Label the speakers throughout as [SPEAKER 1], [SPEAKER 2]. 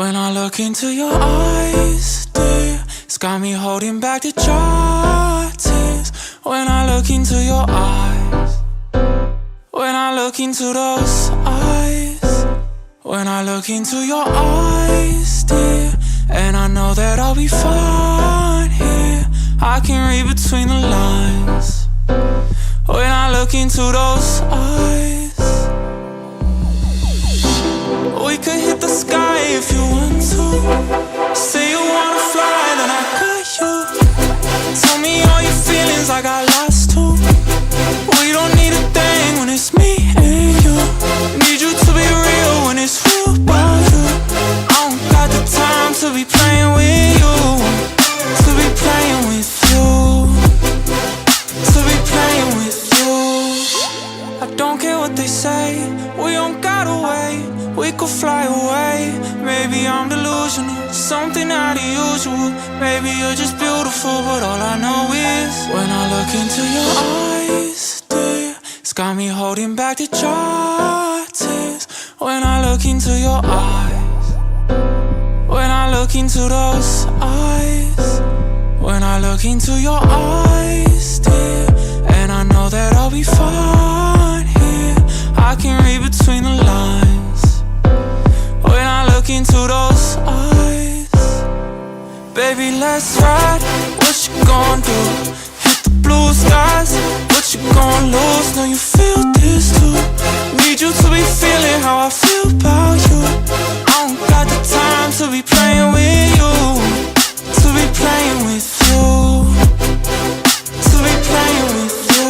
[SPEAKER 1] When I look into your eyes, dear, it's got me holding back the dry tears. When I look into your eyes, when I look into those eyes, when I look into your eyes, dear, and I know that I'll be fine here. I can read between the lines. When I look into those eyes, we could hit the sky if you want to. Say you wanna fly, then I got you. Tell me all your feelings, I got lots too. We don't need a thing when it's me and you. Need you to be real when it's real about you. I don't got the time to be playing with you, to be playing with you, to be playing with you. I don't care what they say, we don't gotta wait. We could fly away. Maybe I'm delusional, something out of usual. Maybe you're just beautiful, but all I know is when I look into your eyes, dear, it's got me holding back the dry tears. When I look into your eyes, when I look into those eyes, when I look into your eyes, dear, and I know that I'll be fine here. I can read between the lines. When I look into those eyes, baby, let's ride. What you gon' do? Hit the blue skies. What you gon' lose? Know you feel this too. Need you to be feeling how I feel about you. I don't got the time to be playing with you, to be playing with you, to be playing with you.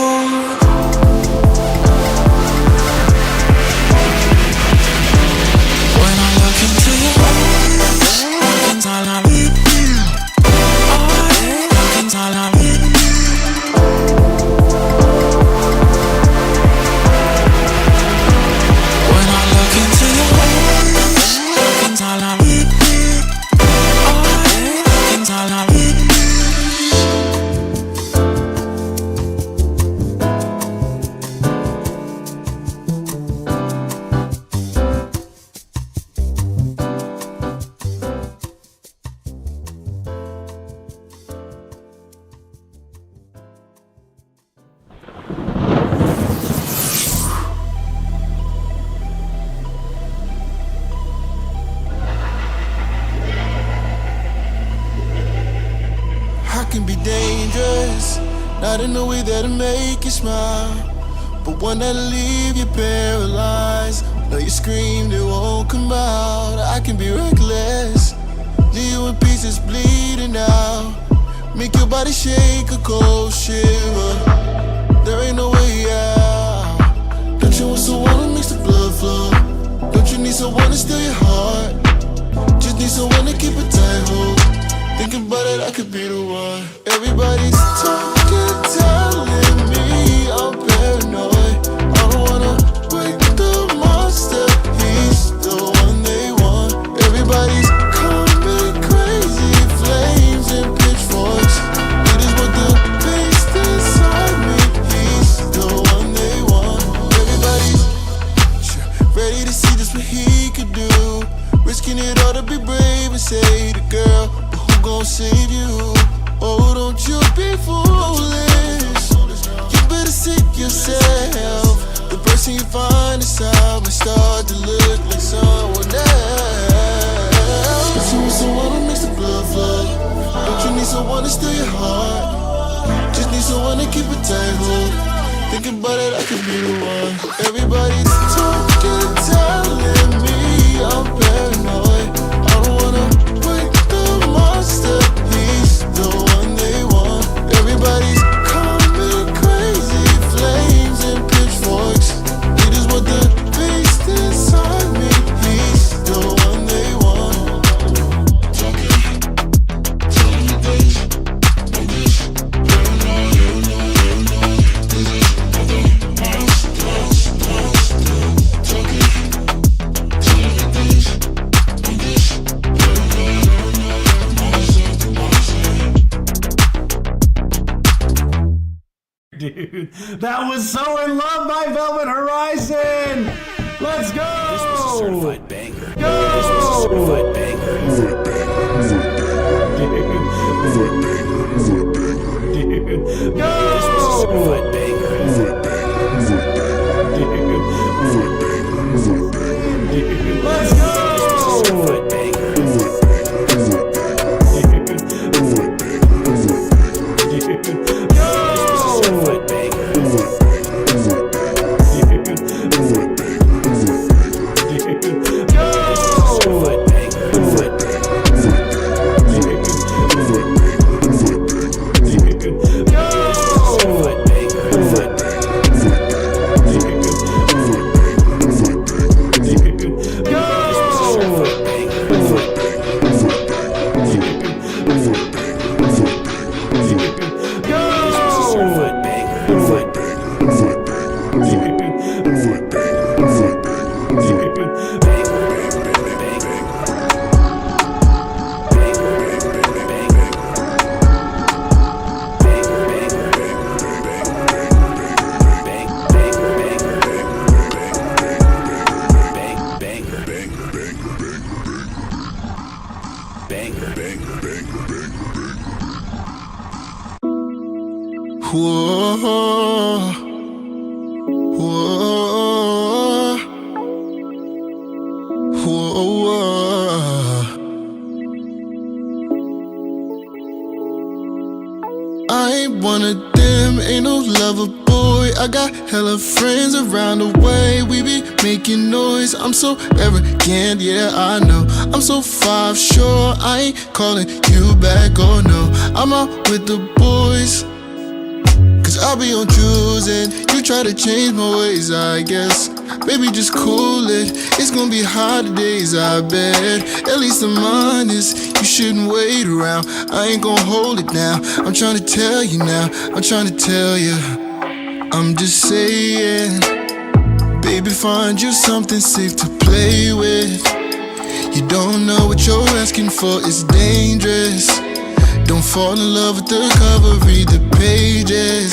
[SPEAKER 1] When I look into your eyes,
[SPEAKER 2] can be dangerous, not in a way that'll make you smile, but one that'll leave you paralyzed. Know you screamed, it won't come out. I can be reckless, leave you in pieces bleeding out, make your body shake a cold shiver. There ain't no way out. Don't you want someone who makes the blood flow? Don't you need someone to steal your heart? Just need someone to keep a tight hold. Thinking about it, I could be the one. Everybody's talking, telling me I'm paranoid. I don't wanna wake the monster, he's the one they want. Everybody's coming crazy, flames and pitchforks. It is what the beast inside me, he's the one they want. Everybody's ready to see just what he could do, risking it all to be brave and say the girl, gon' save you. Oh, don't you be foolish. You better seek yourself. The person you find inside may start to look like someone else. You want someone who makes the blood flow. Don't you need someone to steal your heart? Just need someone to keep a tight hold. Thinking about it, I could be the one. Everybody's talking, telling me I'm paranoid. I don't wanna break the monster, he's the one they want. Everybody's coming crazy, flames and pitchforks. It is what the beast inside me, he's the one they want. Telling me this,
[SPEAKER 3] Dude, that was So in Love by Velvet Horizon. Let's go.
[SPEAKER 4] This was a certified banger.
[SPEAKER 3] Go.
[SPEAKER 1] Certified banger. This was a certified banger.
[SPEAKER 3] Let's go!
[SPEAKER 1] Certified banger. Certified banger. Certified
[SPEAKER 2] Whoa, whoa, whoa. I ain't one of them, ain't no lover boy. I got hella friends around the way. We be making noise, I'm so arrogant, yeah, I know. I'm so 5 sure, I ain't calling you back, oh no. I'm out with the boys, I'll be on choosing. You try to change my ways, I guess. Baby, just cool it. It's gonna be hard days, I bet. At least I'm honest. You shouldn't wait around. I ain't gonna hold it down. I'm trying to tell you now. I'm trying to tell you. I'm just saying. Baby, find you something safe to play with. You don't know what you're asking for. It's dangerous. Don't fall in love with the cover, read the pages.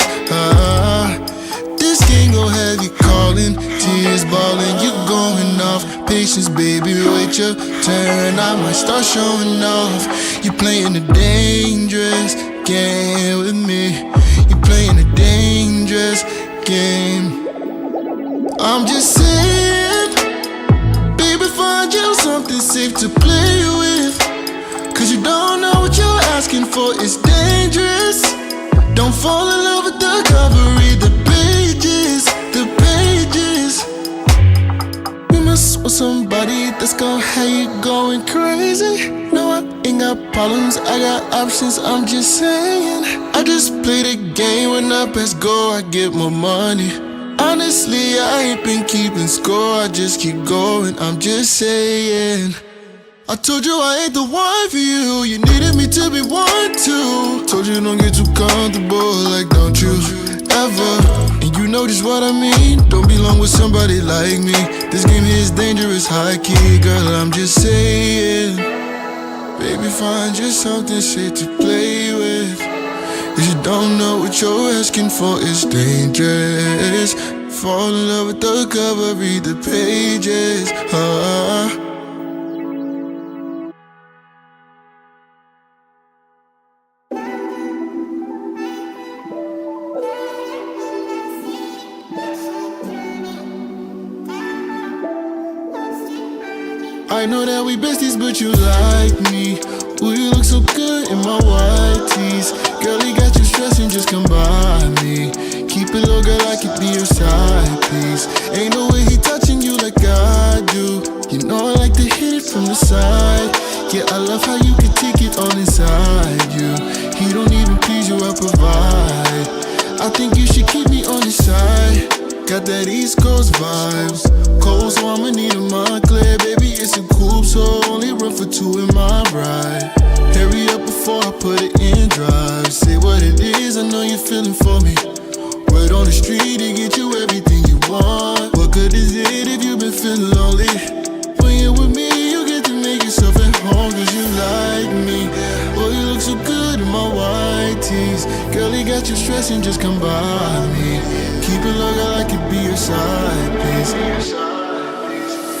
[SPEAKER 2] This game gon' have you calling, tears balling, you going off. Patience, baby, wait your turn. I might start showing off. You playing a dangerous game with me. You playing a dangerous game. I'm just saying, baby, find you something safe to play with. Cause you don't know what you're asking for, it's dangerous. Don't fall in love with the cover, read the pages, the pages. You must want somebody that's gon' have you going crazy. No, I ain't got problems, I got options, I'm just saying. I just play the game, when I press go, I get more money. Honestly, I ain't been keeping score, I just keep going, I'm just saying. I told you I ain't the one for you. You needed me to be one too. Told you don't get too comfortable, like don't you ever. And you know just what I mean. Don't belong with somebody like me. This game here is dangerous, high key, girl. I'm just saying. Baby, find you something safe to play with. If you don't know what you're asking for, it's dangerous. Fall in love with the cover, read the pages. I know that we besties, but you like me. Ooh, you look so good in my white tees. Girl, he got you stressing, just come by me. Keep it low, girl, I could be your side piece. Ain't no way he touching you like I do. You know I like to hit it from the side. Yeah, I love how you can take it all inside you. He don't even please you, I provide. I think you should keep me on your side. Got that East Coast vibes. Cold, so I'ma need a Montclair. Baby, it's a coupe, so only room for 2 in my ride. Hurry up before I put it in drive. Say what it is, I know you're feeling for me. Word on the street to get you everything you want. What good is it if you've been feeling lonely? When you're with me, you get to make yourself at home, cause you like me. Boy, you look so good in my white tees. Girl, he got you stressing, just come by me. Keep it low, girl, I could be your side piece.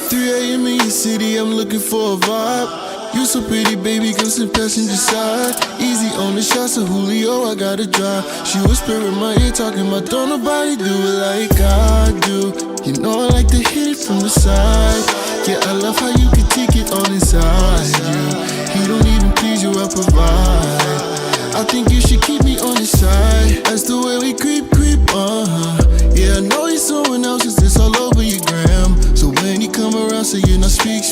[SPEAKER 2] 3 a.m. in your city, I'm looking for a vibe. You so pretty, baby, come sit passenger side. Easy on the shots of Julio, I gotta drive. She whisper in my ear, talking about don't nobody do it like I do. You know I like to hit it from the side. Yeah, I love how you can take it all inside you. He don't even please you, I provide. I think you should keep me on the side. That's the way we creep, yeah, I know he's someone else, cause it's all over your gram. So when you come around, say you not speak.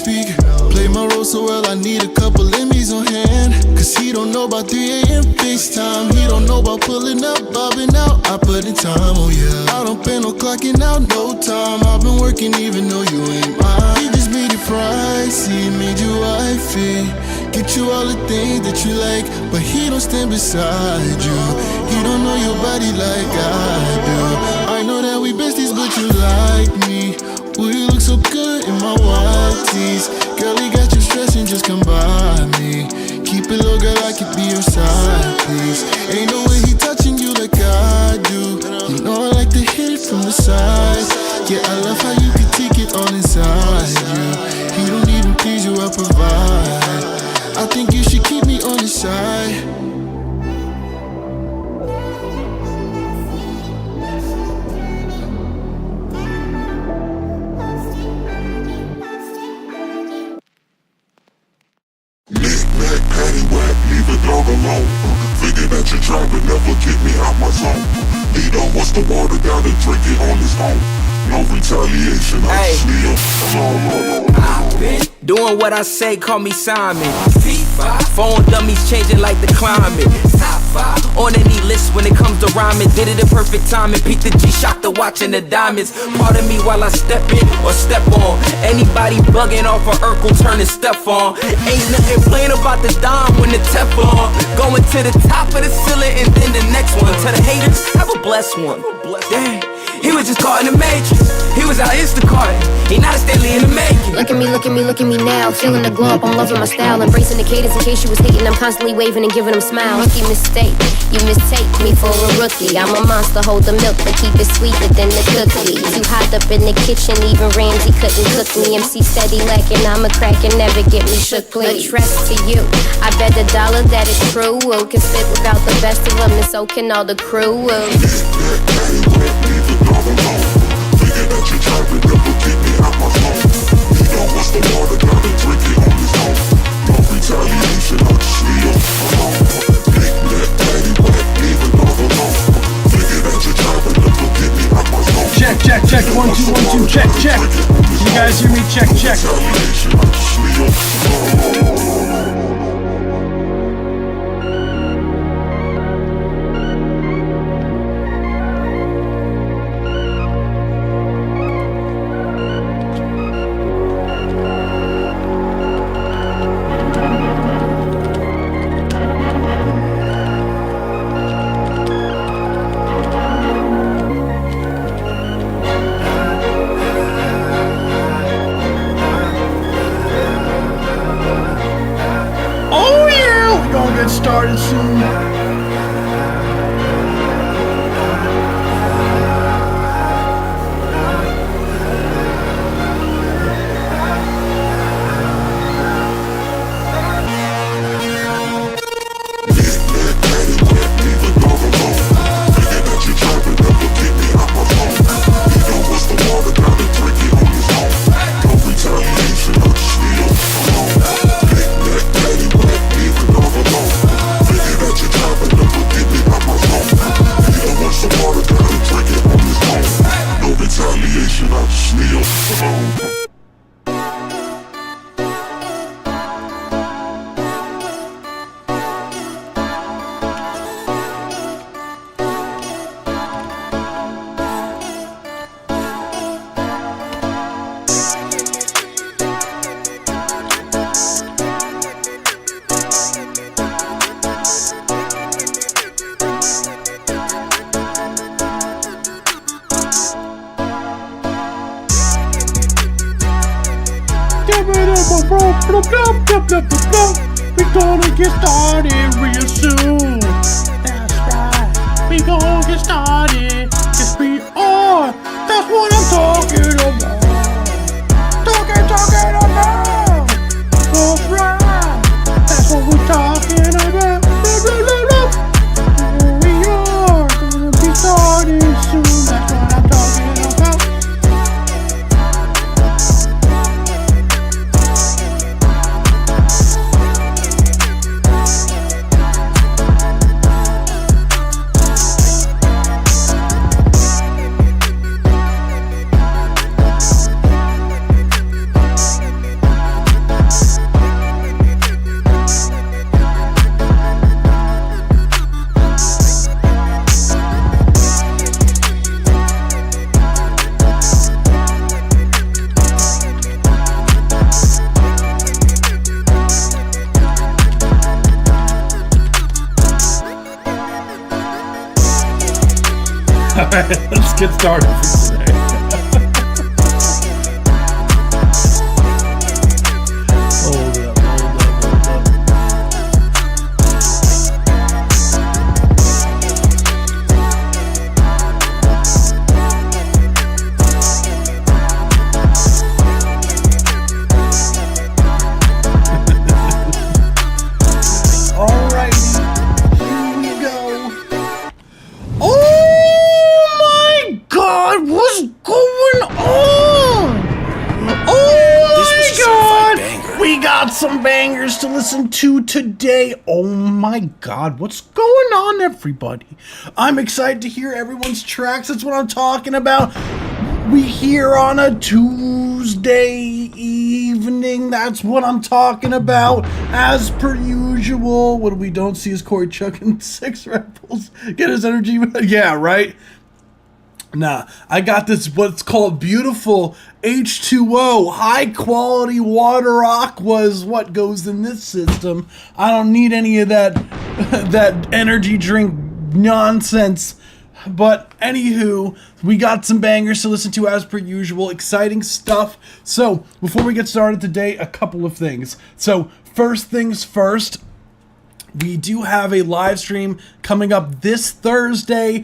[SPEAKER 2] Play my role so well, I need a couple Emmys on hand. Cause he don't know about 3 a.m. FaceTime. He don't know about pulling up, bobbing out. I put in time, oh yeah. I don't pay no clocking out, no time. I've been working even though you ain't mine. He just made it pricey, made you wifey. Get you all the things that you like, but he don't stand beside you. He don't know your body like I do. I know that we besties, but you like me. Ooh, you look so good in my white tees. Girl, he got you stressing, just come by me. Keep it low, girl, I could be your side, please. Ain't no way he touching you like I do. You know I like to hit it from the side. Yeah, I love how you can take it all inside you. He don't even please you, I provide. I think you should keep me on the side.
[SPEAKER 4] Knick-knack, paddywhack, leave a dog alone. Figure that you're trying to never get me out my zone. Leader, what's the water down and drink it on his own. No retaliation, I just need a
[SPEAKER 5] I've been doing what I say, call me Simon. FIFA, phone dummies changing like the climate. Sci-fi, on any list when it comes to rhyming. Did it at perfect time and peep the G-Shock to watching the diamonds. Pardon me while I step in or step on. Anybody bugging off of Urkel turning stuff on. Ain't nothing plain about the dime when the Teflon. Going to the top of the ceiling and then the next one. To the haters, have a blessed one. Dang. He was just caught in the matrix. He was out Instacarting. He not a Stanley in the making.
[SPEAKER 6] Look at me now. Feeling the glow up, I'm loving my style. Embracing the cadence in case you was hating. I'm constantly waving and giving them smiles. Rookie mistake, you mistake me for a rookie. I'm a monster, hold the milk, but keep it sweeter than the cookie. Too hot up in the kitchen, even Ramsey couldn't cook me. MC steady lacking, I'm a crack and never get me shook, please. A trust to you, I bet $1 that it's true. Can spit without the best of them, and so can all the crew.
[SPEAKER 4] Figure that you're trying to never get me out my zone. He don't what's the water, gotta drink it on his own. No retaliation, I just leave him alone. Knick-knack, paddywhack, leave a dog alone. Figure that you're trying to never get me out my zone.
[SPEAKER 3] Check, 1 2 1 2, check. You guys hear me? Check.
[SPEAKER 4] Retaliation, I just leave him alone.
[SPEAKER 3] Started soon. We gonna get started real soon. That's right. We gonna get started. Yes, we are. That's what I'm talking about. Talking right, let's get started for today. Hold up. Some bangers to listen to today. Oh my god, what's going on, everybody? I'm excited to hear everyone's tracks. That's what I'm talking about. We here on a Tuesday evening. That's what I'm talking about. As per usual, what we don't see is Corey chucking 6 Red Bulls. Get his energy. Yeah, right? Nah, I got this, what's called beautiful H2O, high quality water aqua is what goes in this system. I don't need any of that, that energy drink nonsense. But anywho, we got some bangers to listen to as per usual, exciting stuff. So before we get started today, a couple of things. So first things first, we do have a live stream coming up this Thursday.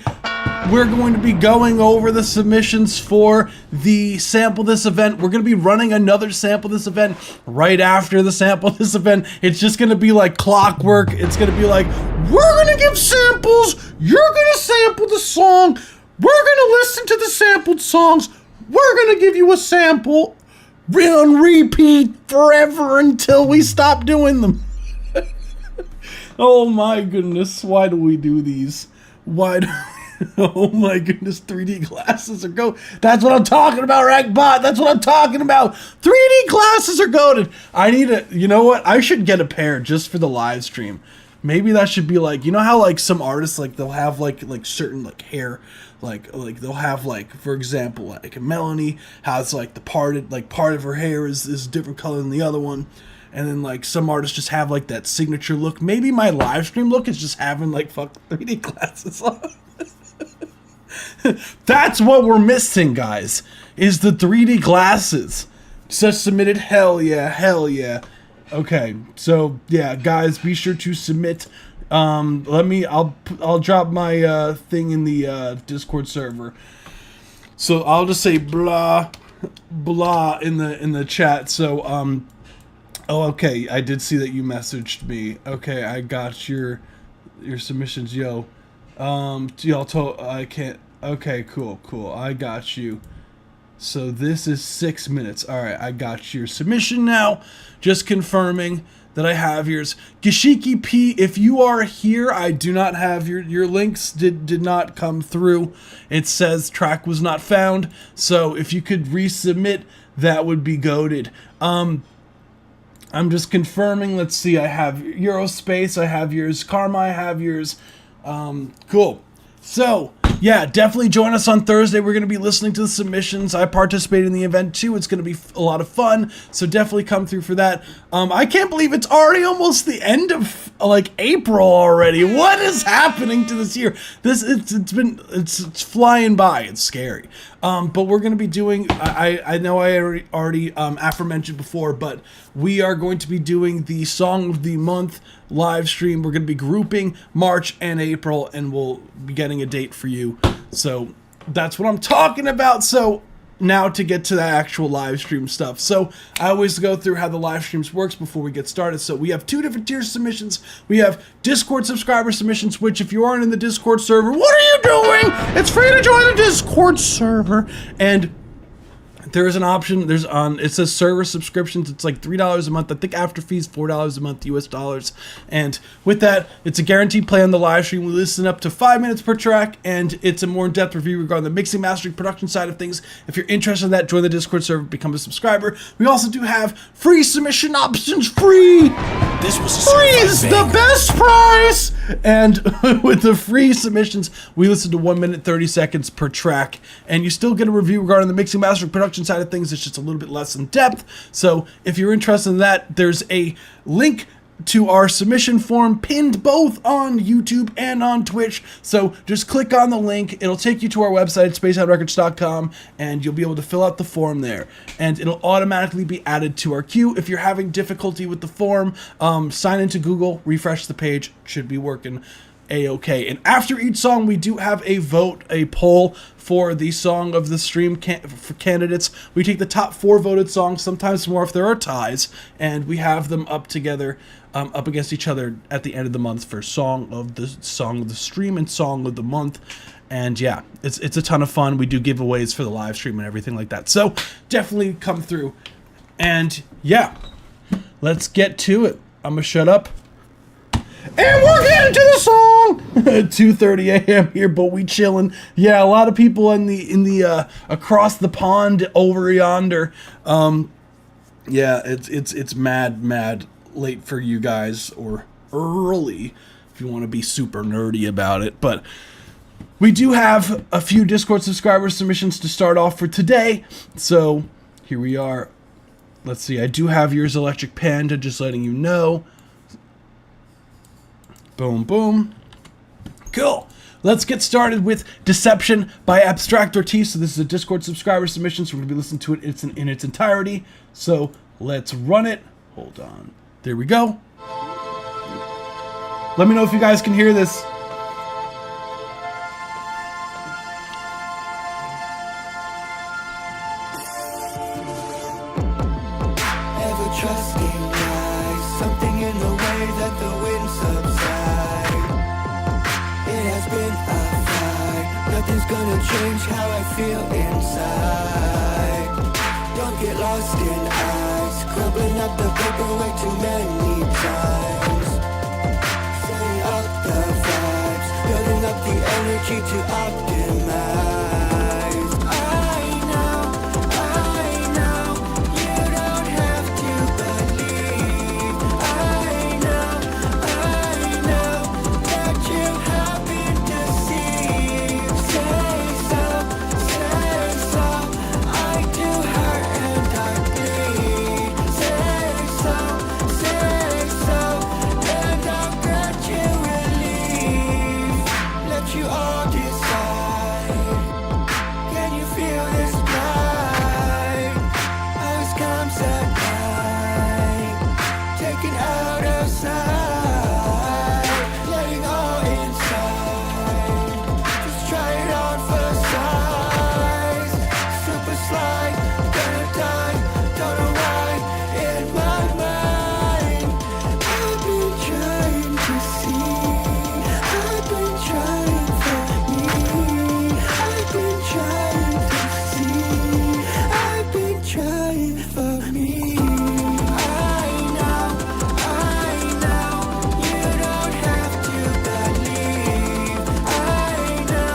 [SPEAKER 3] We're going to be going over the submissions for the Sample This event. We're going to be running another Sample This event right after the Sample This event. It's just going to be like clockwork. It's going to be like, we're going to give samples. You're going to sample the song. We're going to listen to the sampled songs. We're going to give you a sample on repeat forever until we stop doing them. Oh my goodness, why do we do these? Why do... Oh my goodness, 3D glasses are go. That's what I'm talking about, Ragbot. That's what I'm talking about. 3D glasses are goated. I need a, you know what? I should get a pair just for the live stream. Maybe that should be like, you know how like some artists, like they'll have like certain like hair, like they'll have like, for example, like Melanie has like the part of her hair is a different color than the other one. And then, like, some artists just have, like, that signature look. Maybe my live stream look is just having, like, 3D glasses on. That's what we're missing, guys, is the 3D glasses. Just submitted. Hell yeah. Hell yeah. Okay. So, yeah, guys, be sure to submit. I'll drop my thing in the Discord server. So, I'll just say blah, blah in the chat. So, oh, okay. I did see that you messaged me. Okay, I got your submissions, yo. I can't. Okay, cool. I got you. So this is 6 minutes. All right, I got your submission now. Just confirming that I have yours. Gashiki P, if you are here, I do not have your links. Did not come through. It says track was not found. So if you could resubmit, that would be goated. I'm just confirming. Let's see. I have Eurospace. I have yours. Karma. I have yours. Cool. So, yeah, definitely join us on Thursday. We're going to be listening to the submissions. I participated in the event too. It's going to be a lot of fun. So definitely come through for that. I can't believe it's already almost the end of like April already. What is happening to this year? It's flying by. It's scary. But we're going to be doing, I know I already aforementioned before, but we are going to be doing the Song of the Month live stream. We're going to be grouping March and April, and we'll be getting a date for you. So that's what I'm talking about. So now to get to the actual live stream stuff. So I always go through how the live streams works before we get started. So we have 2 different tier submissions. We have Discord subscriber submissions, which if you aren't in the Discord server, what are you doing? It's free to join the Discord server. And there is an option. It says server subscriptions. It's like $3 a month. I think after fees, $4 a month US dollars. And with that, it's a guaranteed play on the live stream. We listen up to 5 minutes per track, and it's a more in-depth review regarding the mixing, mastering, production side of things. If you're interested in that, join the Discord server, become a subscriber. We also do have free submission options. Free!
[SPEAKER 1] This was
[SPEAKER 3] free is the best price! And with the free submissions, we listen to 1 minute 30 seconds per track, and you still get a review regarding the mixing, mastering, production side of things. It's just a little bit less in depth. So if you're interested in that, there's a link to our submission form pinned both on YouTube and on Twitch. So just click on the link. It'll take you to our website, spacehoundrecords.com, and you'll be able to fill out the form there. And it'll automatically be added to our queue. If you're having difficulty with the form, sign into Google, refresh the page, should be working a-okay. And after each song, we do have a vote, a poll for the song of the stream for candidates. We take the top 4 voted songs, sometimes more if there are ties, and we have them up together, up against each other at the end of the month for song of the stream and song of the month. And yeah, it's a ton of fun. We do giveaways for the live stream and everything like that. So definitely come through. And yeah, let's get to it. I'm gonna shut up. And we're getting to the song. 2:30 a.m. here, but we chilling. Yeah, a lot of people in the across the pond over yonder. Yeah, it's mad late for you guys, or early if you want to be super nerdy about it. But we do have a few Discord subscriber submissions to start off for today. So here we are. Let's see. I do have yours, Electric Panda, just letting you know. Boom, boom. Cool. Let's get started with Deception by Abstract Ortiz. So this is a Discord subscriber submission, so we're going to be listening to it in its entirety. So let's run it. Hold on. There we go. Let me know if you guys can hear this.
[SPEAKER 7] Ever-trusting eyes, something in the way that the wind subsides. It has been a fight, nothing's gonna change how I feel inside. Don't get lost in eyes, crumbling up the paper way too many times. Setting up the vibes, building up the energy to optimize. You all decide. Can you feel this pride? Always comes at night, taken out of sight, letting all inside. Just try it on for size. Super slide, gonna die, don't know why. In my mind, I've been trying to see. I've been trying. Trying for me. I know, you don't have to believe. I know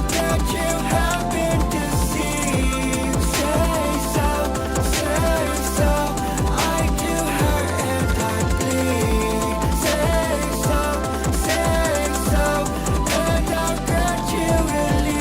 [SPEAKER 7] that you have been deceived. Say so, I do hurt and I bleed. Say so, and I'll grant you relief.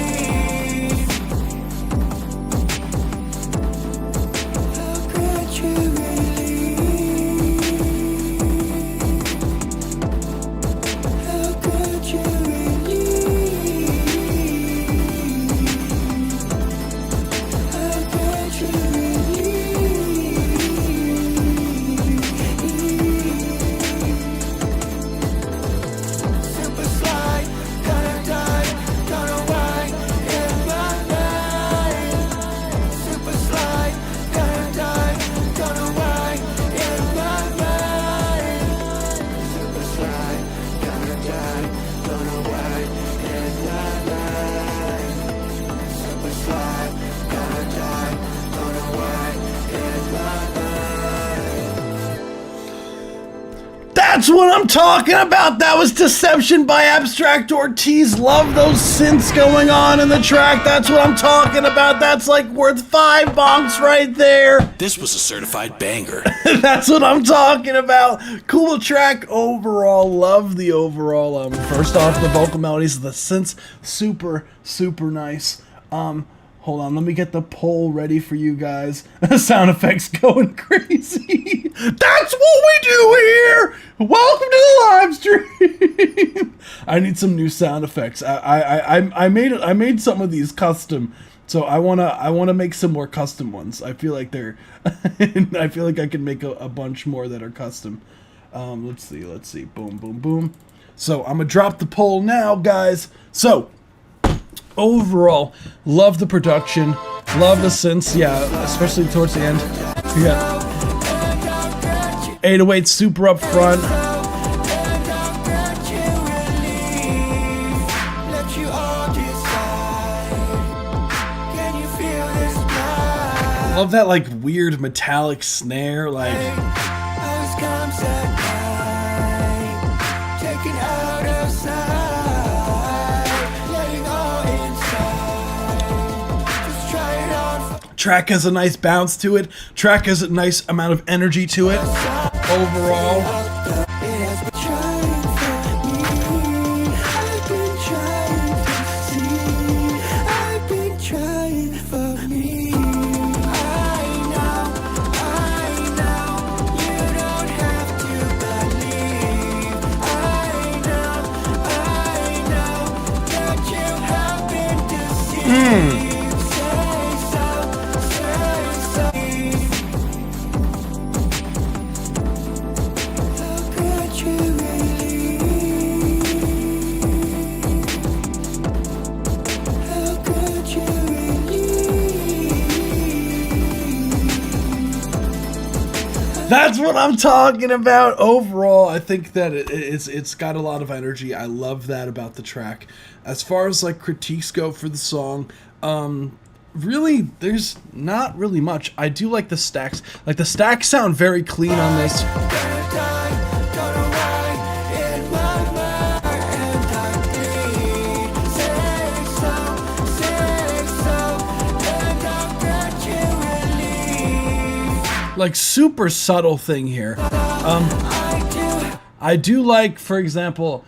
[SPEAKER 7] Super slide, gonna die, don't know why. In my mind, super slide, gonna die, don't know why. In my mind, super slide, gonna die, don't know why. In my mind, super slide, gonna die, don't know why. In my mind.
[SPEAKER 3] That's what I'm talking about. That was Deception by Abstract Ortiz. Love those synths going on in the track. That's what I'm talking about. That's like worth 5 bonks right there.
[SPEAKER 8] This was a certified banger.
[SPEAKER 3] That's what I'm talking about. Cool track overall. Love the overall. First off, the vocal melodies, the synths, super nice. Hold on, let me get the poll ready for you guys. Sound effects going crazy. That's what we do here. Welcome to the live stream. I need some new sound effects. I made some of these custom, so I wanna make some more custom ones. I feel like I feel like I can make a bunch more that are custom. Let's see. Boom, boom, boom. So I'm gonna drop the poll now, guys. So. Overall, love the production, love the synths, yeah, especially towards the end. We got 808 super up front. Love that like weird metallic snare, like. Track has a nice bounce to it. Track has a nice amount of energy to it. Overall. That's what I'm talking about. Overall, I think that it's got a lot of energy. I love that about the track. As far as like critiques go for the song, really, there's not really much. I do like the stacks. Like the stacks sound very clean on this. Like super subtle thing here. I do like, for example,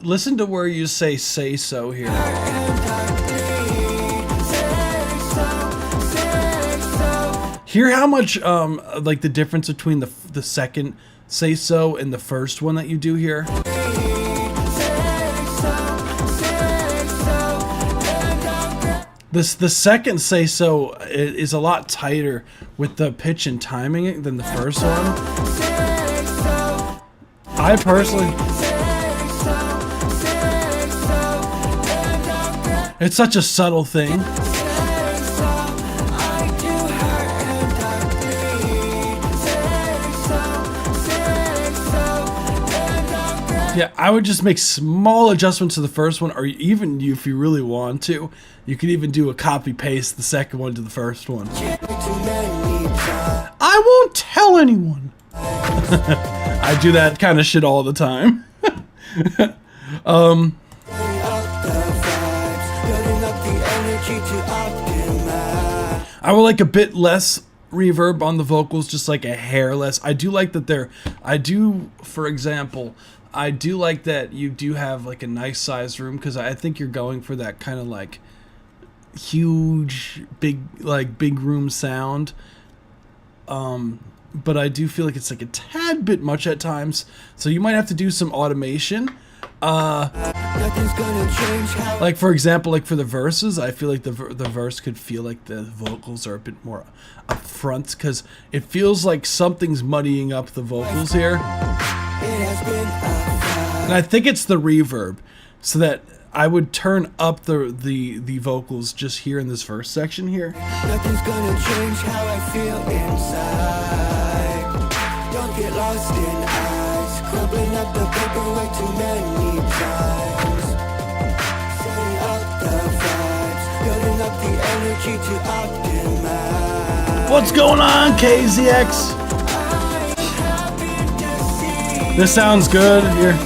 [SPEAKER 3] listen to where you say so here. Hear how much like the difference between the second say so and the first one that you do here. The second say so is a lot tighter with the pitch and timing than the first one. I personally, it's such a subtle thing. Yeah, I would just make small adjustments to the first one, or even if you really want to, you could even do a copy paste the second one to the first one. I won't tell anyone. I do that kind of shit all the time. I would like a bit less reverb on the vocals, just like a hair less. I do like that for example, I do like that you do have like a nice sized room, because I think you're going for that kind of like huge, big room sound. But I do feel like it's like a tad bit much at times, so you might have to do some automation. Like for example, like for the verses, I feel like the verse could feel like the vocals are a bit more up front, because it feels like something's muddying up the vocals here. And I think it's the reverb, so that I would turn up the vocals just here in this verse section here.
[SPEAKER 7] Nothing's gonna change how I feel inside. Don't get lost in eyes, crumpling up the paper way too many times. Setting up the vibes, building up the energy to optimize.
[SPEAKER 3] What's going on, KZX? This sounds good. Here.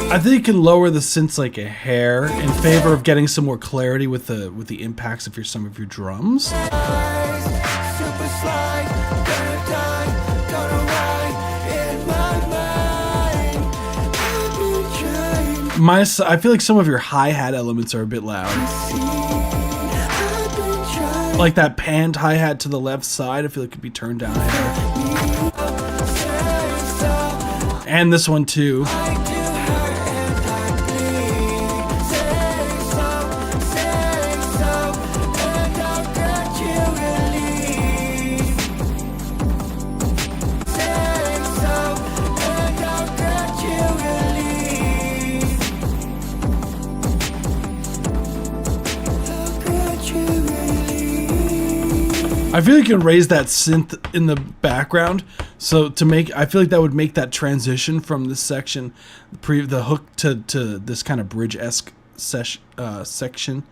[SPEAKER 3] I think you can lower the synths like a hair in favor of getting some more clarity with the impacts of some of your drums. I feel like some of your hi-hat elements are a bit loud. Like that panned hi-hat to the left side, I feel like could be turned down a hair. And this one too. I feel like you can raise that synth in the background, so to make, I feel like that would make that transition from this section, the hook to this kind of bridge-esque section.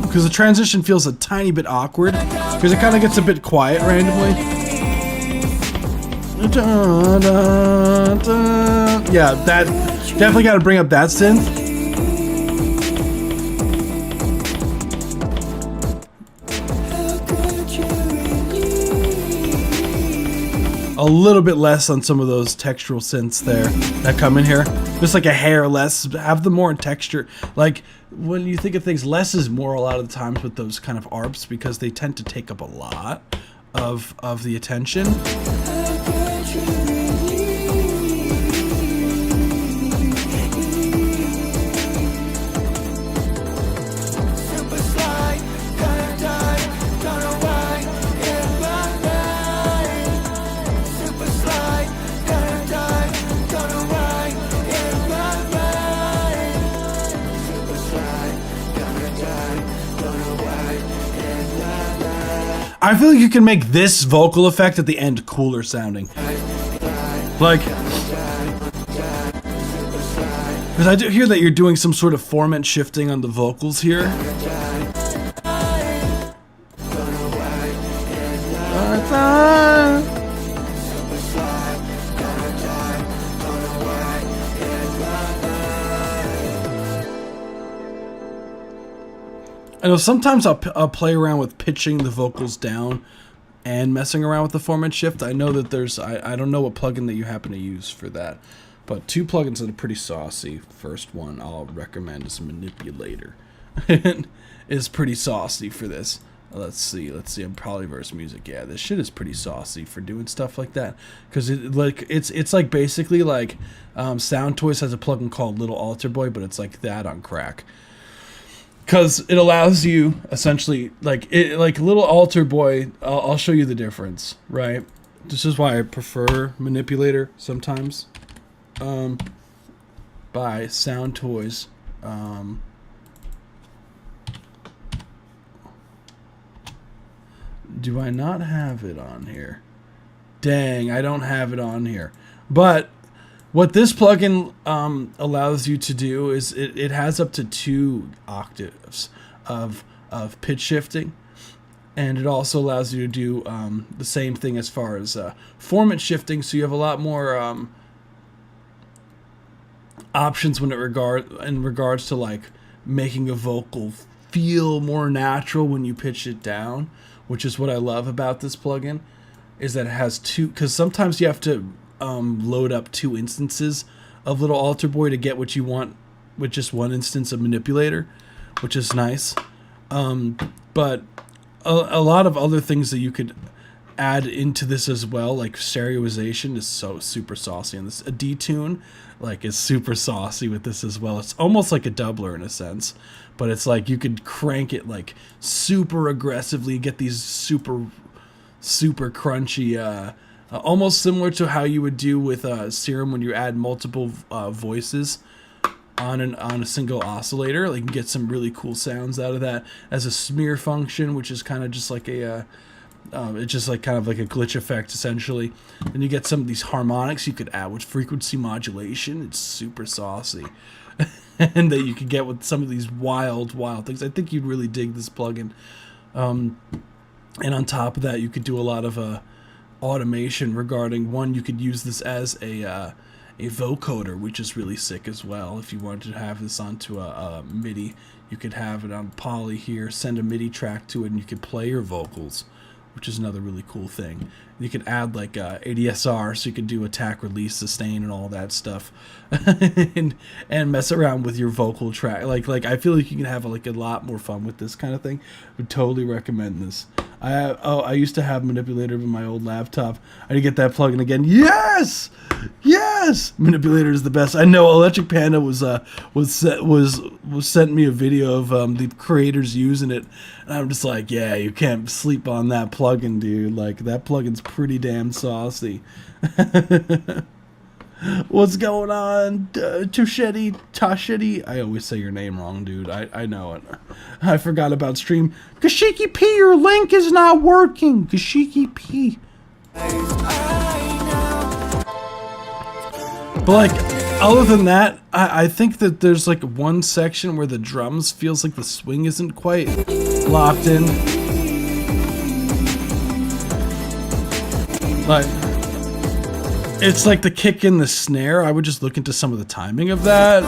[SPEAKER 3] Because the transition feels a tiny bit awkward, because it kind of gets a bit quiet randomly. Yeah, that definitely got to bring up that synth. A little bit less on some of those textural synths there that come in here. Just like a hair less. Have them more in texture. Like, when you think of things, less is more a lot of the times with those kind of ARPs, because they tend to take up a lot of the attention. I feel like you can make this vocal effect at the end cooler sounding. Like, because I do hear that you're doing some sort of formant shifting on the vocals here. I know sometimes I'll play around with pitching the vocals down and messing around with the formant shift. I know that there's, I don't know what plugin that you happen to use for that, but two plugins that are pretty saucy. First one I'll recommend is Manipulator. Is pretty saucy for this. Let's see, I'm Polyverse Music. Yeah, this shit is pretty saucy for doing stuff like that, because it's like basically like Soundtoys has a plugin called Little Altar Boy, but it's like that on crack. Because it allows you, essentially, like Little Altar Boy, I'll show you the difference, right? This is why I prefer Manipulator sometimes. By Soundtoys. Do I not have it on here? Dang, I don't have it on here. But what this plugin allows you to do is it has up to 2 octaves of pitch shifting, and it also allows you to do the same thing as far as formant shifting. So you have a lot more options in regards to like making a vocal feel more natural when you pitch it down, which is what I love about this plugin, is that it has 2. Because sometimes you have to load up 2 instances of Little Altar Boy to get what you want with just one instance of Manipulator, which is nice. But a lot of other things that you could add into this as well, like stereoization is so super saucy, and this a detune like is super saucy with this as well. It's almost like a doubler in a sense, but it's like you could crank it like super aggressively, get these super crunchy almost similar to how you would do with Serum when you add multiple voices on a single oscillator. Like you can get some really cool sounds out of that as a smear function, which is kind of just like a it's just like kind of like a glitch effect essentially. Then you get some of these harmonics you could add with frequency modulation. It's super saucy. And that you could get with some of these wild things. I think you'd really dig this plugin. And on top of that, you could do a lot of automation regarding one. You could use this as a vocoder, which is really sick as well. If you wanted to have this onto a MIDI, you could have it on Poly here, send a MIDI track to it, and you could play your vocals which is another really cool thing. You can add like ADSR, so you can do attack, release, sustain, and all that stuff, and mess around with your vocal track. Like I feel like you can have like a lot more fun with this kind of thing. Would totally recommend this. I used to have Manipulator in my old laptop. I need to get that plugin again. Yes, Manipulator is the best. I know Electric Panda was sent me a video of the creators using it, and I'm just like, yeah, you can't sleep on that plugin, dude. Like that plugin's pretty damn saucy. What's going on, Tashetti? I always say your name wrong, dude. I know it. I forgot about stream. Kashiki P, your link is not working. Kashiki P. But like, other than that, I think that there's like one section where the drums feels like the swing isn't quite locked in. Like, it's like the kick in the snare. I would just look into some of the timing of that.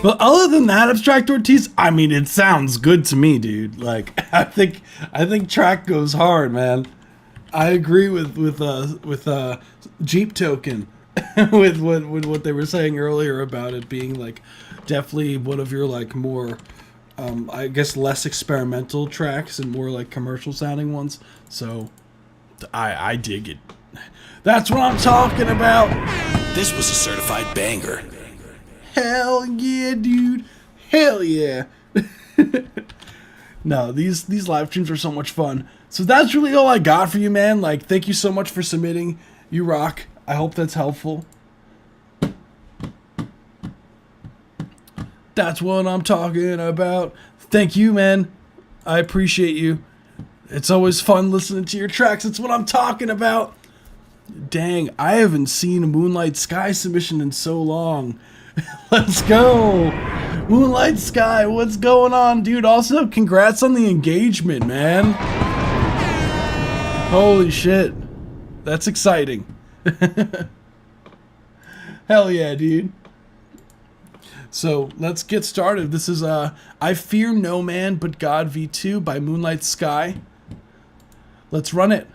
[SPEAKER 3] But other than that, Abstract Ortiz, I mean, it sounds good to me, dude. Like, I think track goes hard, man. I agree with Jeep Token with what they were saying earlier about it being like definitely one of your like more I guess less experimental tracks and more like commercial sounding ones. So I dig it. That's what I'm talking about.
[SPEAKER 8] This was a certified banger.
[SPEAKER 3] Hell yeah, dude. Hell yeah. No, these live streams are so much fun. So that's really all I got for you, man. Like, thank you so much for submitting. You rock. I hope that's helpful. That's what I'm talking about. Thank you, man. I appreciate you. It's always fun listening to your tracks. That's what I'm talking about. Dang, I haven't seen a Moonlight Sky submission in so long. Let's go. Moonlight Sky, what's going on, dude? Also, congrats on the engagement, man. Holy shit. That's exciting. Hell yeah, dude. So, let's get started. This is I Fear No Man But God V2 by Moonlight Sky. Let's run it.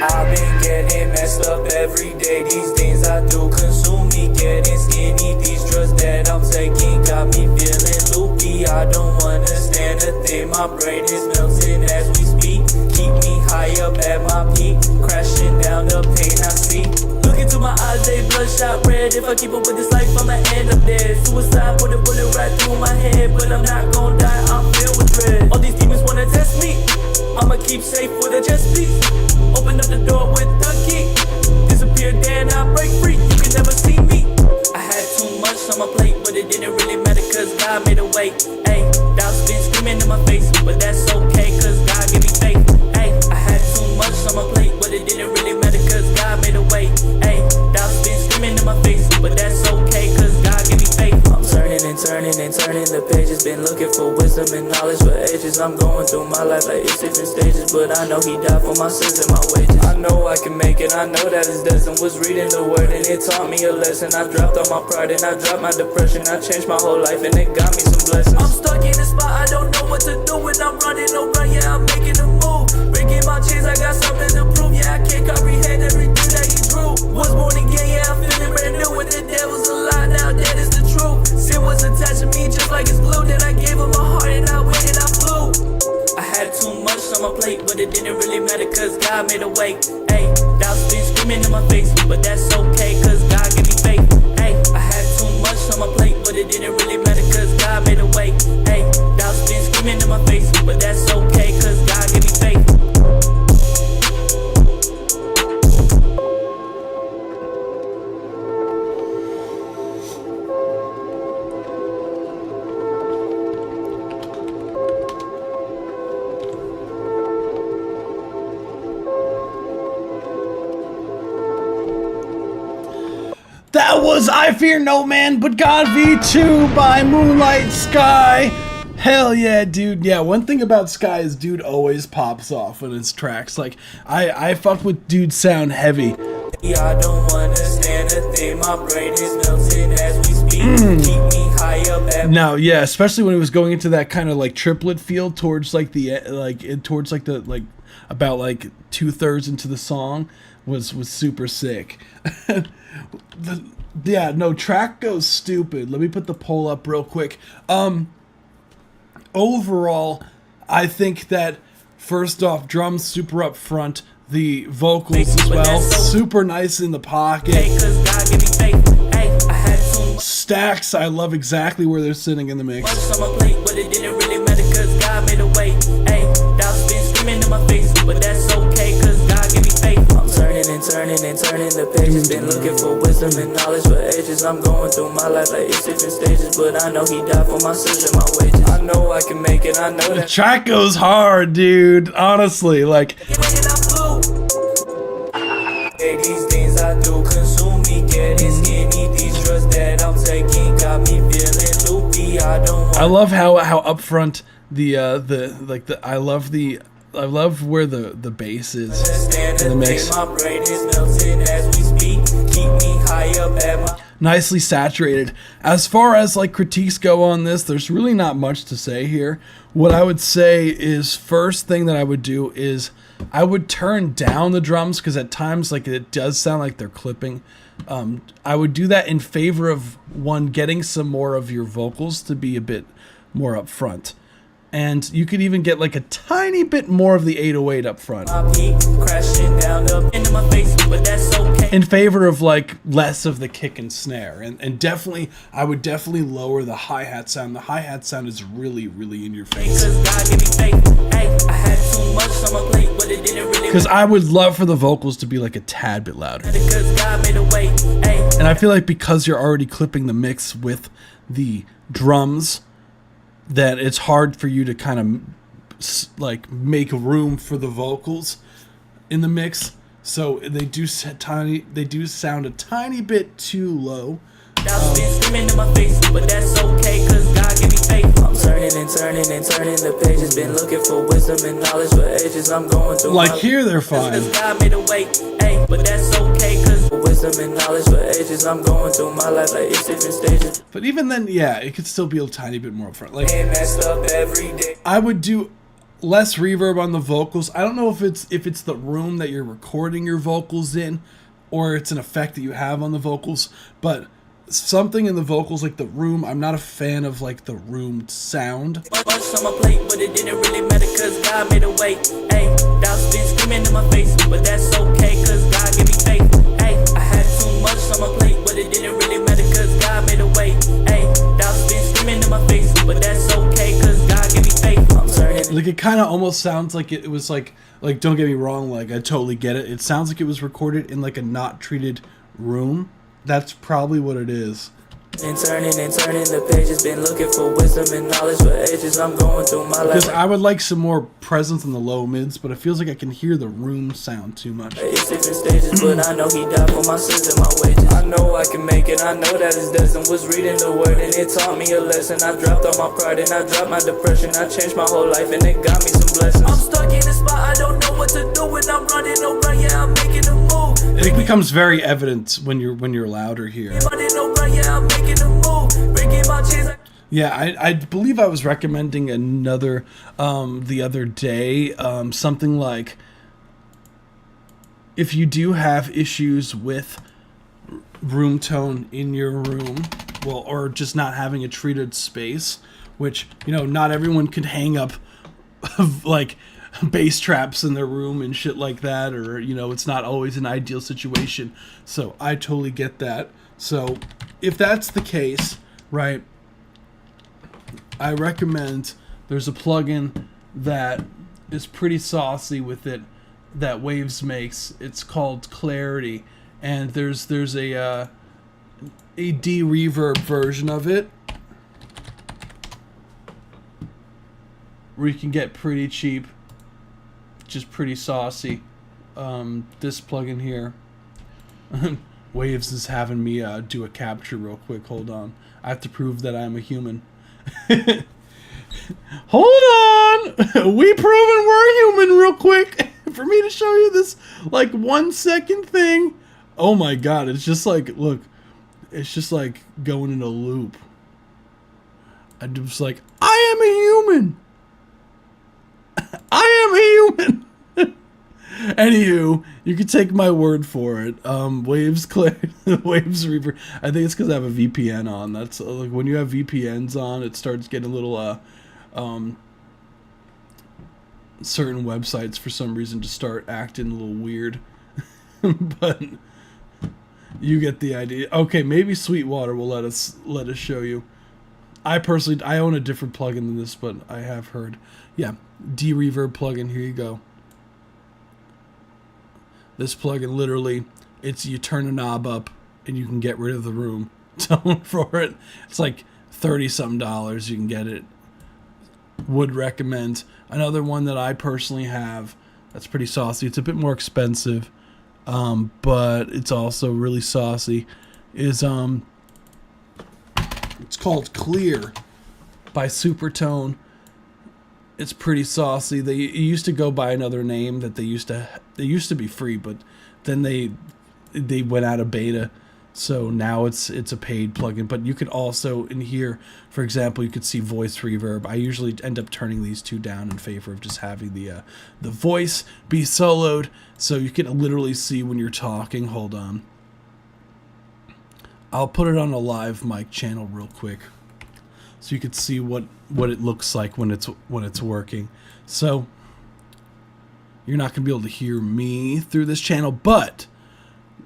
[SPEAKER 9] I've been getting messed up every day. These things I do consume me. Getting skinny. These drugs that I'm taking got me feeling loopy. I don't understand a thing. My brain is melting as we speak. Keep me high up at my peak. Crashing down the pain I see. Look into my eyes, they bloodshot red. If I keep up with this life, I'ma end up dead. Suicide, put a bullet right through my head. But I'm not gon' die, I'm filled with dread. All these demons wanna test me. I'ma keep safe with a chest piece. Open up the door with the key. Disappear, then I break free. You can never see me. I had too much on my plate, but it didn't really matter cause God made a way. Ayy, doubt's been screaming in my face, but that's okay cause God gave me faith. Ayy, I had too much on my plate, but it didn't really matter cause God made a way. Ayy, doubt's been screaming in my face, but that's okay cause God gave me faith. I'm turning and turning and turning the pages, been looking for wisdom and knowledge for ages. I'm going through my life like it's different stages, but I know he died for my sins and my wages. I know I can make it, I know that his destined. Was reading the word and it taught me a lesson. I dropped all my pride and I dropped my depression. I changed my whole life and it got me some blessings. I'm stuck in a spot, I don't know what to do when I'm running no run. Yeah, I'm making a move, breaking my chains, I got something to prove. Yeah, I can't comprehend everything that he drew. Was born again, yeah, I'm feeling brand new. And the devil's a lie, now that is the truth. Sin was attached to me just like it's glue. Then I gave him my heart and I went and I flew. I had too much on my plate, but it didn't really matter cause God made a way. Ayy, doubt's been screaming in my face, but that's okay cause God gave me faith. Ayy, I had too much on my plate, but it didn't really matter cause God made a way. Ayy, doubt's been screaming in my
[SPEAKER 3] That was I Fear No Man But God V2 by Moonlight Sky. Hell yeah, dude. Yeah, one thing about Sky is dude always pops off on his tracks. Like, I fuck with dude's sound heavy.
[SPEAKER 9] Yeah, I don't understand a thing. My brain is melting as we speak. Keep me high up at
[SPEAKER 3] Now, yeah, especially when it was going into that kind of like triplet feel towards like the about like 2/3 into the song was super sick. Yeah, no, track goes stupid. Let me put the poll up real quick. Overall, I think that first off, drums super up front, the vocals as well, super nice in the pocket.
[SPEAKER 9] cause God give me faith. Ay, I had too much
[SPEAKER 3] Stacks, I love exactly where they're sitting in the mix.
[SPEAKER 9] on my plate, but it didn't really matter cause God made a way. Ay, doubts been screaming in my face, but that's okay cause God give me faith. I'm turning and turning and turning the pages, been looking for wisdom and knowledge for ages. I'm going through my life like it's different stages, but I know he died for my sins and my wages. I know I can make it, I know that.
[SPEAKER 3] Track goes hard, dude. Honestly, like,
[SPEAKER 9] Hey, these things I do consume me, getting skinny. These drugs that I'm taking got me feeling loopy. I don't want
[SPEAKER 3] I love how up front I love where the bass is
[SPEAKER 9] to stand
[SPEAKER 3] in the
[SPEAKER 9] a
[SPEAKER 3] mix.
[SPEAKER 9] thing. My brain is melting as we speak. Keep me high up at my
[SPEAKER 3] Nicely saturated. As far as like critiques go on this, there's really not much to say here. What I would say is, first thing that I would do is I would turn down the drums, because at times like it does sound like they're clipping. I would do that in favor of getting some more of your vocals to be a bit more up front. And you could even get like a tiny bit more of the 808 up front.
[SPEAKER 9] peak, crashing down up into my face, but that's okay.
[SPEAKER 3] In favor of like less of the kick and snare, and definitely I would definitely lower the hi-hat sound. The hi-hat sound is really in your face,
[SPEAKER 9] Cause God give me faith. Ay, I had too much on my plate, but it didn't really
[SPEAKER 3] because I would love for the vocals to be like a tad bit louder.
[SPEAKER 9] matter cause God made a way. Ay,
[SPEAKER 3] And I feel like because you're already clipping the mix with the drums, that it's hard for you to kind of like make room for the vocals in the mix. So they do sound a tiny bit too low.
[SPEAKER 9] doubts been screaming in my face, but that's okay cause God give me faith. I'm turning and turning and turning the pages, been looking for wisdom and knowledge for ages. I'm going through
[SPEAKER 3] Like
[SPEAKER 9] my
[SPEAKER 3] here they're fine.
[SPEAKER 9] Cause God made a way, ay, but that's okay cause wisdom and knowledge for ages. I'm going through my life like it's different stages.
[SPEAKER 3] But even then, yeah, it could still be a tiny bit more upfront. Like,
[SPEAKER 9] Ain't messed up every day.
[SPEAKER 3] I would do less reverb on the vocals. I don't know if it's the room that you're recording your vocals in, or it's an effect that you have on the vocals, but something in the vocals, like the room, I'm not a fan of like the room sound.
[SPEAKER 9] Much on my plate, but it didn't really matter cause God made a way. Ay, doubts been screaming in my face, but that's okay cause God give me faith. Ay, I had too much on my plate, but it didn't really matter cause God made a way. Ay, doubts been screaming in my face, but that's okay cause God give me faith. I'm turning.
[SPEAKER 3] Like, it kind of almost sounds like it was like don't get me wrong, like I totally get it. It sounds like it was recorded in like a not treated room. That's probably what it is.
[SPEAKER 9] And turning the pages, been looking for wisdom and knowledge for ages. I'm going through my life.
[SPEAKER 3] Because I would like some more presence in the low mids, but it feels like I can hear the room sound too much.
[SPEAKER 9] It's different stages, but I know he died for my sins and my wages. I know I can make it, I know that his destined. Was reading the word and it taught me a lesson. I dropped all my pride and I dropped my depression. I changed my whole life and it got me some blessings. I'm stuck in a spot, I don't know what to do when I'm running around. Yeah, I'm making a move.
[SPEAKER 3] It becomes very evident when you're louder here.
[SPEAKER 9] Running around, yeah, I'm making a move. Breaking my chains.
[SPEAKER 3] Yeah, I believe I was recommending another the other day, something like, if you do have issues with room tone in your room, well, or just not having a treated space, which, you know, not everyone could hang up like bass traps in their room and shit like that, or, you know, it's not always an ideal situation. So I totally get that. So if that's the case, right, I recommend, there's a plugin that is pretty saucy with it that Waves makes. It's called Clarity, and there's a de-reverb version of it where you can get pretty cheap, just pretty saucy. This plugin here. Waves is having me do a capture real quick. Hold on. I have to prove that I'm a human. Hold on! We proven we're human real quick. For me to show you this, like, 1 second thing. Oh my god, it's just like, look. It's just like going in a loop. I'm just like, I am a human! I am a human! Anywho, you can take my word for it. Waves Waves Reaper. I think it's because I have a VPN on. That's like when you have VPNs on, it starts getting a little certain websites for some reason just start acting a little weird. But you get the idea. Okay, maybe Sweetwater will let us show you. I own a different plugin than this, but I have heard. Yeah, D-Reverb plugin. Here you go. This plugin, literally, it's you turn a knob up and you can get rid of the room tone for it. It's like $30-something. You can get it. Would recommend. Another one that I personally have that's pretty saucy. It's a bit more expensive, but it's also really saucy. Is it's called Clear by Supertone. It's pretty saucy. It used to go by another name that they used to be free, but then they went out of beta, so now it's a paid plugin. But you could also, in here, for example, you could see voice reverb. I usually end up turning these two down in favor of just having the voice be soloed, so you can literally see when you're talking. Hold on, I'll put it on a live mic channel real quick, so you could see what it looks like when it's working. So you're not gonna be able to hear me through this channel, but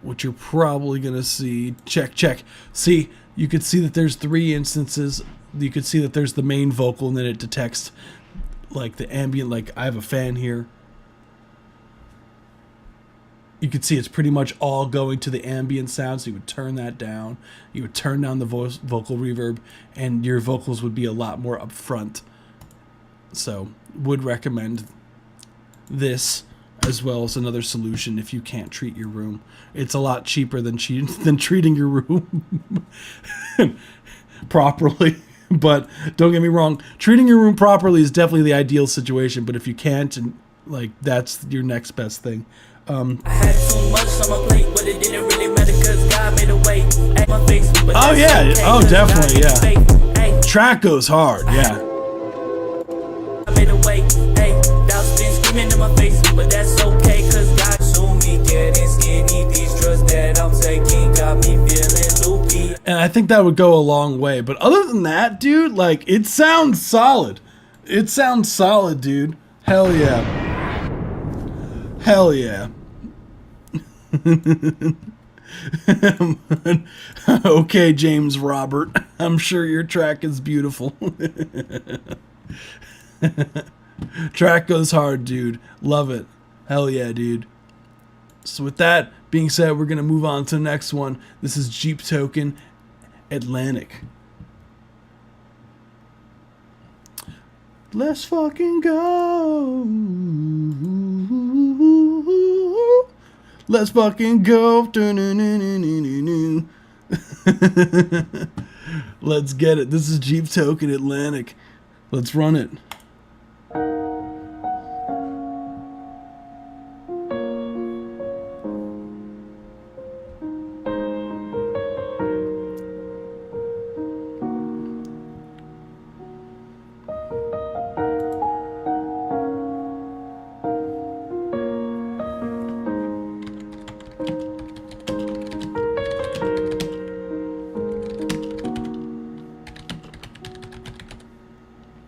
[SPEAKER 3] what you're probably gonna see, check. See, you could see that there's 3 instances. You could see that there's the main vocal, and then it detects like the ambient. Like I have a fan here. You can see it's pretty much all going to the ambient sound, so you would turn that down. You would turn down the vocal reverb, and your vocals would be a lot more upfront. So, would recommend this as well as another solution if you can't treat your room. It's a lot cheaper than treating your room properly. But don't get me wrong, treating your room properly is definitely the ideal situation. But if you can't, and like that's your next best thing.
[SPEAKER 9] I had too much on my plate, but it didn't really matter cause God made a way. At my face, but
[SPEAKER 3] oh yeah,
[SPEAKER 9] okay,
[SPEAKER 3] oh definitely, yeah.
[SPEAKER 9] Hey,
[SPEAKER 3] track goes hard, yeah.
[SPEAKER 9] I made a way, hey, doubt's been screaming in my face, but that's okay cause God saw me getting skinny. These drugs that I'm taking got me feeling loopy.
[SPEAKER 3] And I think that would go a long way. But other than that, dude, like it sounds solid. It sounds solid, dude. Hell yeah. Hell yeah. Okay, James Robert. I'm sure your track is beautiful. Track goes hard, dude. Love it. Hell yeah, dude. So with that being said, we're going to move on to the next one. This is Jeep Token Atlantic. Let's fucking go. Let's fucking go. Let's get it. This is Jeep Token Atlantic. Let's run it.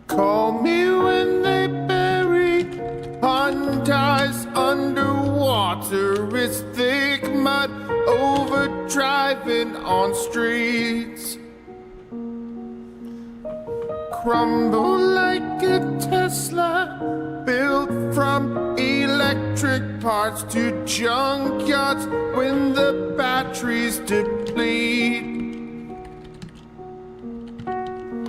[SPEAKER 7] Call me when they bury hunters underwater. It's thick mud overdriving on streets. Crumble like a Tesla, built from electric parts to junkyards when the batteries deplete.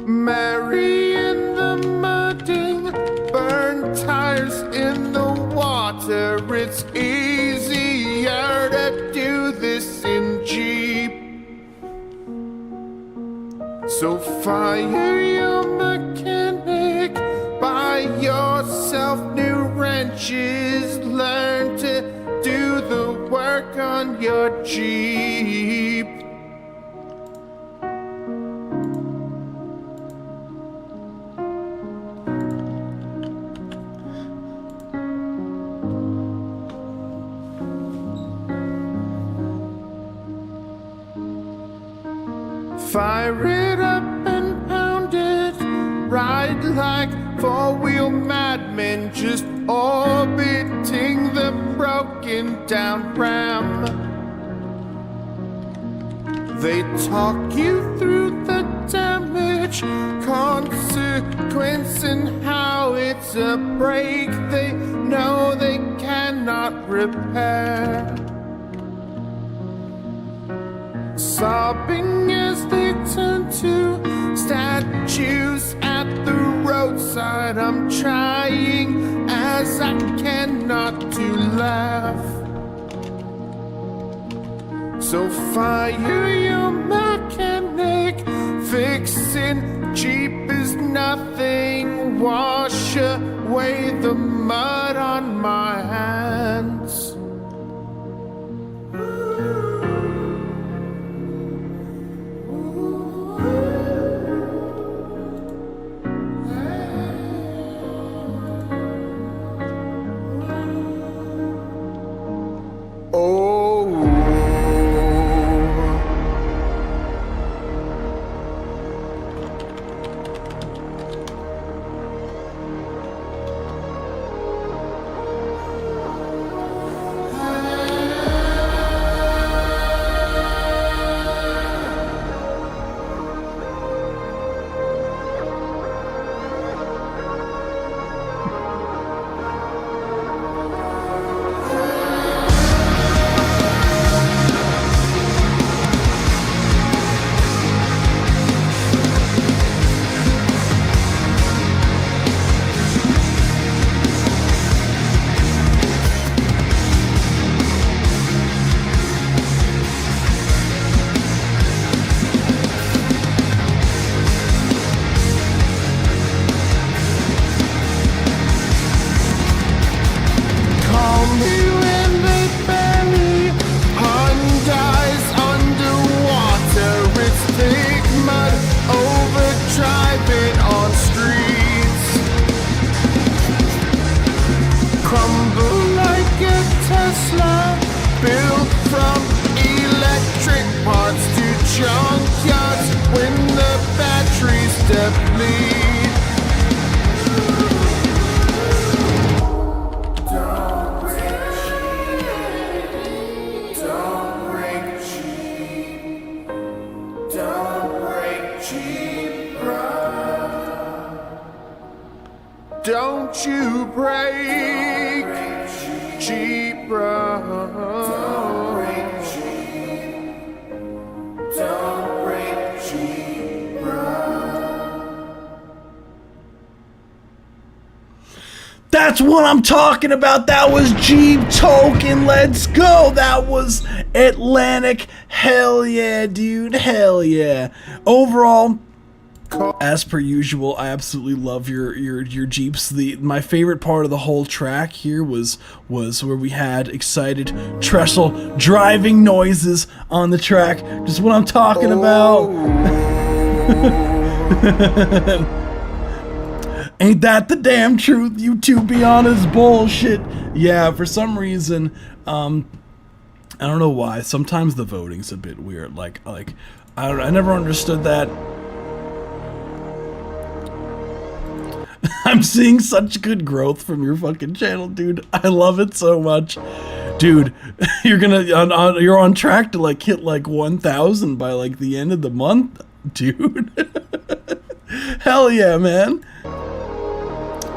[SPEAKER 7] Mary in the mudding, burn tires in the water. It's easier to do this in June.
[SPEAKER 2] So fire your mechanic, buy yourself new wrenches, learn to do the work on your Jeep. Fire it up and pound it, ride like four-wheel madmen, just orbiting the broken down ram. They talk you through the damage, consequence, and how it's a break they know they cannot repair. Sobbing as they turn to statues at the roadside, I'm trying as I can not to laugh. So fire your mechanic, fixing Jeep is nothing, wash away the mud on my hands. Don't you break, Jeep, don't break, Jeep. Don't break, Jeep,
[SPEAKER 3] That's what I'm talking about. That was Jeep Token. Let's go. That was Atlantic. Hell yeah, dude. Hell yeah. Overall, as per usual, I absolutely love your Jeeps. My favorite part of the whole track here was where we had excited trestle driving noises on the track. Just what I'm talking about. Ain't that the damn truth? You two be honest bullshit. Yeah, for some reason, I don't know why. Sometimes the voting's a bit weird. Like I never understood that. I'm seeing such good growth from your fucking channel, dude. I love it so much. Dude, you're on track to like hit like 1,000 by like the end of the month, dude. Hell yeah, man.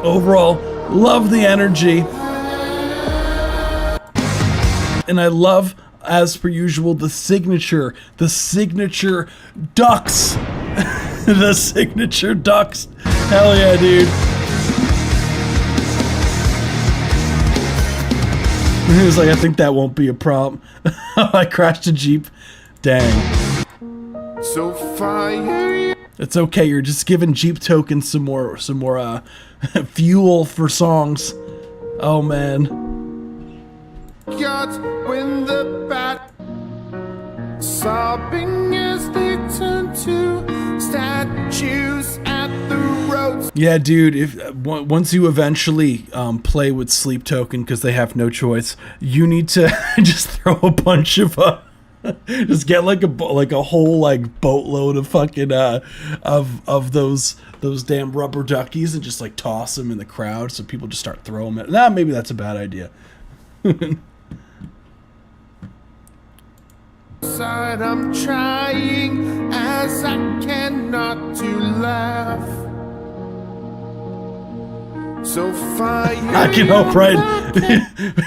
[SPEAKER 3] Overall, love the energy. And I love, as per usual, the signature ducks. The signature ducks. Hell yeah, dude. He was like, I think that won't be a problem. I crashed a Jeep. Dang.
[SPEAKER 2] So fire
[SPEAKER 3] It's okay. You're just giving Jeep tokens some more fuel for songs. Oh man.
[SPEAKER 7] Yachts win the bat, sobbing as they turn to statues at the roads.
[SPEAKER 3] Yeah, dude. If once you eventually play with Sleep Token because they have no choice, you need to just throw a bunch of just get like a whole like boatload of fucking of those damn rubber duckies and just like toss them in the crowd so people just start throwing them. Nah, maybe that's a bad idea.
[SPEAKER 7] Side, I'm trying as I cannot to laugh. So fire.
[SPEAKER 3] I can help, right?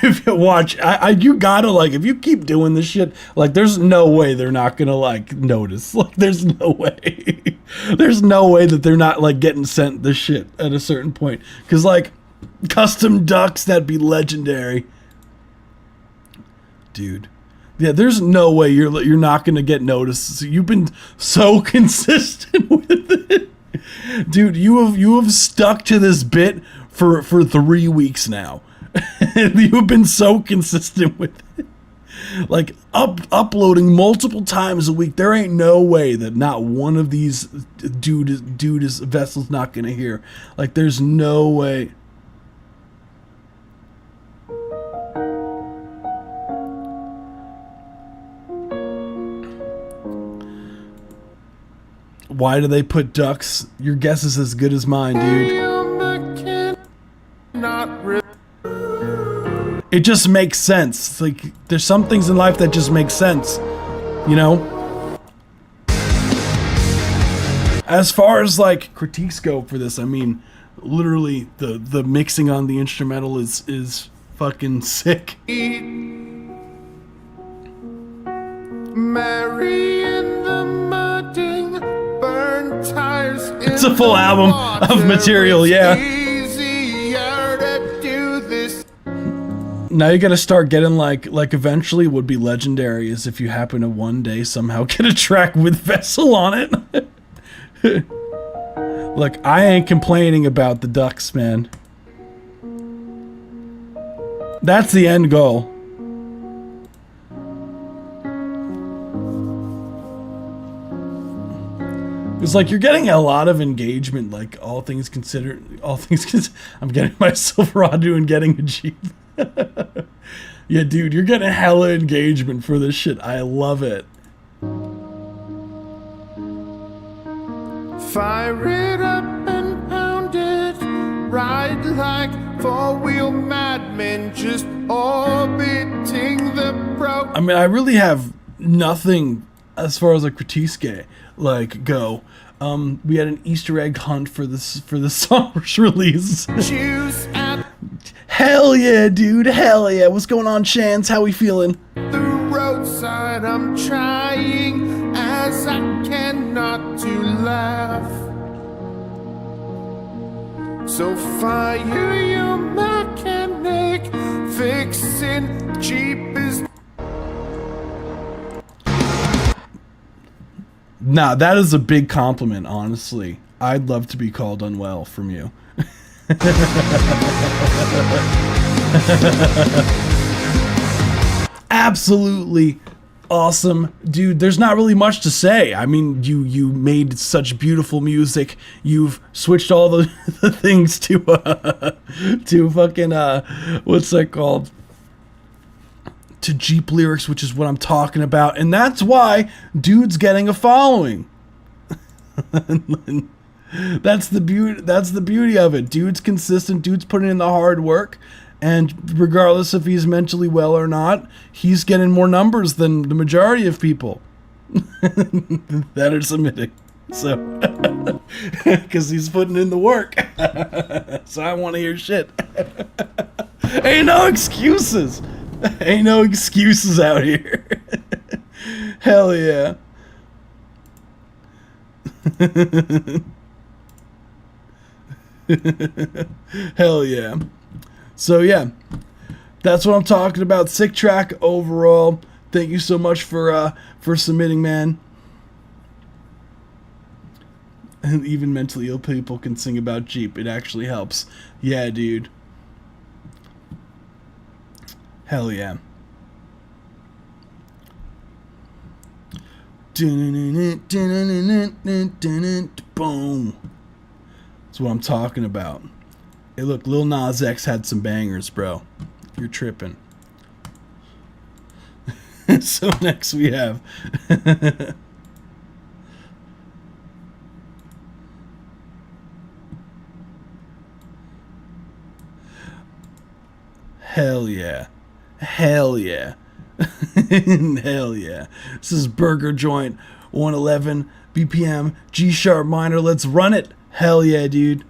[SPEAKER 3] If you watch, you gotta like, if you keep doing this shit, like, there's no way they're not gonna like notice. Like, there's no way. There's no way that they're not like getting sent this shit at a certain point. Cause like, custom ducks, that'd be legendary, dude. Yeah, there's no way you're not gonna get noticed. You've been so consistent with it, dude. You have stuck to this bit for 3 weeks now. You've been so consistent with it, like uploading multiple times a week. There ain't no way that not one of these dude is Vessel's not gonna hear. Like, there's no way. Why do they put ducks? Your guess is as good as mine, dude. It just makes sense. It's like, there's some things in life that just make sense, you know? As far as like critiques go for this, I mean, literally the mixing on the instrumental is fucking sick.
[SPEAKER 7] Mary in the mudding, burn tires.
[SPEAKER 3] It's a full album of material, yeah.
[SPEAKER 7] Easier to do this.
[SPEAKER 3] Now you gotta start getting like eventually would be legendary is if you happen to one day somehow get a track with Vessel on it. Look, I ain't complaining about the ducks, man. That's the end goal. It's like you're getting a lot of engagement, like all things considered. I'm getting my Silverado and getting a Jeep. Yeah, dude, you're getting hella engagement for this shit. I love it.
[SPEAKER 7] Fire it up and pound it, ride like four-wheel madmen, just orbiting the broke.
[SPEAKER 3] I mean, I really have nothing as far as a critique like go. We had an Easter egg hunt for the song's release.
[SPEAKER 7] Choose at
[SPEAKER 3] Hell yeah, dude! Hell yeah! What's going on, Chance? How we feeling?
[SPEAKER 7] the roadside, I'm trying as I cannot to laugh. So fire your mechanic, fixing Jeep is.
[SPEAKER 3] Nah, that is a big compliment, honestly. I'd love to be called unwell from you. Absolutely awesome, dude. There's not really much to say. I mean, you made such beautiful music. You've switched all the things to fucking what's that called? To Jeep lyrics, which is what I'm talking about, and that's why dude's getting a following. That's the beauty of it. Dude's consistent, dude's putting in the hard work, and regardless if he's mentally well or not, he's getting more numbers than the majority of people that are submitting. So, because he's putting in the work. So I want to hear shit. Ain't no excuses. Ain't no excuses out here. Hell yeah. Hell yeah. So yeah, that's what I'm talking about. Sick track overall. Thank you so much for submitting, man. Even mentally ill people can sing about Jeep. It actually helps. Yeah, dude. Hell yeah. Boom. That's what I'm talking about. Hey, look, Lil Nas X had some bangers, bro. You're tripping. So next we have... Hell yeah. Hell yeah. Hell yeah. This is Burger Joint 111 BPM G sharp minor. Let's run it. Hell yeah, dude.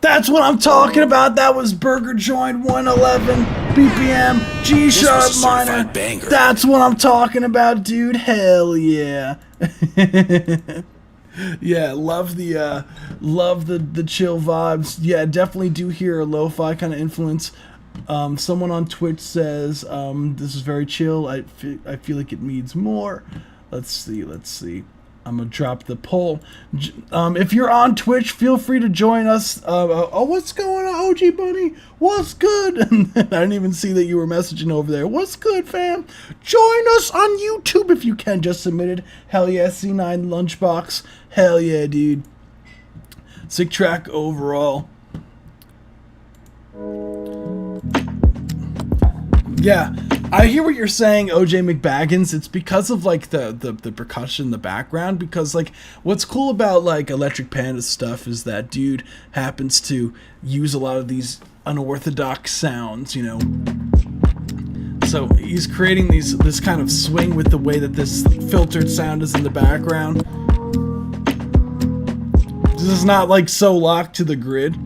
[SPEAKER 3] That's what I'm talking about. That was Burger Joint 111 BPM G sharp minor.
[SPEAKER 8] Banger.
[SPEAKER 3] That's what I'm talking about, dude. Hell yeah. Yeah, love the chill vibes. Yeah, definitely do hear a lo-fi kind of influence. Someone on Twitch says this is very chill. I feel like it needs more. Let's see. I'm gonna drop the poll. If you're on Twitch, feel free to join us. What's going on, OG Bunny? What's good? I didn't even see that you were messaging over there. What's good, fam? Join us on YouTube if you can. Just submitted. Hell yeah, C9 Lunchbox. Hell yeah, dude. Sick track overall. Yeah, I hear what you're saying, OJ McBaggins. It's because of like the percussion in the background. Because like what's cool about like Electric Panda stuff is that dude happens to use a lot of these unorthodox sounds, you know. So he's creating this kind of swing with the way that this filtered sound is in the background. This is not like so locked to the grid.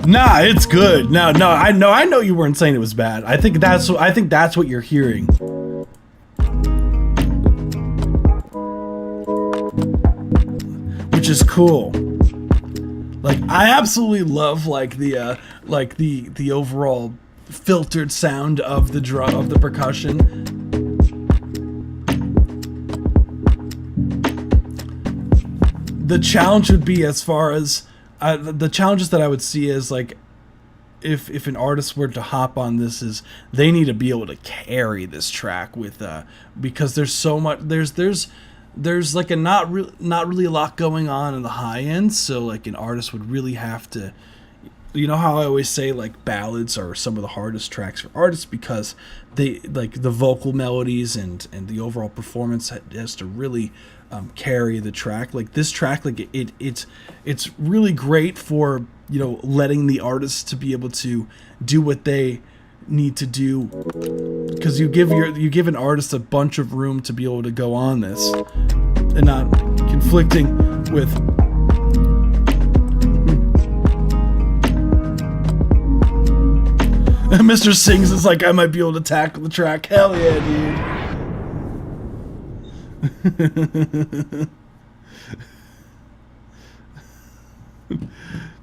[SPEAKER 3] Nah, it's good. No, I know you weren't saying it was bad. I think that's what you're hearing. Which is cool. Like, I absolutely love like the overall filtered sound of the drum, of the percussion. The challenge would be, as far as the challenges that I would see is, like, if an artist were to hop on this, is they need to be able to carry this track with because there's so much, there's like a not really a lot going on in the high end, so like an artist would really have to, you know how I always say like ballads are some of the hardest tracks for artists, because they, like, the vocal melodies and the overall performance has to really carry the track. Like this track, like it's really great for, you know, letting the artists to be able to do what they need to do, because you give an artist a bunch of room to be able to go on this and not conflicting with Mr. Sings is like, I might be able to tackle the track. Hell yeah, dude.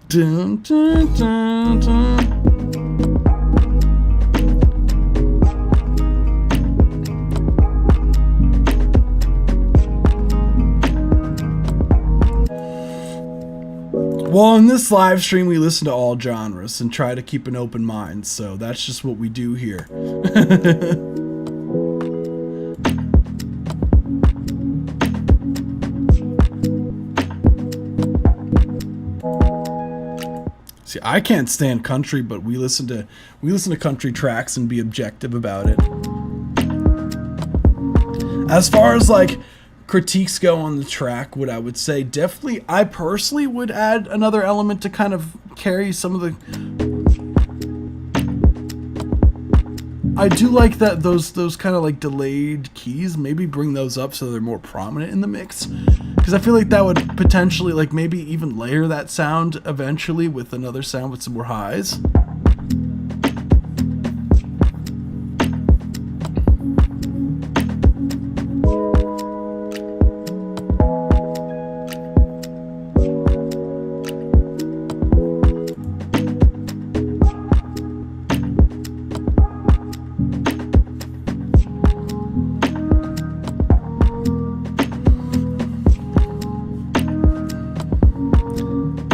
[SPEAKER 3] Dun, dun, dun, dun. Well, in this live stream, we listen to all genres and try to keep an open mind, so that's just what we do here. See, I can't stand country, but we listen to country tracks and be objective about it. As far as like critiques go on the track, what I would say, definitely, I personally would add another element to kind of carry some of the. I do like that those kind of like delayed keys, maybe bring those up so they're more prominent in the mix, because I feel like that would potentially, like, maybe even layer that sound eventually with another sound with some more highs.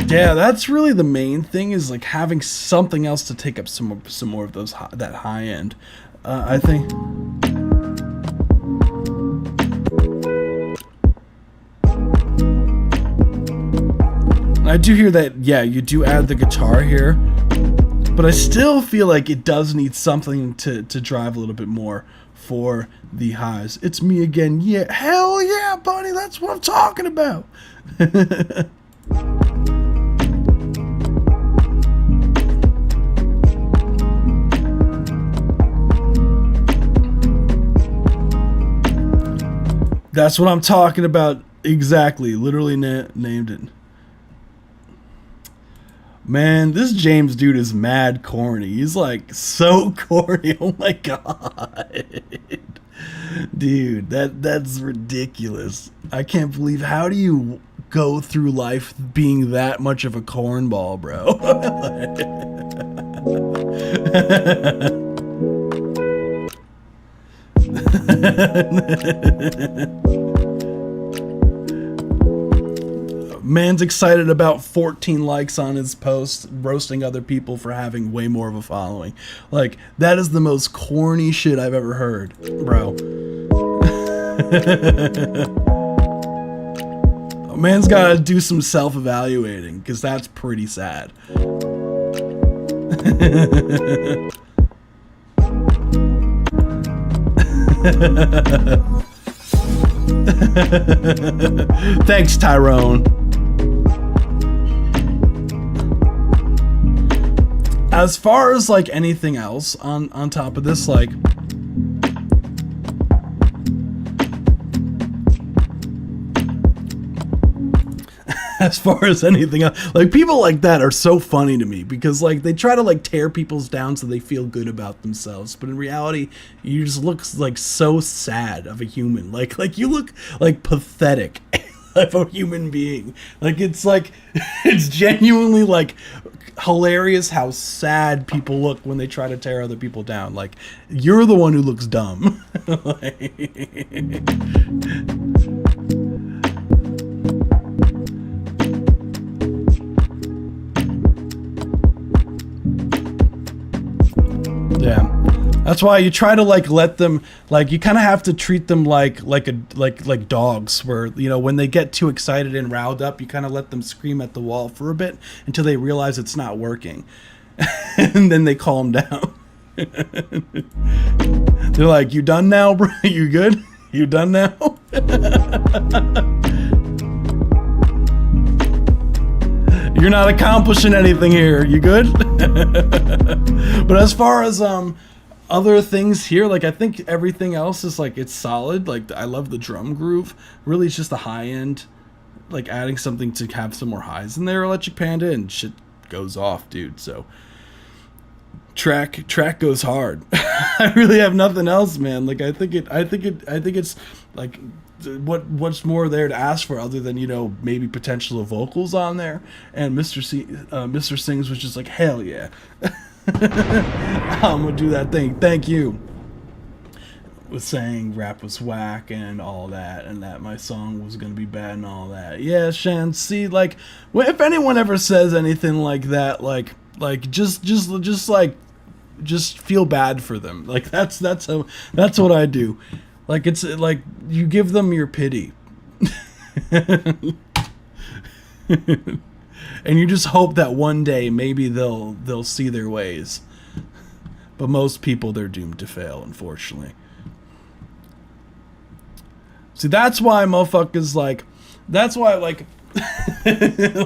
[SPEAKER 3] Yeah, that's really the main thing, is like having something else to take up some more of those that high end. I think. I do hear that. Yeah, you do add the guitar here, but I still feel like it does need something to drive a little bit more for the highs. It's me again. Yeah, hell yeah, buddy. That's what I'm talking about. That's what I'm talking about. Exactly. Literally named it. Man, this James dude is mad corny. He's like so corny. Oh my god. Dude, that's ridiculous. I can't believe, how do you go through life being that much of a cornball, bro? Man's excited about 14 likes on his post, roasting other people for having way more of a following. Like, that is the most corny shit I've ever heard, bro. Man's gotta do some self-evaluating, because that's pretty sad. Thanks, Tyrone. As far as like anything else on top of this, like as far as anything else, like people like that are so funny to me because like they try to like tear people's down so they feel good about themselves, but in reality you just look like so sad of a human, like you look like pathetic of a human being. Like it's genuinely like hilarious how sad people look when they try to tear other people down. Like you're the one who looks dumb. Yeah, that's why you try to like let them, like you kind of have to treat them like dogs, where you know when they get too excited and riled up, you kind of let them scream at the wall for a bit until they realize it's not working, and then they calm down. They're like, "You done now, bro? You good? You done now?" You're not accomplishing anything here. You good? But as far as other things here, like I think everything else is like it's solid. Like I love the drum groove. Really, it's just the high end. Like adding something to have some more highs in there, Electric Panda, and shit goes off, dude. So track goes hard. I really have nothing else, man. Like I think it's like what's more there to ask for other than, you know, maybe potential vocals on there. And Mr. Sings was just like, hell yeah. I'm gonna do that thing. Thank you. Was saying rap was whack and all that, and that my song was gonna be bad and all that. Yeah, Shan. See, like, if anyone ever says anything like that, like just feel bad for them. Like that's what I do. Like it's like you give them your pity. And you just hope that one day maybe they'll see their ways. But most people, they're doomed to fail, unfortunately. See, that's why motherfuckers like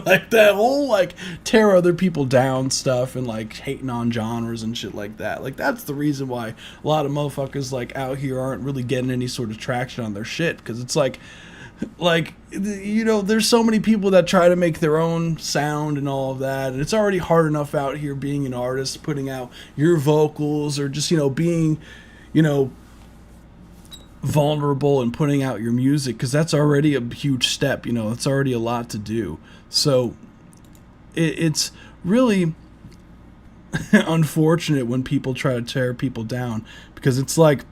[SPEAKER 3] like that whole like tear other people down stuff and like hating on genres and shit like that. Like that's the reason why a lot of motherfuckers like out here aren't really getting any sort of traction on their shit, because it's like you know, there's so many people that try to make their own sound and all of that, and it's already hard enough out here being an artist, putting out your vocals or just, you know, being, you know, vulnerable and putting out your music, because that's already a huge step. You know, it's already a lot to do. So it's really unfortunate when people try to tear people down, because it's like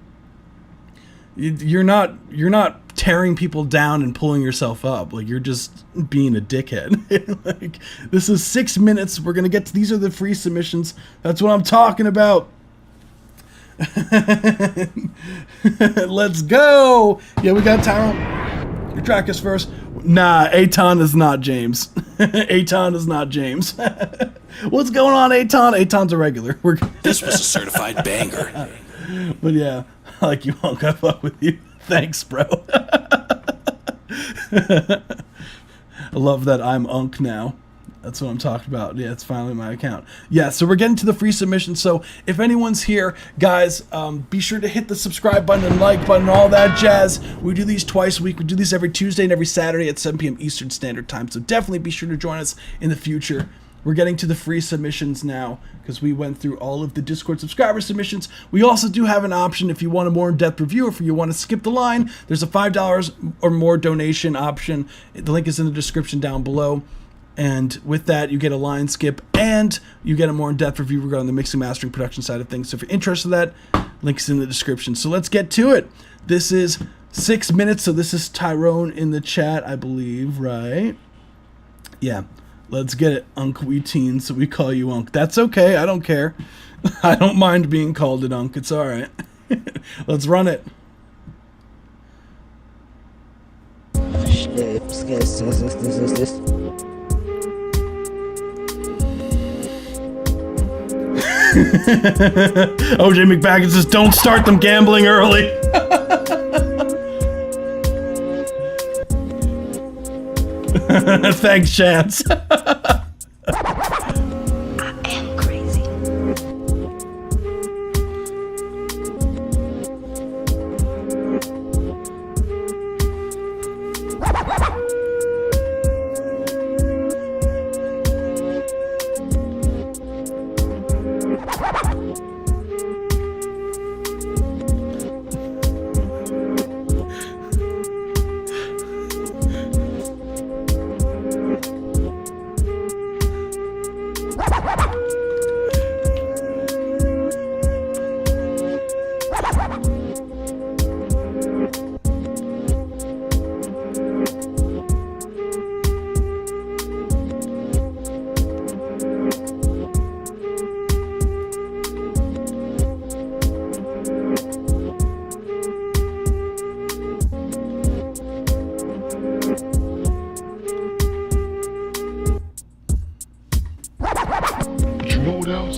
[SPEAKER 3] you're not tearing people down and pulling yourself up. Like you're just being a dickhead. Like this is 6 minutes. We're gonna get to, these are the free submissions. That's what I'm talking about. Let's go. Yeah, we got Tyrone. Your track is first. Nah, Aton is not James. Aton is not James. What's going on, Aton? Aton's a regular.
[SPEAKER 8] This was a certified banger.
[SPEAKER 3] But yeah, I like you, Unc. I fuck with you. Thanks, bro. I love that I'm Unc now. That's what I'm talking about. Yeah, it's finally my account. Yeah, so we're getting to the free submission. So if anyone's here, guys, be sure to hit the subscribe button and like button and all that jazz. We do these twice a week. We do these every Tuesday and every Saturday at 7 p.m. Eastern Standard Time. So definitely be sure to join us in the future. We're getting to the free submissions now because we went through all of the Discord subscriber submissions. We also do have an option if you want a more in-depth review, or if you want to skip the line. There's a $5 or more donation option. The link is in the description down below. And with that, you get a line skip and you get a more in-depth review regarding the mixing, mastering, production side of things. So if you're interested in that, link's in the description. So let's get to it. This is 6 minutes. So this is Tyrone in the chat, I believe, right? Yeah. Let's get it, Unc. We teens, so we call you Unc. That's okay. I don't care. I don't mind being called an Unc. It's all right. Let's run it. OJ McBaggins says, don't start them gambling early. Thanks, Chance.
[SPEAKER 4] But you know what else?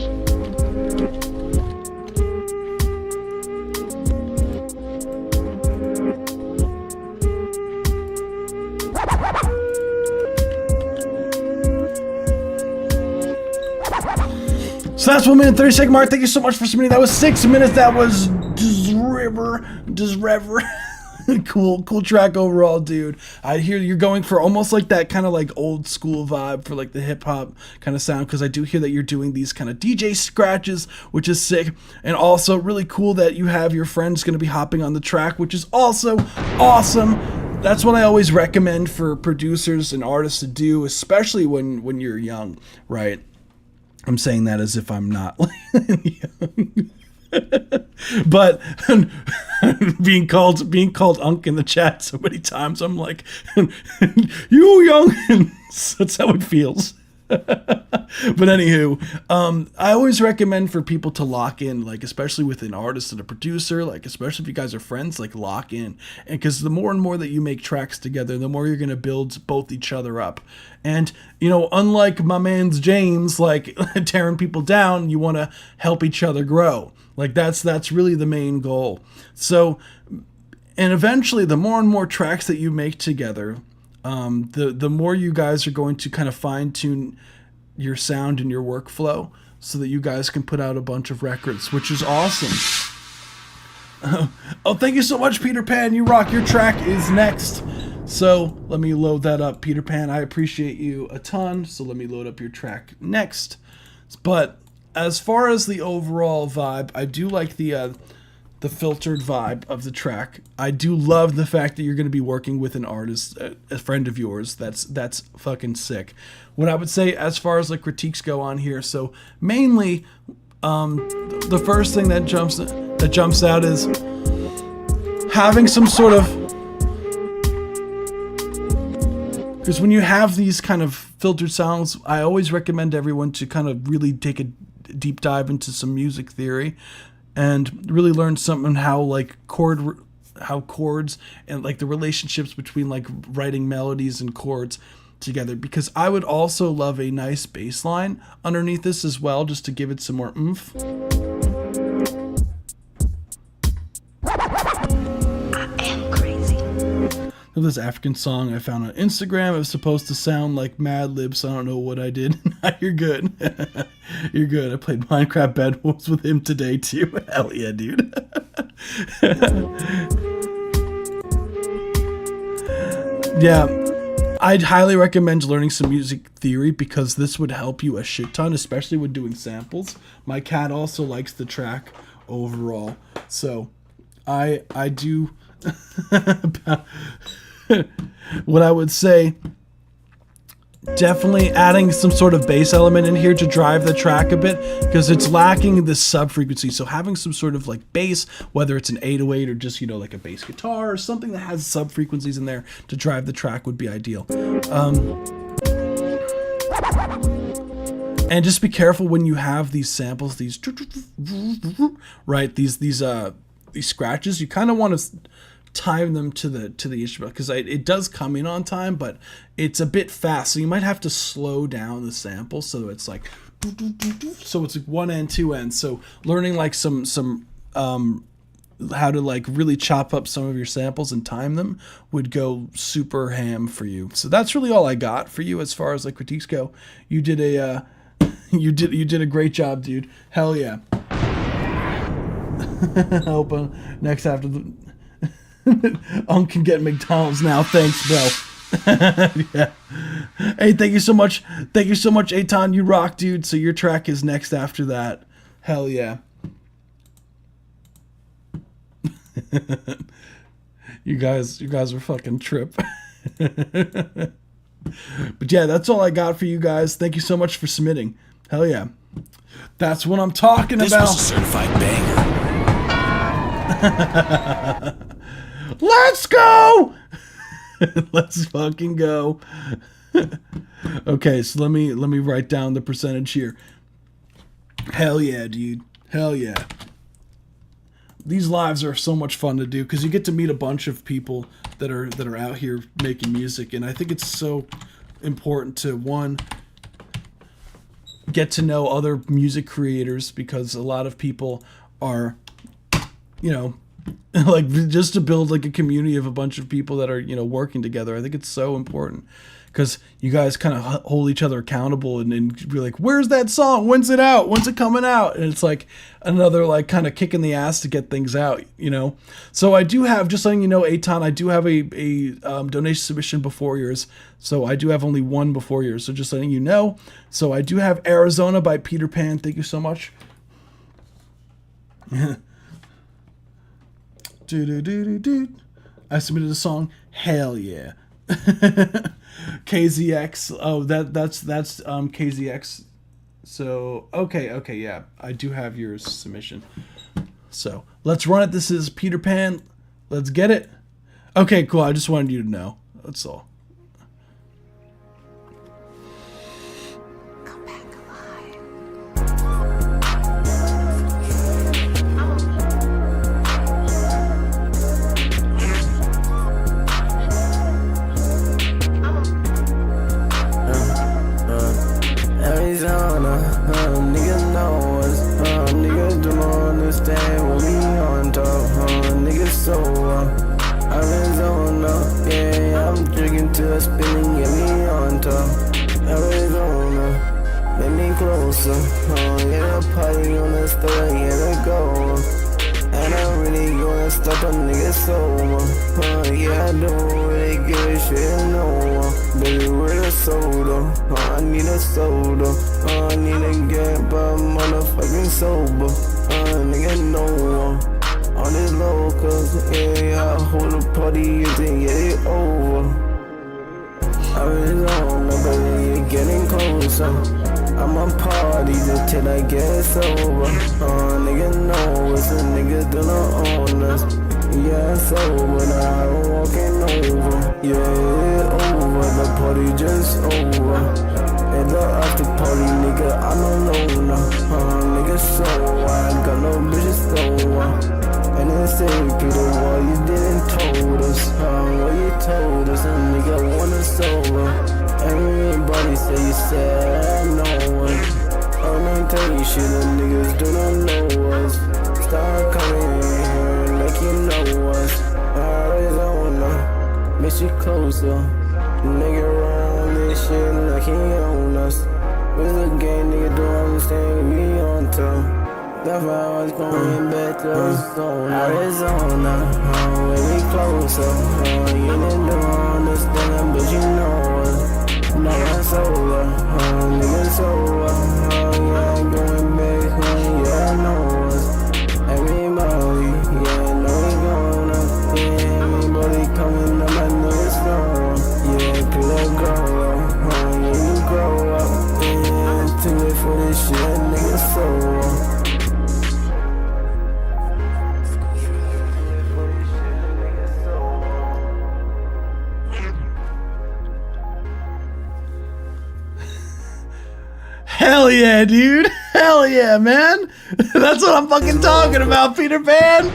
[SPEAKER 3] So that's 1 minute 30-second mark. Thank you so much for submitting. That was 6 minutes. That was River. Cool track overall, dude. I hear you're going for almost like that kind of like old school vibe for like the hip hop kind of sound, because I do hear that you're doing these kind of DJ scratches, which is sick. And also really cool that you have your friends going to be hopping on the track, which is also awesome. That's what I always recommend for producers and artists to do, especially when you're young, right? I'm saying that as if I'm not young. But being called Unk in the chat so many times, I'm like, you young. That's how it feels. But anywho, I always recommend for people to lock in, like especially with an artist and a producer, like especially if you guys are friends, like lock in. And because the more and more that you make tracks together, the more you're going to build both each other up. And, you know, unlike my man's James, like tearing people down, you want to help each other grow. Like that's really the main goal. So, and eventually the more and more tracks that you make together, the more you guys are going to kind of fine tune your sound and your workflow so that you guys can put out a bunch of records, which is awesome. Oh, thank you so much, Peter Pan. You rock. Your track is next. So let me load that up, Peter Pan. I appreciate you a ton. So let me load up your track next. But as far as the overall vibe, I do like the filtered vibe of the track. I do love the fact that you're going to be working with an artist, a friend of yours. That's fucking sick. What I would say as far as like critiques go on here, so mainly the first thing that jumps out is having some sort of, because when you have these kind of filtered sounds, I always recommend everyone to kind of really take a deep dive into some music theory and really learn something how chords and like the relationships between like writing melodies and chords together, because I would also love a nice bass line underneath this as well, just to give it some more oomph. This African song I found on Instagram. It was supposed to sound like Mad Libs. So I don't know what I did. You're good. You're good. I played Minecraft Bed Wars with him today too. Hell yeah, dude. Yeah, I'd highly recommend learning some music theory, because this would help you a shit ton, especially when doing samples. My cat also likes the track overall. So I do... What I would say, definitely adding some sort of bass element in here to drive the track a bit, because it's lacking the sub frequency. So having some sort of like bass, whether it's an 808 or just, you know, like a bass guitar or something that has sub frequencies in there to drive the track would be ideal. And just be careful when you have these samples, these right, these scratches. You kind of want to time them to the instrument, because it does come in on time, but it's a bit fast, so you might have to slow down the sample so it's like, so it's like one end, two ends. So learning like some how to like really chop up some of your samples and time them would go super ham for you. So that's really all I got for you as far as like critiques go. You did a you did a great job, dude. Hell yeah. Hope next after the Unc can get McDonald's now. Thanks, bro. Yeah. Hey, thank you so much. Thank you so much, Eitan. You rock, dude. So your track is next after that. Hell yeah. You guys are fucking trip. But yeah, that's all I got for you guys. Thank you so much for submitting. Hell yeah. That's what I'm talking
[SPEAKER 8] This
[SPEAKER 3] about.
[SPEAKER 8] was a certified banger.
[SPEAKER 3] Let's go. Let's fucking go. Okay, so let me write down the percentage here. Hell yeah, dude. Hell yeah. These lives are so much fun to do because you get to meet a bunch of people that are out here making music, and I think it's so important to, one, get to know other music creators, because a lot of people are, you know, like, just to build like a community of a bunch of people that are, you know, working together. I think it's so important because you guys kind of hold each other accountable and be like, where's that song? When's it out? When's it coming out? And it's like another like kind of kick in the ass to get things out, you know? So I do have, just letting you know, Eitan, I do have a donation submission before yours. So I do have only one before yours. So just letting you know. So I do have Arizona by Peter Pan. Thank you so much. I submitted a song. Hell yeah. KZX. Oh, that's KZX. So okay, yeah. I do have your submission. So let's run it. This is Peter Pan. Let's get it. Okay, cool. I just wanted you to know. That's all.
[SPEAKER 10] Niggas know us, niggas don't understand what we on top, niggas so, Arizona, yeah, I'm drinking till I spinning, get me on top, Arizona, make me closer, yeah, the party on the store, yeah, the go, and I'm really gonna stop a nigga sober, yeah, I don't really give a shit no more, baby, where the soda, I need a soda, I need to get by motherfucking sober, nigga no one, on this low, cause yeah, I hold a party, you think get it over, Arizona, baby, you're getting closer. I'ma party till I get sober. Nigga know it's a nigga do not own us. Yeah, it's over, now I'm walking over. Yeah, over, the party just over. And the after party, nigga, I'm alone now. Nigga, so I got no bitches so and then say, Peter, why you didn't told us? What you told us, a nigga wanna sober. Everybody say you sad, no one. I'ma tell you shit, the niggas do not know us. Start coming in here like you know us. Arizona, makes you closer. Nigga around this shit like he own us. With the game, nigga don't understand we on top. That's why I was going back to Arizona, way closer. You didn't understand, but you know us. Now I'm sober, nigga sober. Yeah, I'm going back home, yeah, I know us. Everybody, yeah, I know we going up. Yeah, everybody coming up, I know it's wrong. Yeah, people grow up, yeah, you grow up. Yeah, too late for this shit, nigga sober.
[SPEAKER 3] Hell yeah, dude. Hell yeah, man. That's what I'm fucking talking about, Peter Pan.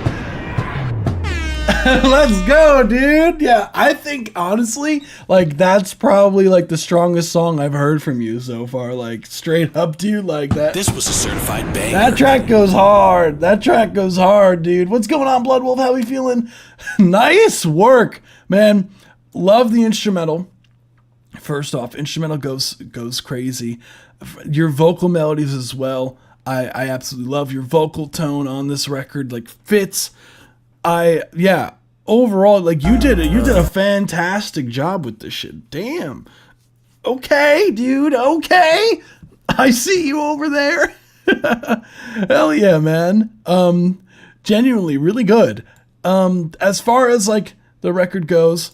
[SPEAKER 3] Let's go, dude. Yeah, I think honestly, like that's probably like the strongest song I've heard from you so far. Like straight up, dude, like that.
[SPEAKER 8] This was a certified banger.
[SPEAKER 3] That track goes hard. That track goes hard, dude. What's going on, Blood Wolf? How we feeling? Nice work, man. Love the instrumental. First off, instrumental goes crazy. Your vocal melodies as well. I absolutely love your vocal tone on this record. Like fits. Overall, like you did a fantastic job with this shit. Damn. Okay, dude. Okay. I see you over there. Hell yeah, man. Genuinely really good. As far as like the record goes,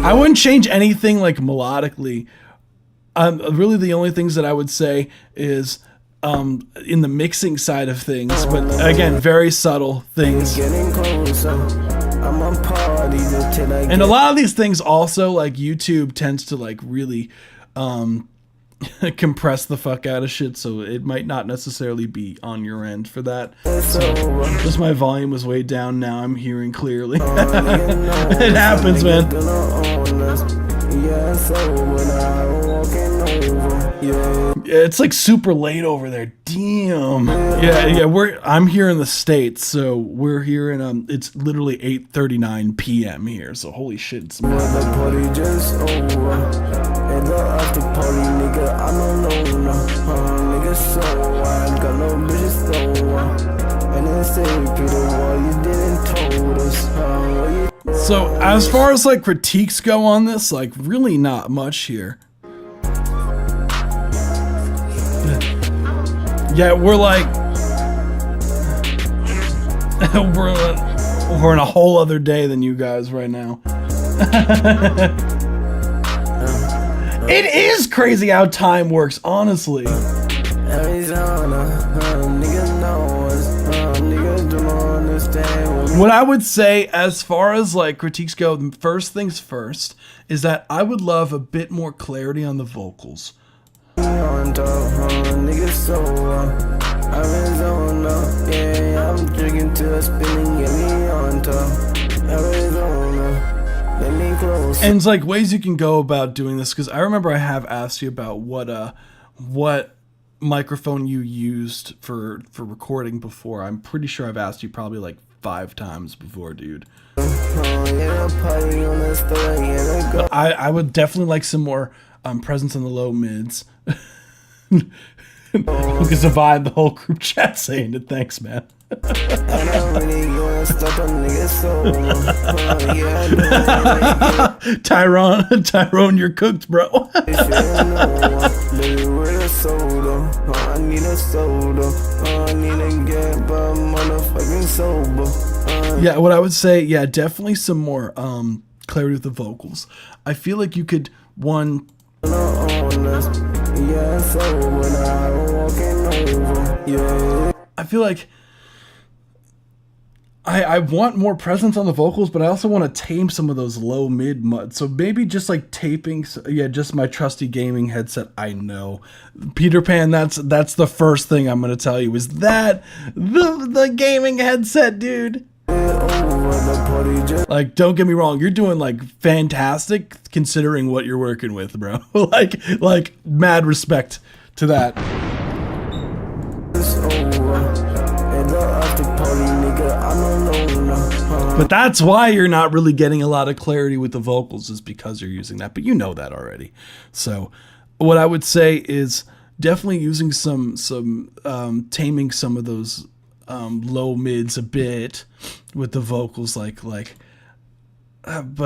[SPEAKER 3] I wouldn't change anything like melodically. Really the only things that I would say is in the mixing side of things, but again, very subtle things. And a lot of these things also, like YouTube tends to like really compress the fuck out of shit, so it might not necessarily be on your end for that. So just my volume was way down, now I'm hearing clearly. It happens, man. It's like super late over there. Damn. Yeah. I'm here in the States, so we're here in it's literally 8:39 p.m. here. So holy shit, it's So as far as like critiques go on this, like really not much here. Yeah, we're like we're in a whole other day than you guys right now. It is crazy how time works, honestly. What I would say as far as like critiques go, first things first, is that I would love a bit more clarity on the vocals. And it's like ways you can go about doing this, because I remember I have asked you about what microphone you used for recording before. I'm pretty sure I've asked you probably like 5 times before, dude. I would definitely like some more presence on the low mids. Who can survive the whole group chat saying it? Thanks, man. Tyrone, you're cooked, bro. Yeah, what I would say, yeah, definitely some more clarity with the vocals. I feel like you could I feel like I want more presence on the vocals, but I also want to tame some of those low mid muds. So maybe just like taping, just my trusty gaming headset. I know, Peter Pan. That's the first thing I'm gonna tell you is that the gaming headset, dude. Like, don't get me wrong, you're doing like fantastic considering what you're working with, bro. like mad respect to that. But that's why you're not really getting a lot of clarity with the vocals, is because you're using that. But you know that already. So what I would say is definitely using some taming some of those low mids a bit with the vocals, but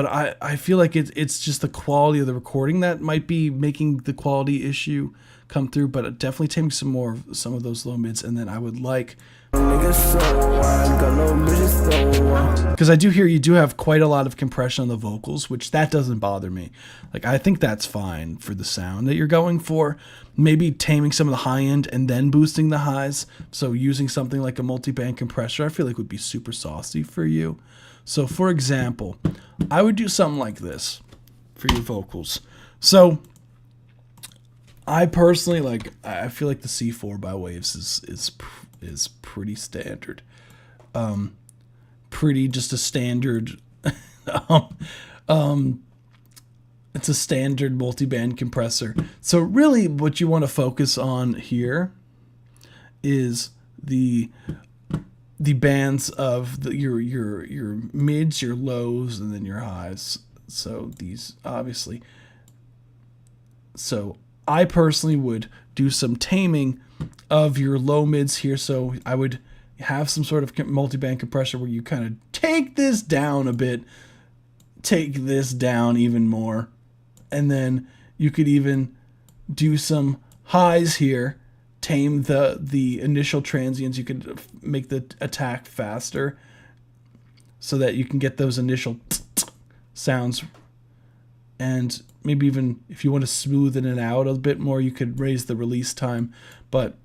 [SPEAKER 3] I feel like it's just the quality of the recording that might be making the quality issue come through. But definitely taming some of those low mids, and then I would like, because I do hear you do have quite a lot of compression on the vocals, which that doesn't bother me. Like, I think that's fine for the sound that you're going for. Maybe taming some of the high end and then boosting the highs. So using something like a multi-band compressor, I feel like would be super saucy for you. So for example, I would do something like this for your vocals. So I personally I feel like the C4 by Waves is is pretty standard. Pretty just a standard. It's a standard multiband compressor. So really, what you want to focus on here is the bands of your mids, your lows, and then your highs. So these obviously. So I personally would do some taming of your low mids here. So I would have some sort of multiband compressor where you kind of take this down a bit, take this down even more, and then you could even do some highs here, tame the initial transients. You could make the attack faster so that you can get those initial sounds. And maybe even if you want to smoothen it out a bit more, you could raise the release time. But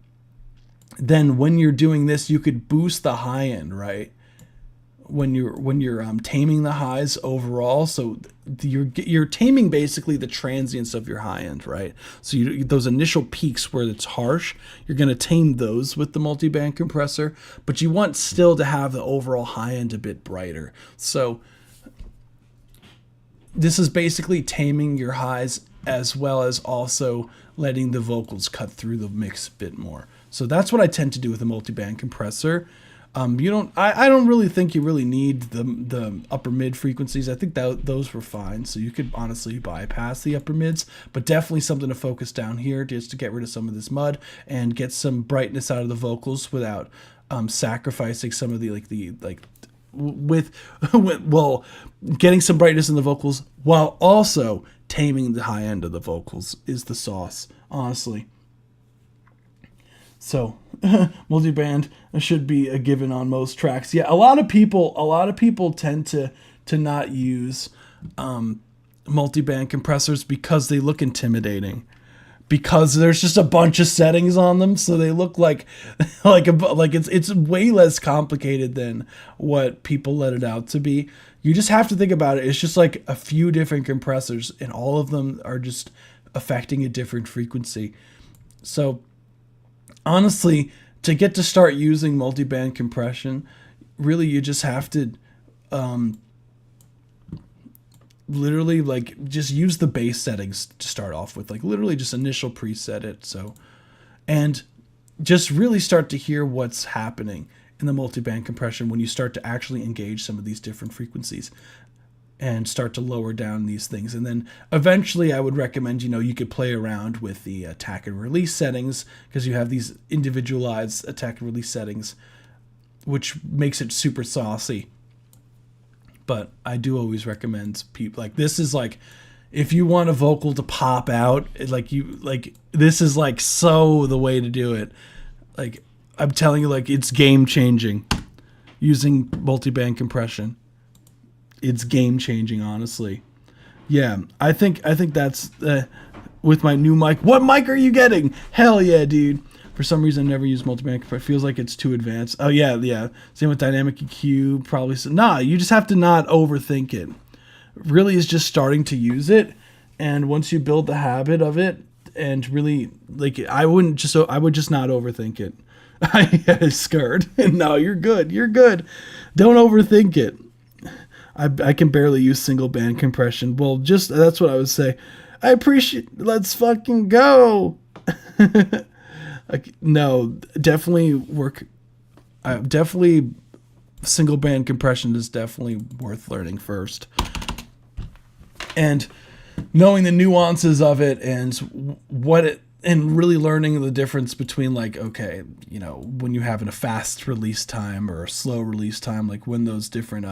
[SPEAKER 3] then when you're doing this, you could boost the high end, right? When you're taming the highs overall, so you're taming basically the transients of your high end, right? So those initial peaks where it's harsh, you're going to tame those with the multiband compressor, but you want still to have the overall high end a bit brighter. So this is basically taming your highs as well as also letting the vocals cut through the mix a bit more. So that's what I tend to do with a multiband compressor. I don't really think you really need the upper mid frequencies. I think that those were fine. So you could honestly bypass the upper mids, but definitely something to focus down here just to get rid of some of this mud and get some brightness out of the vocals without sacrificing some of the getting some brightness in the vocals while also taming the high end of the vocals is the sauce, honestly. So multiband should be a given on most tracks. Yeah, a lot of people tend to not use multiband compressors because they look intimidating. Because there's just a bunch of settings on them, so they look like it's way less complicated than what people let it out to be. You just have to think about it. It's just like a few different compressors, and all of them are just affecting a different frequency. So honestly, to get to start using multiband compression, really you just have to literally just use the base settings to start off with, literally just initial preset it. So, and just really start to hear what's happening in the multiband compression when you start to actually engage some of these different frequencies and start to lower down these things. And then eventually I would recommend, you could play around with the attack and release settings, because you have these individualized attack and release settings, which makes it super saucy. But I do always recommend people this is if you want a vocal to pop out, this is so the way to do it. I'm telling you, it's game changing using multiband compression. It's game changing, honestly. Yeah, I think that's with my new mic. What mic are you getting? Hell yeah, dude. For some reason, I never use multiband compressor. It feels like it's too advanced. Oh, yeah. Same with dynamic EQ, probably. Nah, you just have to not overthink it. Really is just starting to use it. And once you build the habit of it, and really, I would just not overthink it. I scared. No, you're good. Don't overthink it. I can barely use single band compression. Well, that's what I would say. I appreciate, let's fucking go. No, definitely work. Definitely single band compression is definitely worth learning first. And knowing the nuances of it and and really learning the difference between when you're having a fast release time or a slow release time, when those different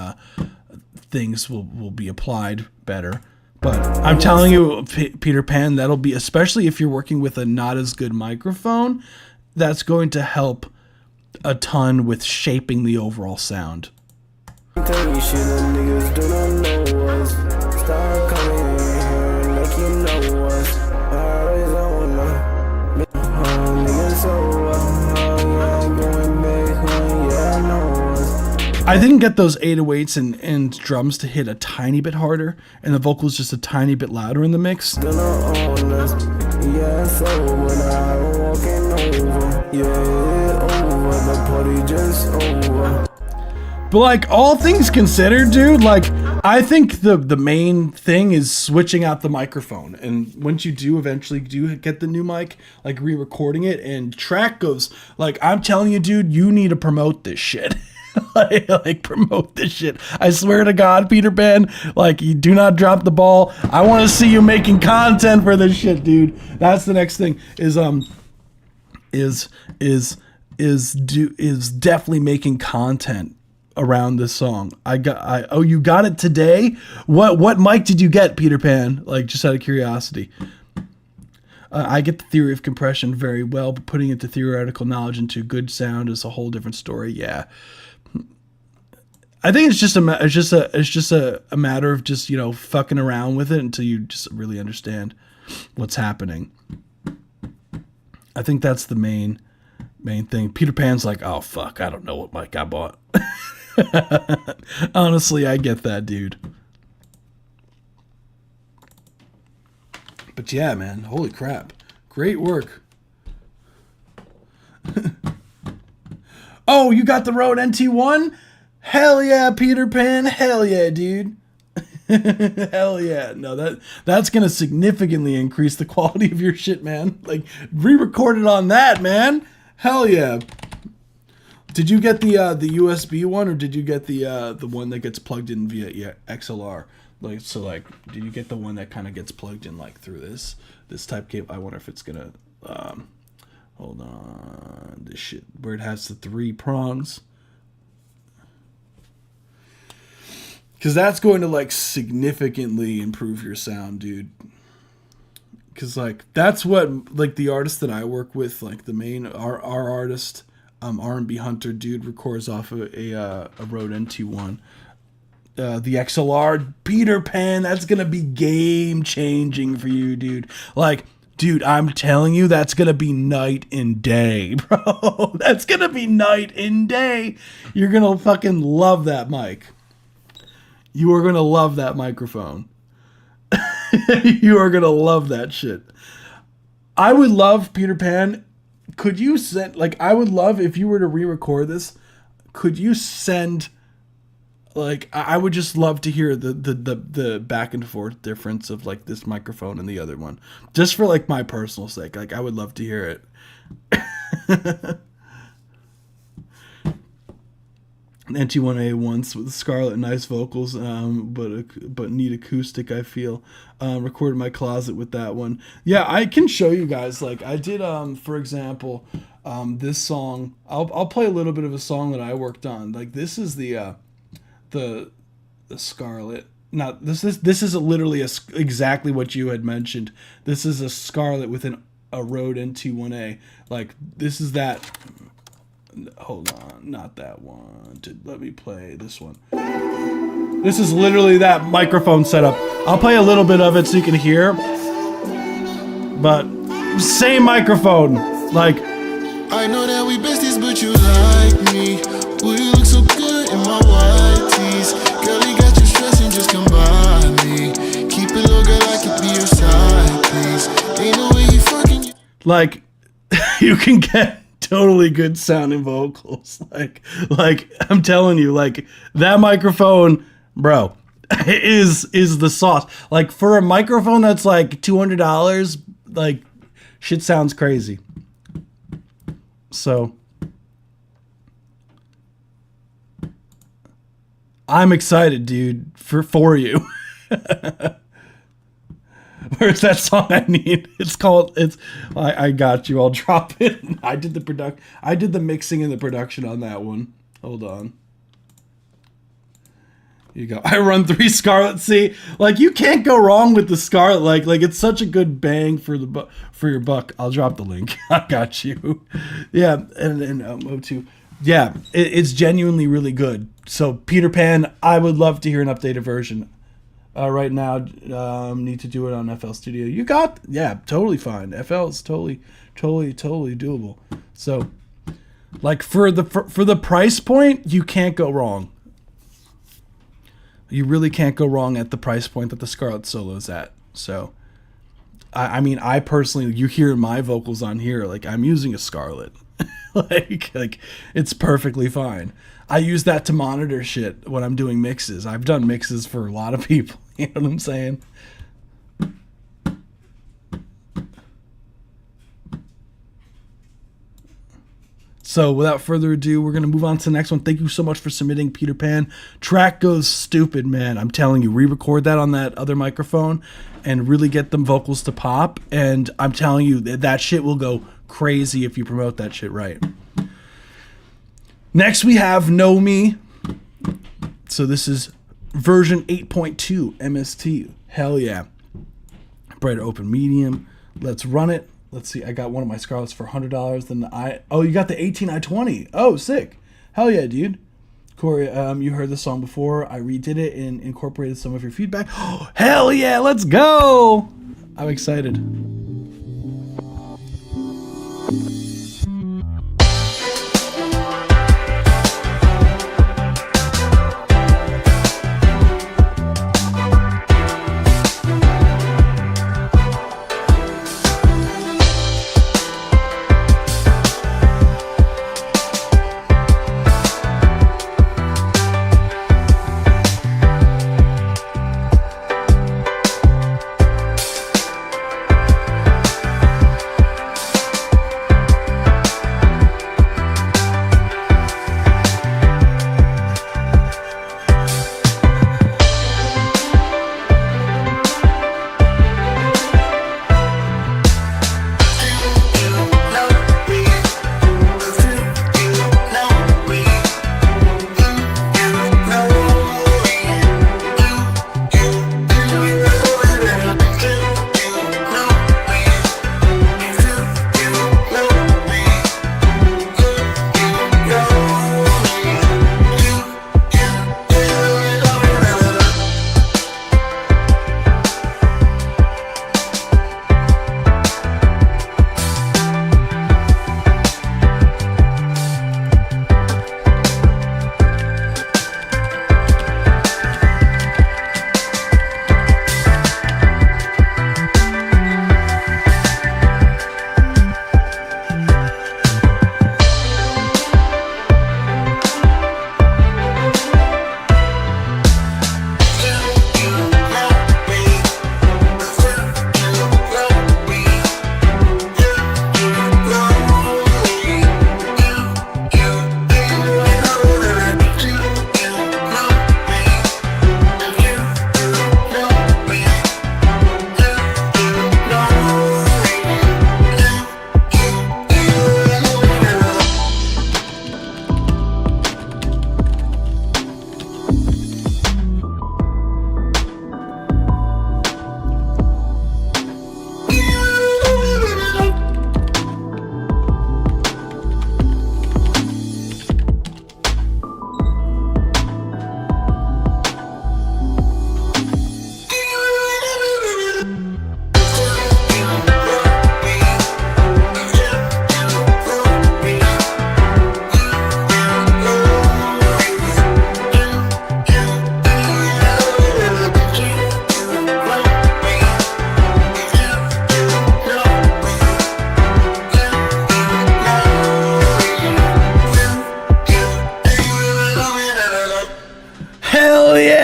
[SPEAKER 3] things will be applied better. But I'm telling you, Peter Pan, that'll be, especially if you're working with a not as good microphone, that's going to help a ton with shaping the overall sound.
[SPEAKER 10] Tell you shit that niggas do not know us. Start coming in here like you know us. I always wanna niggas so going back home, yeah, I know us.
[SPEAKER 3] I didn't get those 808s and drums to hit a tiny bit harder, and the vocals just a tiny bit louder in the mix.
[SPEAKER 10] Yeah, so when I'm walking over, yeah, over. the party just over.
[SPEAKER 3] But like all things considered, dude, like I think the main thing is switching out the microphone. And once you do eventually do get the new mic, like re-recording it and track goes, like I'm telling you, dude, you need to promote this shit. like promote this shit. I swear to God, Peter Pan, like you do not drop the ball. I want to see you making content for this shit, dude. That's the next thing is definitely making content around this song. You got it today? What mic did you get, Peter Pan? Like just out of curiosity. I get the theory of compression very well, but putting it to theoretical knowledge into good sound is a whole different story. Yeah. I think it's just a matter of just, you know, fucking around with it until you just really understand what's happening. I think that's the main thing. Peter Pan's like, oh fuck, I don't know what mic I bought. Honestly, I get that, dude. But yeah, man, holy crap. Great work. Oh, you got the Rode NT1? Hell yeah, Peter Pan. Hell yeah, dude. Hell yeah. No, that's going to significantly increase the quality of your shit, man. Like, re-record it on that, man. Hell yeah. Did you get the USB one, or did you get the one that gets plugged in via XLR? Like, so like, did you get the one that kind of gets plugged in like through this type cable? I wonder if it's gonna hold on, this shit where it has the 3 prongs, because that's going to like significantly improve your sound, dude. Because like that's what like the artist that I work with, like the main our artist, R&B Hunter dude, records off of a Rode NT1. The XLR, Peter Pan, that's gonna be game changing for you, dude. Like, dude, I'm telling you, that's gonna be night and day, bro. That's gonna be night and day. You're gonna fucking love that mic. You are gonna love that microphone. You are gonna love that shit. I would love, Peter Pan, could you send, like, I would love if you were to re-record this, could you send, like, I would just love to hear the back and forth difference of like this microphone and the other one, just for like my personal sake. Like, I would love to hear it. NT1A once with Scarlett, nice vocals, but need acoustic, I feel. Recorded my closet with that one. Yeah, I can show you guys. Like, I did, for example, this song. I'll play a little bit of a song that I worked on. Like, this is the Scarlett. Not this is literally exactly what you had mentioned. This is a Scarlett with a Rode NT1A. Like, this is that. Hold on, not that one. Let me play this one. This is literally that microphone setup. I'll play a little bit of it so you can hear. But same microphone. Like,
[SPEAKER 2] I know that we besties, but you like me. Ooh, you look so good in my white tees. Girl, you got you stressing, just come by me. Keep it low, girl, I can be your side, please. Ain't no way you fucking.
[SPEAKER 3] Like, you can get totally good sounding vocals. Like I'm telling you, like that microphone, bro, is the sauce. Like, for a microphone that's like $200, like shit sounds crazy. So I'm excited, dude, for you. Where's that song I need? It's called, I got you, I'll drop it. I did the mixing and the production on that one. Hold on. Here you go. I run 3 Scarlett. See, like, you can't go wrong with the Scarlett. Like it's such a good bang for your buck. I'll drop the link. I got you. Yeah, and O2. Yeah, it's genuinely really good. So Peter Pan, I would love to hear an updated version. Right now, need to do it on FL Studio. Yeah, totally fine. FL is totally doable. So, like, for the price point, you can't go wrong. You really can't go wrong at the price point that the Scarlett Solo is at. So, I mean, I personally, you hear my vocals on here, like, I'm using a Scarlett. like it's perfectly fine. I use that to monitor shit when I'm doing mixes. I've done mixes for a lot of people. You know what I'm saying? So without further ado, we're going to move on to the next one. Thank you so much for submitting Peter Pan. Track goes stupid, man. I'm telling you, re-record that on that other microphone and really get them vocals to pop. And I'm telling you, that shit will go crazy if you promote that shit right. Next, we have Know Me. So this is version 8.2 MST. Hell yeah. Bright open medium. Let's run it. Let's see. I got one of my Scarletts for $100. Then you got the 18i20. Oh, sick. Hell yeah, dude. Corey, you heard the song before. I redid it and incorporated some of your feedback. Oh, hell yeah, let's go. I'm excited.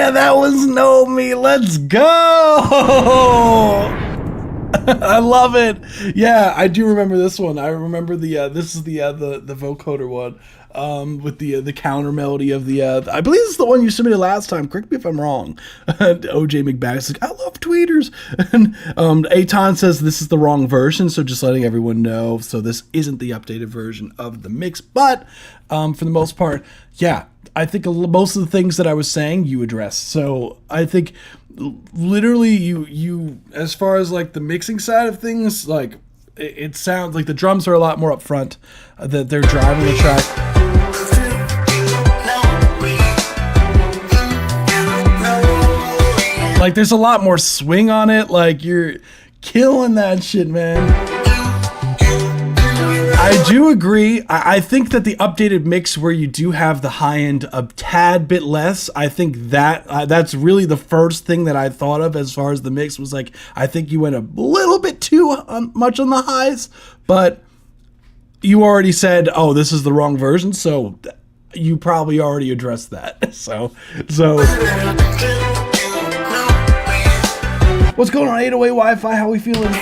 [SPEAKER 3] That was Know Me. Let's go. I love it. Yeah, I do remember this one. I remember this is the vocoder one with the counter melody of the I believe this is the one you submitted last time. Correct me if I'm wrong. OJ McBack is like, I love tweeters. And Aton says this is the wrong version, so just letting everyone know. So this isn't the updated version of the mix, but for the most part, yeah, I think most of the things that I was saying you addressed. So I think literally you as far as like the mixing side of things, like it sounds like the drums are a lot more up front, that they're driving the track. Like there's a lot more swing on it. Like you're killing that shit, man. I do agree. I think that the updated mix where you do have the high end a tad bit less, I think that that's really the first thing that I thought of as far as the mix was like, I think you went a little bit too much on the highs, but you already said, oh, this is the wrong version, so you probably already addressed that. So what's going on, 808 Wi-Fi? How we feeling?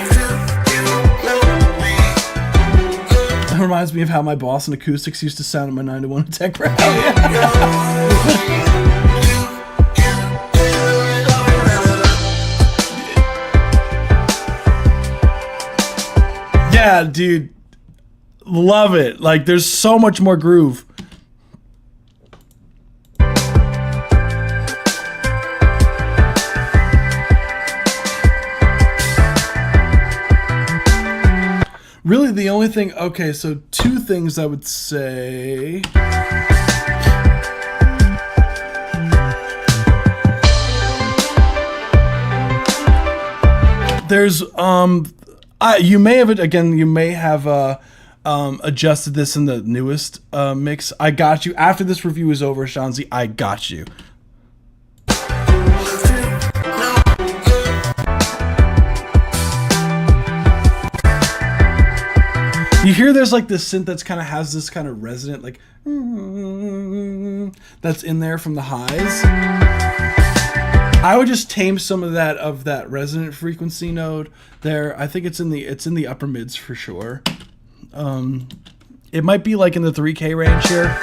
[SPEAKER 3] It reminds me of how my Boston Acoustics used to sound in my 9 to 1 tech rap. Yeah, dude. Love it. Like, there's so much more groove. Really, the only thing... Okay, so 2 things I would say... There's... you may have... Again, you may have... adjusted this in the newest mix. I got you. After this review is over, Shanzi, I got you. You hear there's like this synth that's kind of has this kind of resonant like that's in there from the highs. I would just tame some of that resonant frequency node there. I think it's in the upper mids for sure. It might be like in the 3K range here.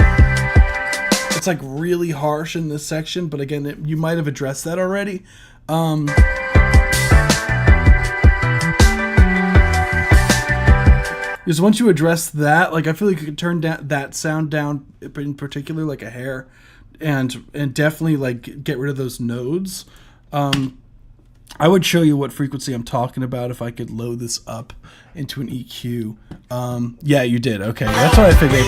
[SPEAKER 3] It's like really harsh in this section, but again, you might have addressed that already. Because once you address that, like I feel like you could turn down that sound down in particular, like a hair, and definitely like get rid of those nodes. I would show you what frequency I'm talking about if I could load this up into an EQ. Yeah, you did. Okay, that's what I figured.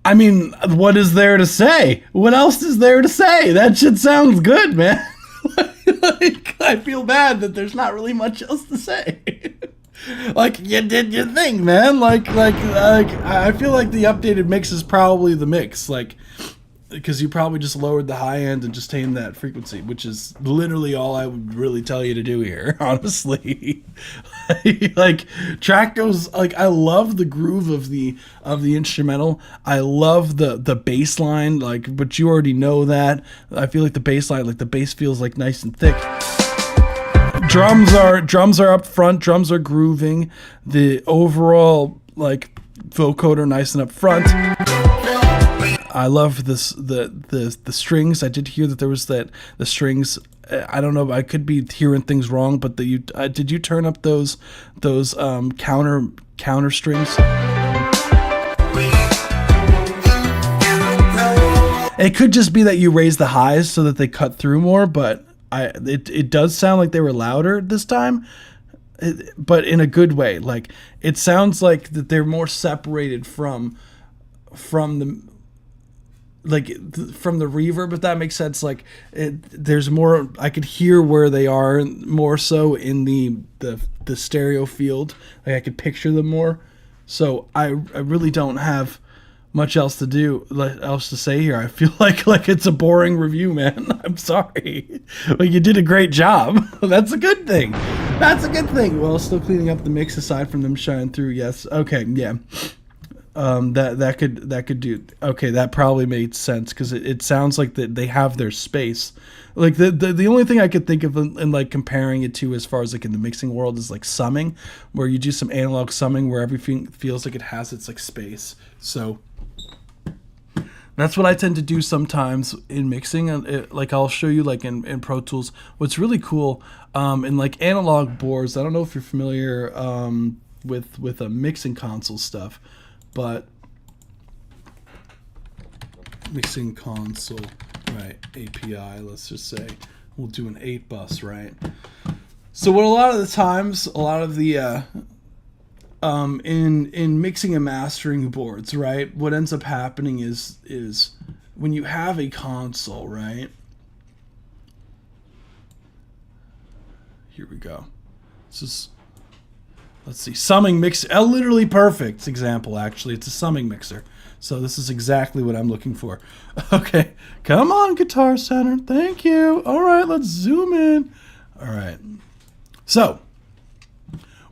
[SPEAKER 3] I mean, what is there to say? What else is there to say? That shit sounds good, man. Like, I feel bad that there's not really much else to say. Like, you did your thing, man. Like, I feel like the updated mix is probably the mix. Like, because you probably just lowered the high end and just tamed that frequency, which is literally all I would really tell you to do here, honestly. Like, track goes, like, I love the groove of the instrumental. I love the bass line, like, but you already know that. I feel like the bass line, like the bass feels like nice and thick. Drums are up front, drums are grooving. The overall, like, vocoder nice and up front. I love this the strings. I did hear that there was the strings. I don't know. I could be hearing things wrong, but did you turn up those counter strings? It could just be that you raised the highs so that they cut through more, but it does sound like they were louder this time, but in a good way. Like, it sounds like that they're more separated from the reverb, if that makes sense. Like, there's more, I could hear where they are more so in the stereo field. Like, I could picture them more. So I really don't have much else to say here. I feel like it's a boring review, man. I'm sorry. But you did a great job. That's a good thing. Well, still cleaning up the mix aside from them shining through. Yes. Okay. Yeah. That could do. Okay, that probably made sense because it sounds like that they have their space. Like the only thing I could think of in like comparing it to as far as like in the mixing world is like summing, where you do some analog summing where everything feels like it has its like space. So that's what I tend to do sometimes in mixing. And like I'll show you like in Pro Tools. What's really cool in like analog boards. I don't know if you're familiar with a mixing console stuff. But mixing console, right, API, let's just say we'll do an 8-bus, right? So what a lot of the in mixing and mastering boards, right, what ends up happening is when you have a console, right? Here we go. This is, let's see, summing mix, a literally perfect example, actually. It's a summing mixer. So this is exactly what I'm looking for. Okay, come on, Guitar Center. Thank you. All right, let's zoom in. All right. So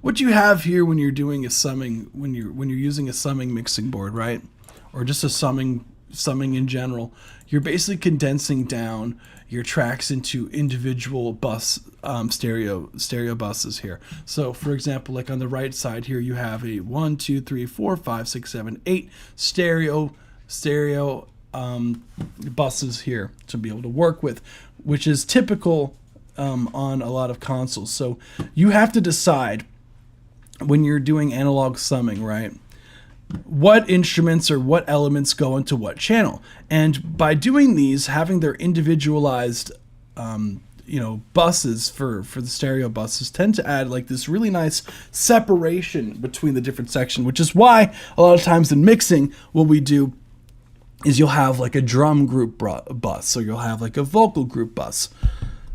[SPEAKER 3] what you have here when you're doing a summing, when you're using a summing mixing board, right? Or just a summing in general, you're basically condensing down your tracks into individual bus stereo buses here. So for example, like on the right side here, you have a 1, 2, 3, 4, 5, 6, 7, 8 stereo buses here to be able to work with, which is typical on a lot of consoles. So you have to decide when you're doing analog summing, right, what instruments or what elements go into what channel. And by doing these, having their individualized buses for the stereo buses tend to add like this really nice separation between the different sections, which is why a lot of times in mixing, what we do is you'll have like a drum group bus, or you'll have like a vocal group bus,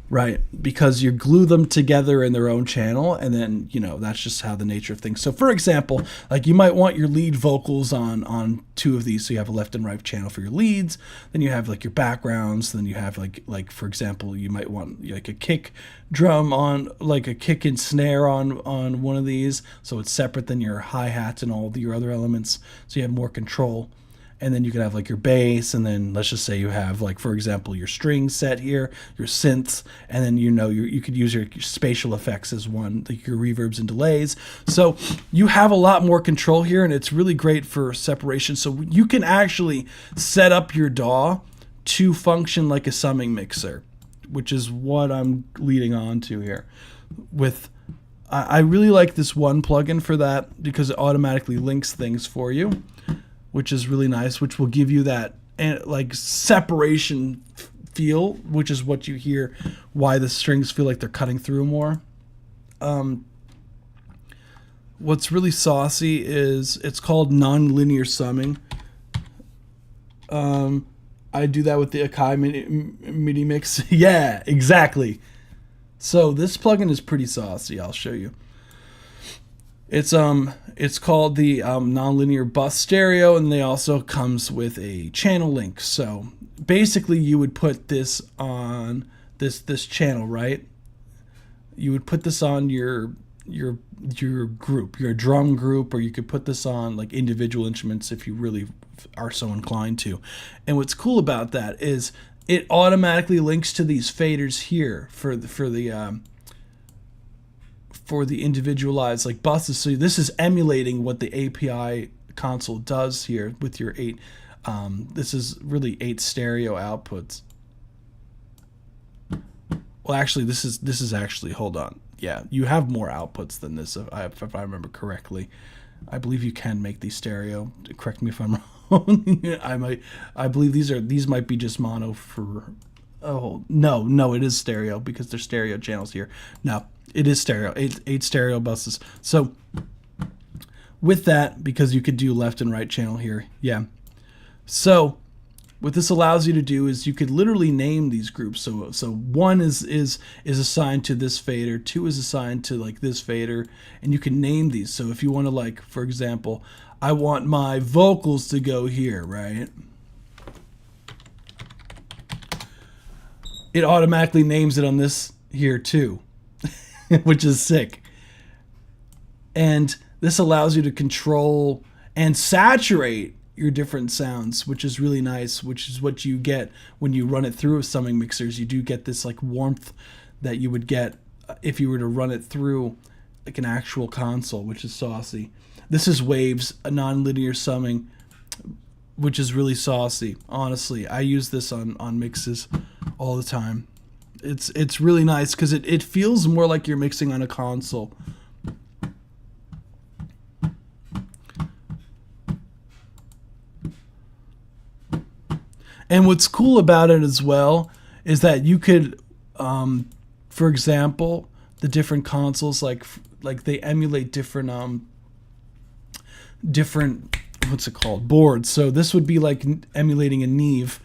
[SPEAKER 3] right? Because you glue them together in their own channel, and then, that's just how the nature of things. So for example, like you might want your lead vocals on two of these. So you have a left and right channel for your leads. Then you have like your backgrounds. Then you have like for example, you might want like a kick drum on, like a kick and snare on one of these. So it's separate than your hi-hat and all your other elements. So you have more control. And then you could have like your bass, and then let's just say you have like, for example, your string set here, your synths, and then you could use your spatial effects as one, like your reverbs and delays. So you have a lot more control here, and it's really great for separation. So you can actually set up your DAW to function like a summing mixer, which is what I'm leading on to here. I really like this one plugin for that because it automatically links things for you, which is really nice, which will give you that like separation feel, which is what you hear, why the strings feel like they're cutting through more. What's really saucy is it's called non-linear summing. I do that with the Akai MIDI mix. Yeah, exactly. So this plugin is pretty saucy. I'll show you. It's called the nonlinear bus stereo, and they also comes with a channel link. So basically, you would put this on this channel, right? You would put this on your group, your drum group, or you could put this on like individual instruments if you really are so inclined to. And what's cool about that is it automatically links to these faders here for the individualized like buses. So this is emulating what the API console does here with your 8. This is really 8 stereo outputs. Well, actually, this is actually, hold on. Yeah, you have more outputs than this, if I remember correctly. I believe you can make these stereo. Correct me if I'm wrong. I believe these might be just mono for. Oh no, it is stereo because there's stereo channels here. No, it is stereo. 8 stereo buses. So with that, because you could do left and right channel here, yeah. So what this allows you to do is you could literally name these groups. So 1 is assigned to this fader, 2 is assigned to like this fader, and you can name these. So if you want to, like, for example, I want my vocals to go here, right? It automatically names it on this here too, which is sick. And this allows you to control and saturate your different sounds, which is really nice, which is what you get when you run it through summing mixers. You do get this like warmth that you would get if you were to run it through like an actual console, which is saucy. This is Waves, a non-linear summing, which is really saucy. Honestly, I use this on mixes all the time. It's really nice because it feels more like you're mixing on a console. And what's cool about it as well is that you could, for example, the different consoles, like they emulate different what's it called, boards. So this would be like emulating a Neve,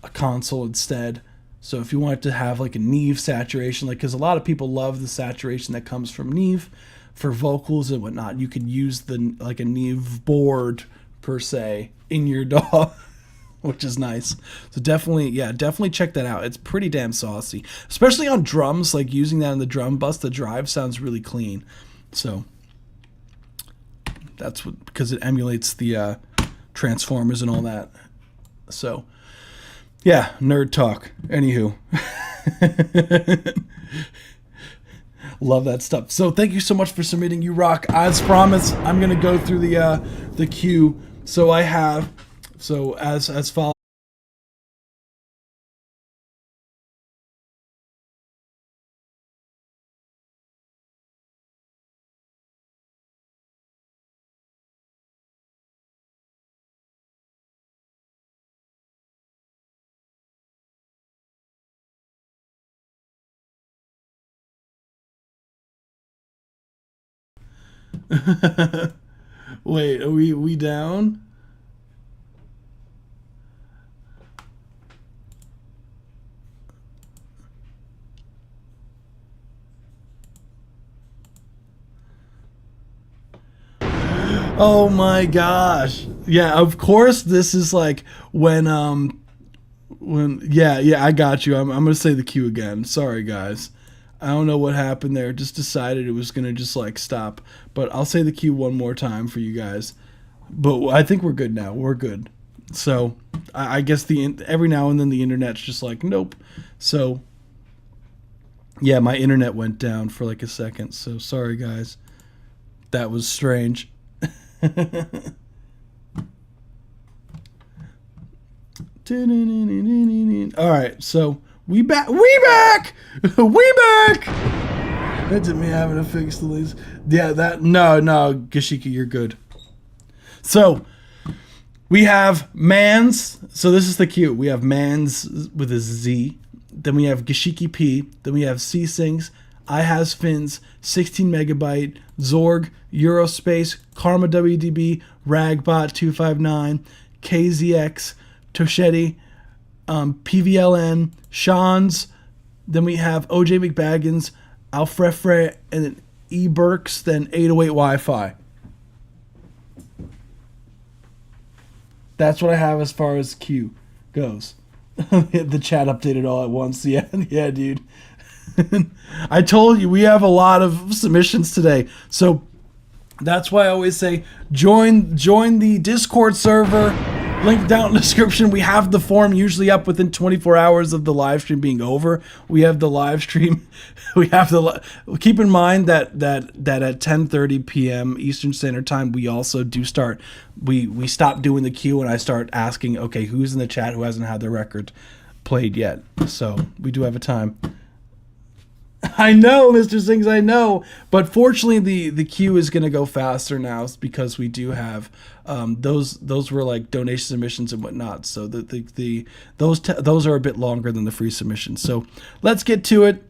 [SPEAKER 3] a console instead. So if you want to have like a Neve saturation, like because a lot of people love the saturation that comes from Neve for vocals and whatnot, you could use the like a Neve board per se in your DAW, which is nice. So definitely check that out. It's pretty damn saucy, especially on drums. Like using that in the drum bus, the drive sounds really clean. So that's what, because it emulates the transformers and all that. So yeah, nerd talk. Anywho. Love that stuff. So thank you so much for submitting. You rock. As promised, I'm gonna go through the queue. So I have as follows. Wait, are we down? Oh my gosh. Yeah, of course this is like when yeah, I got you. I'm gonna say the queue again. Sorry guys. I don't know what happened there. Just decided it was gonna just like stop. But I'll say the queue one more time for you guys. But I think we're good now. We're good. So I guess every now and then the internet's just like nope. So yeah, my internet went down for like a second. So sorry guys. That was strange. All right, so we back. That didn't mean having to fix the leads. Yeah, no, Gashiki, you're good. So we have Mans. So this is the queue. We have Mans with a Z. Then we have Gashiki P. Then we have C Sings, I Has Fins, 16 Megabyte, Zorg, Eurospace, Karma WDB, Ragbot 259, KZX, Toshetti, PVLN, Sean's. Then we have OJ McBaggins, Alfrefre, and then E Burks, then 808 Wi-Fi. That's what I have as far as queue goes. The chat updated all at once. Yeah, dude. I told you we have a lot of submissions today, so that's why I always say join the Discord server. Link down in the description. We have the form usually up within 24 hours of the live stream being over. We have the live stream. Keep in mind that at 10:30 p.m. Eastern Standard Time, we also do start. We stop doing the queue and I start asking, okay, who's in the chat who hasn't had their record played yet? So we do have a time. I know, Mr. Sings, I know, but fortunately the queue is going to go faster now because we do have those were like donation submissions and whatnot, so those are a bit longer than the free submissions. So let's get to it.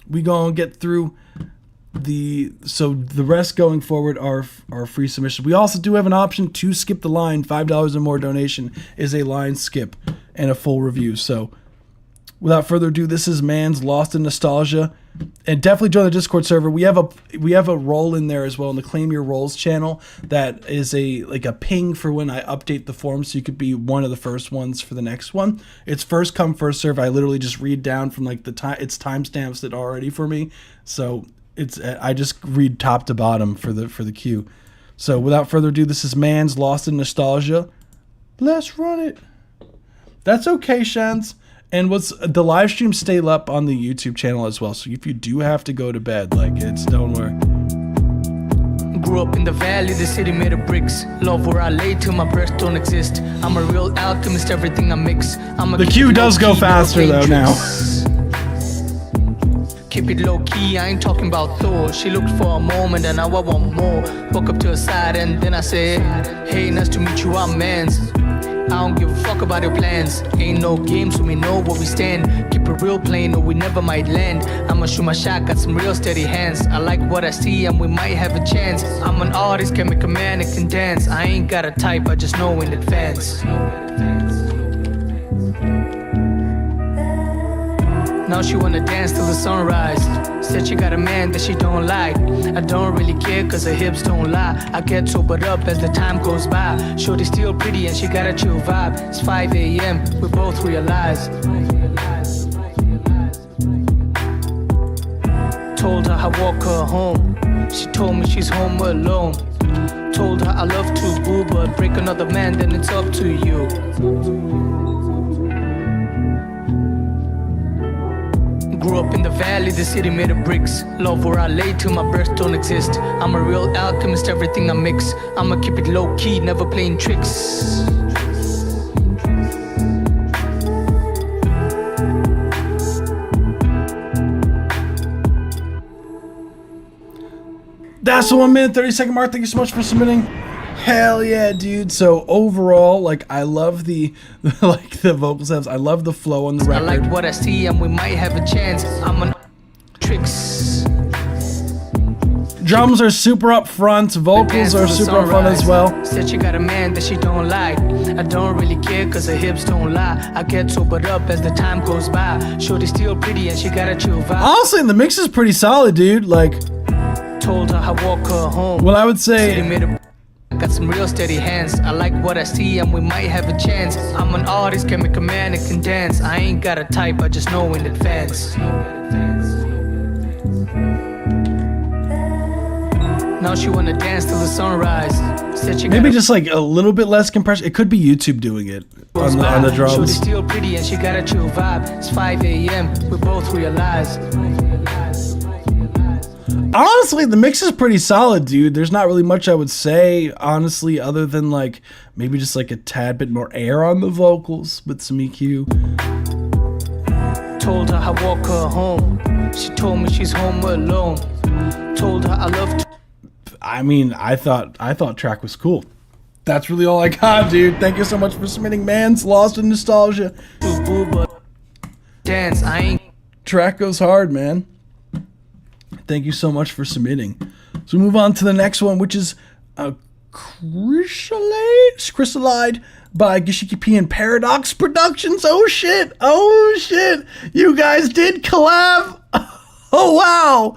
[SPEAKER 3] We gonna get through the rest going forward are free submissions. We also do have an option to skip the line. $5 or more donation is a line skip and a full review. So without further ado, this is Mans Lost in Nostalgia, and definitely join the Discord server. We have a role in there as well in the Claim Your Roles channel that is a ping for when I update the form, so you could be one of the first ones for the next one. It's first come first serve. I literally just read down from like it's timestamps that already for me, so I just read top to bottom for the queue. So without further ado, this is Mans Lost in Nostalgia. Let's run it. That's okay, Shans. And the live stream stay up on the YouTube channel as well. So if you do have to go to bed, don't worry.
[SPEAKER 11] Grew up in the valley, the city made of bricks. Love where I lay till my breasts don't exist. I'm a real alchemist, everything I mix.
[SPEAKER 3] The queue does go faster though now.
[SPEAKER 11] Keep it low key, I ain't talking about Thor. She looked for a moment and now I want more. Walk up to her side and then I say, hey, nice to meet you, I'm Mans. I don't give a fuck about your plans. Ain't no games, so we know where we stand. Keep it real plain or we never might land. I'ma shoot my shot, got some real steady hands. I like what I see and we might have a chance. I'm an artist, can make a man and can dance. I ain't got a type, I just know in advance. Now she wanna dance till the sunrise. Said she got a man that she don't like. I don't really care cause her hips don't lie. I get sobered up as the time goes by. Shorty's still pretty and she got a chill vibe. It's 5 a.m. we both realize. Told her I walk her home. She told me she's home alone. Told her I love to boo, but break another man, then it's up to you. Grew up in the valley, the city made of bricks. Love where I lay till my breath don't exist. I'm a real alchemist, everything I mix. I'ma keep it low key, never playing tricks.
[SPEAKER 3] That's the 1 minute 30-second mark. Thank you so much for submitting. Hell yeah, dude. So overall, like, I love the like the vocal steps. I love the flow on the record.
[SPEAKER 11] I like what I see and we might have a chance. I'm on tricks.
[SPEAKER 3] Drums are super up front. Vocals are super up front as well.
[SPEAKER 11] Said she got a man that she don't like. I don't really care cause her hips don't lie. I get sobered up as the time goes by. Shorty's still pretty and she got a chill vibe.
[SPEAKER 3] Honestly, the mix is pretty solid, dude. Like,
[SPEAKER 11] told her I walk her home.
[SPEAKER 3] Well, I would say
[SPEAKER 11] got some real steady hands. I like what I see and we might have a chance. I'm an artist, can make a man and can dance. I ain't got a type, I just know in advance. Now she wanna dance till the sunrise. Said she
[SPEAKER 3] maybe just like a little bit less compression. It could be YouTube doing it on the drums.
[SPEAKER 11] Shorty's still pretty and she got a chill vibe. It's 5 a.m. we both realize.
[SPEAKER 3] Honestly, the mix is pretty solid, dude. There's not really much I would say, honestly, other than like maybe just like a tad bit more air on the vocals with some EQ.
[SPEAKER 11] Told her I walk her home. She told me she's home alone. Told her I love to.
[SPEAKER 3] I mean, I thought track was cool. That's really all I got, dude. Thank you so much for submitting. Man's Lost in Nostalgia.
[SPEAKER 11] Dance, I ain't.
[SPEAKER 3] Track goes hard, man. Thank you so much for submitting. So we move on to the next one, which is Chrysalide by Gishiki P and Paradox Productions. Oh shit! Oh shit! You guys did collab! Oh wow!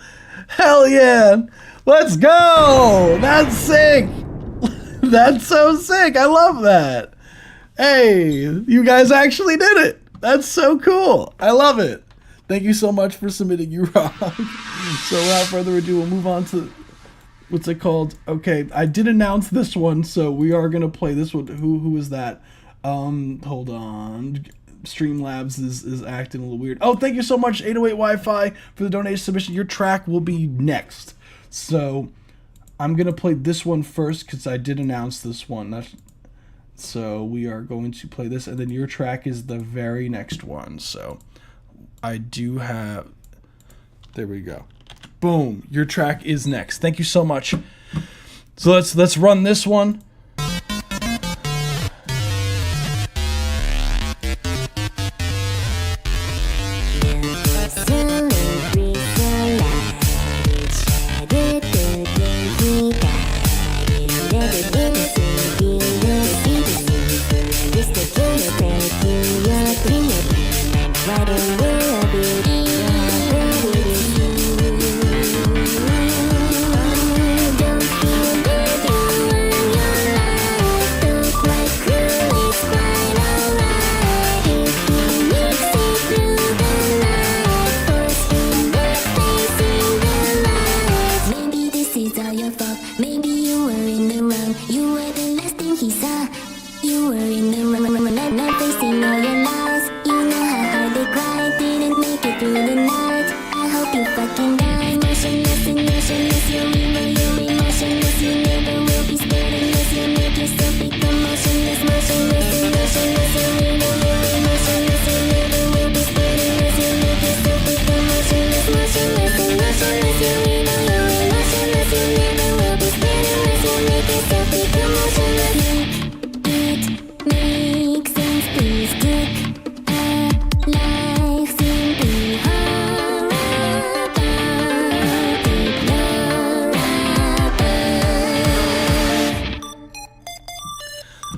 [SPEAKER 3] Hell yeah! Let's go! That's sick! That's so sick! I love that! Hey, you guys actually did it! That's so cool! I love it! Thank you so much for submitting, you rock. So without further ado, we'll move on to, what's it called? Okay, I did announce this one, so we are going to play this one. Who is that? Hold on. Streamlabs is acting a little weird. Oh, thank you so much, 808 Wi-Fi, for the donation submission. Your track will be next. So I'm going to play this one first because I did announce this one. So we are going to play this, and then your track is the very next one. So I do have, there we go. Boom, your track is next. Thank you so much. So let's run this one.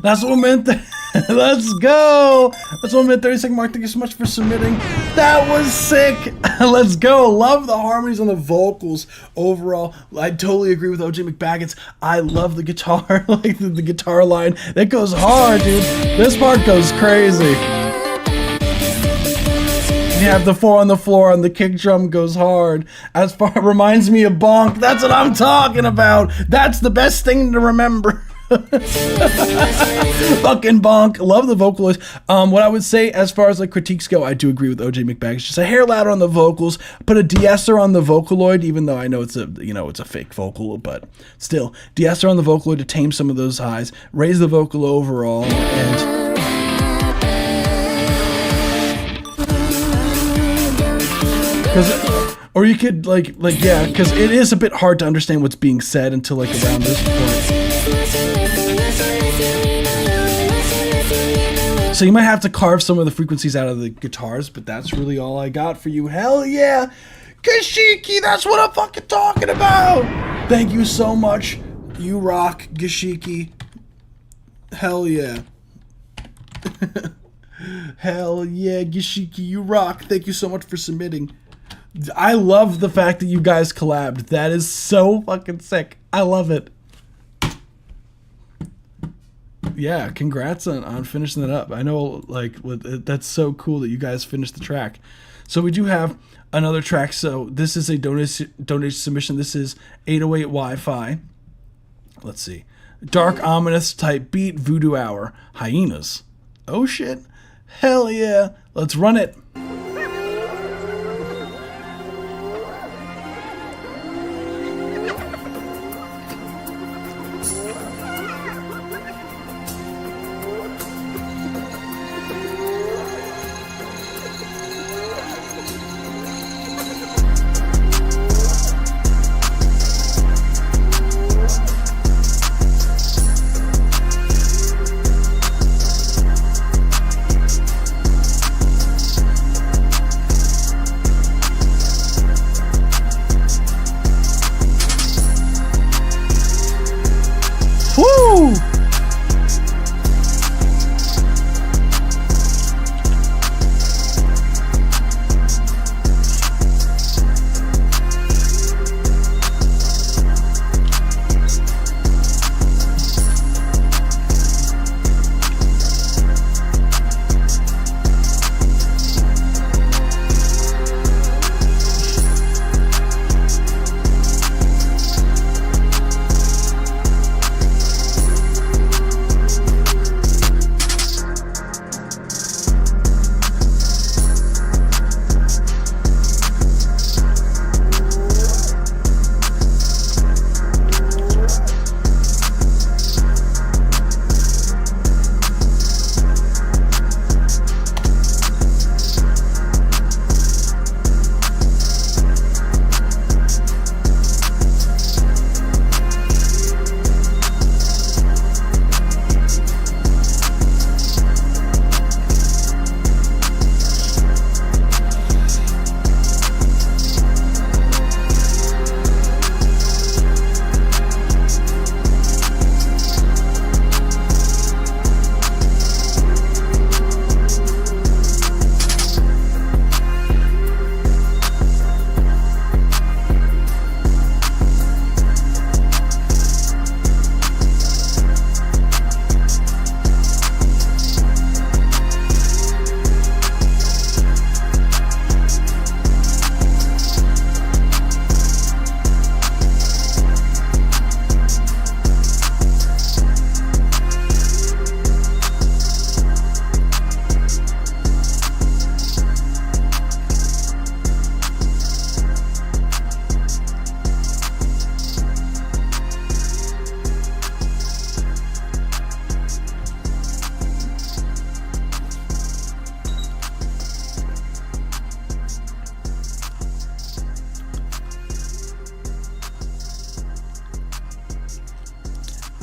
[SPEAKER 3] That's 1 minute. Let's go. That's 1 minute 30-second mark. Thank you so much for submitting. That was sick. Let's go. Love the harmonies on the vocals overall. I totally agree with OJ McBaggins. I love the guitar, like the guitar line. That goes hard, dude. This part goes crazy. You have the 4 on the floor and the kick drum goes hard. As far reminds me of Bonk. That's what I'm talking about. That's the best thing to remember. Fucking Bonk. Love the vocalist. What I would say as far as like critiques go, I do agree with OJ McBaggins. Just a hair louder on the vocals. Put a de-esser on the Vocaloid, even though I know it's a fake vocal, but still, de-esser on the Vocaloid to tame some of those highs. Raise the vocal overall and. Or you could yeah, because it is a bit hard to understand what's being said until like around this point. So you might have to carve some of the frequencies out of the guitars, but that's really all I got for you. Hell yeah! Gashiki, that's what I'm fucking talking about! Thank you so much. You rock, Gashiki. Hell yeah. Hell yeah, Gashiki, you rock. Thank you so much for submitting. I love the fact that you guys collabed. That is so fucking sick. I love it. Yeah, congrats on finishing that up. I know, like, that's so cool that you guys finished the track. So we do have another track. So this is a donation submission. This is 808 Wi-Fi. Let's see. Dark, ominous type beat, Voodoo Hour, Hyenas. Oh shit. Hell yeah. Let's run it.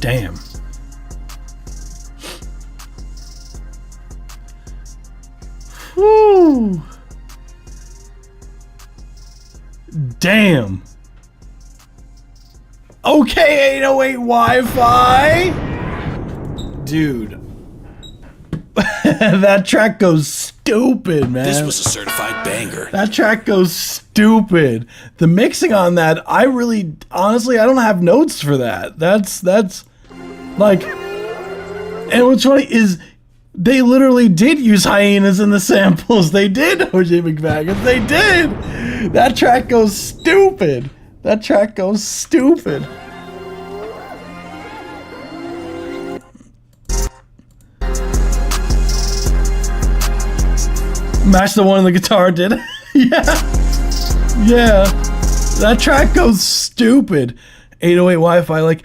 [SPEAKER 3] Damn. Whew. Damn. Okay, 808 Wi-Fi. Dude. That track goes stupid, man.
[SPEAKER 8] This was a certified banger.
[SPEAKER 3] That track goes stupid. The mixing on that, honestly, I don't have notes for that. That's like, and what's funny is they literally did use hyenas in the samples. They did, OJ McBaggins. They did. That track goes stupid. That track goes stupid. Match the one on the guitar did. Yeah. That track goes stupid. 808 Wi-Fi, like,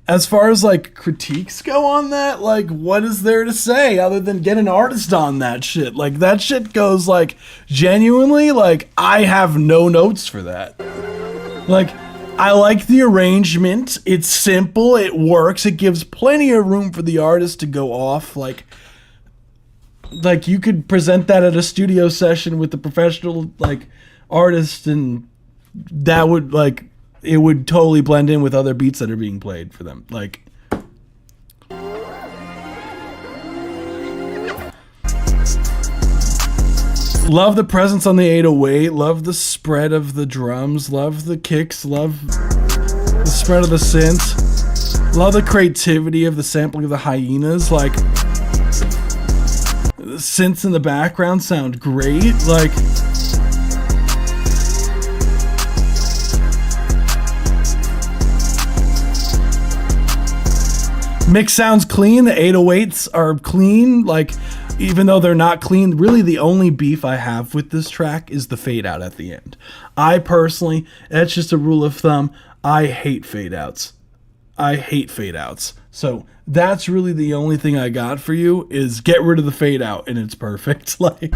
[SPEAKER 3] as far as like critiques go on that, like, what is there to say other than get an artist on that shit? Like, that shit goes, like, genuinely, like, I have no notes for that. Like, I like the arrangement. It's simple. It works. It gives plenty of room for the artist to go off. Like you could present that at a studio session with a professional, like, artist, and that would, like, it would totally blend in with other beats that are being played for them. Like, love the presence on the 808, love the spread of the drums, love the kicks, love the spread of the synths, love the creativity of the sampling of the hyenas. Like, the synths in the background sound great. Like, mix sounds clean. The 808s are clean. Like, even though they're not clean, really the only beef I have with this track is the fade out at the end. I personally, that's just a rule of thumb, I hate fade outs. I hate fade outs. So that's really the only thing I got for you, is get rid of the fade out and it's perfect. Like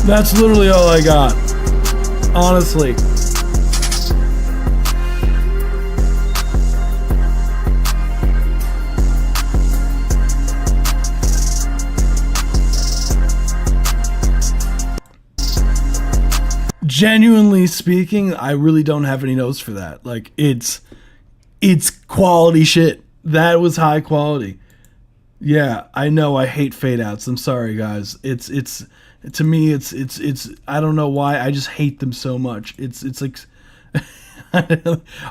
[SPEAKER 3] that's literally all I got, honestly. Genuinely speaking, I really don't have any notes for that. Like, it's quality shit. That was high quality. Yeah, I know I hate fade outs. I'm sorry, guys. It's to me, it's I don't know why, I just hate them so much. It's like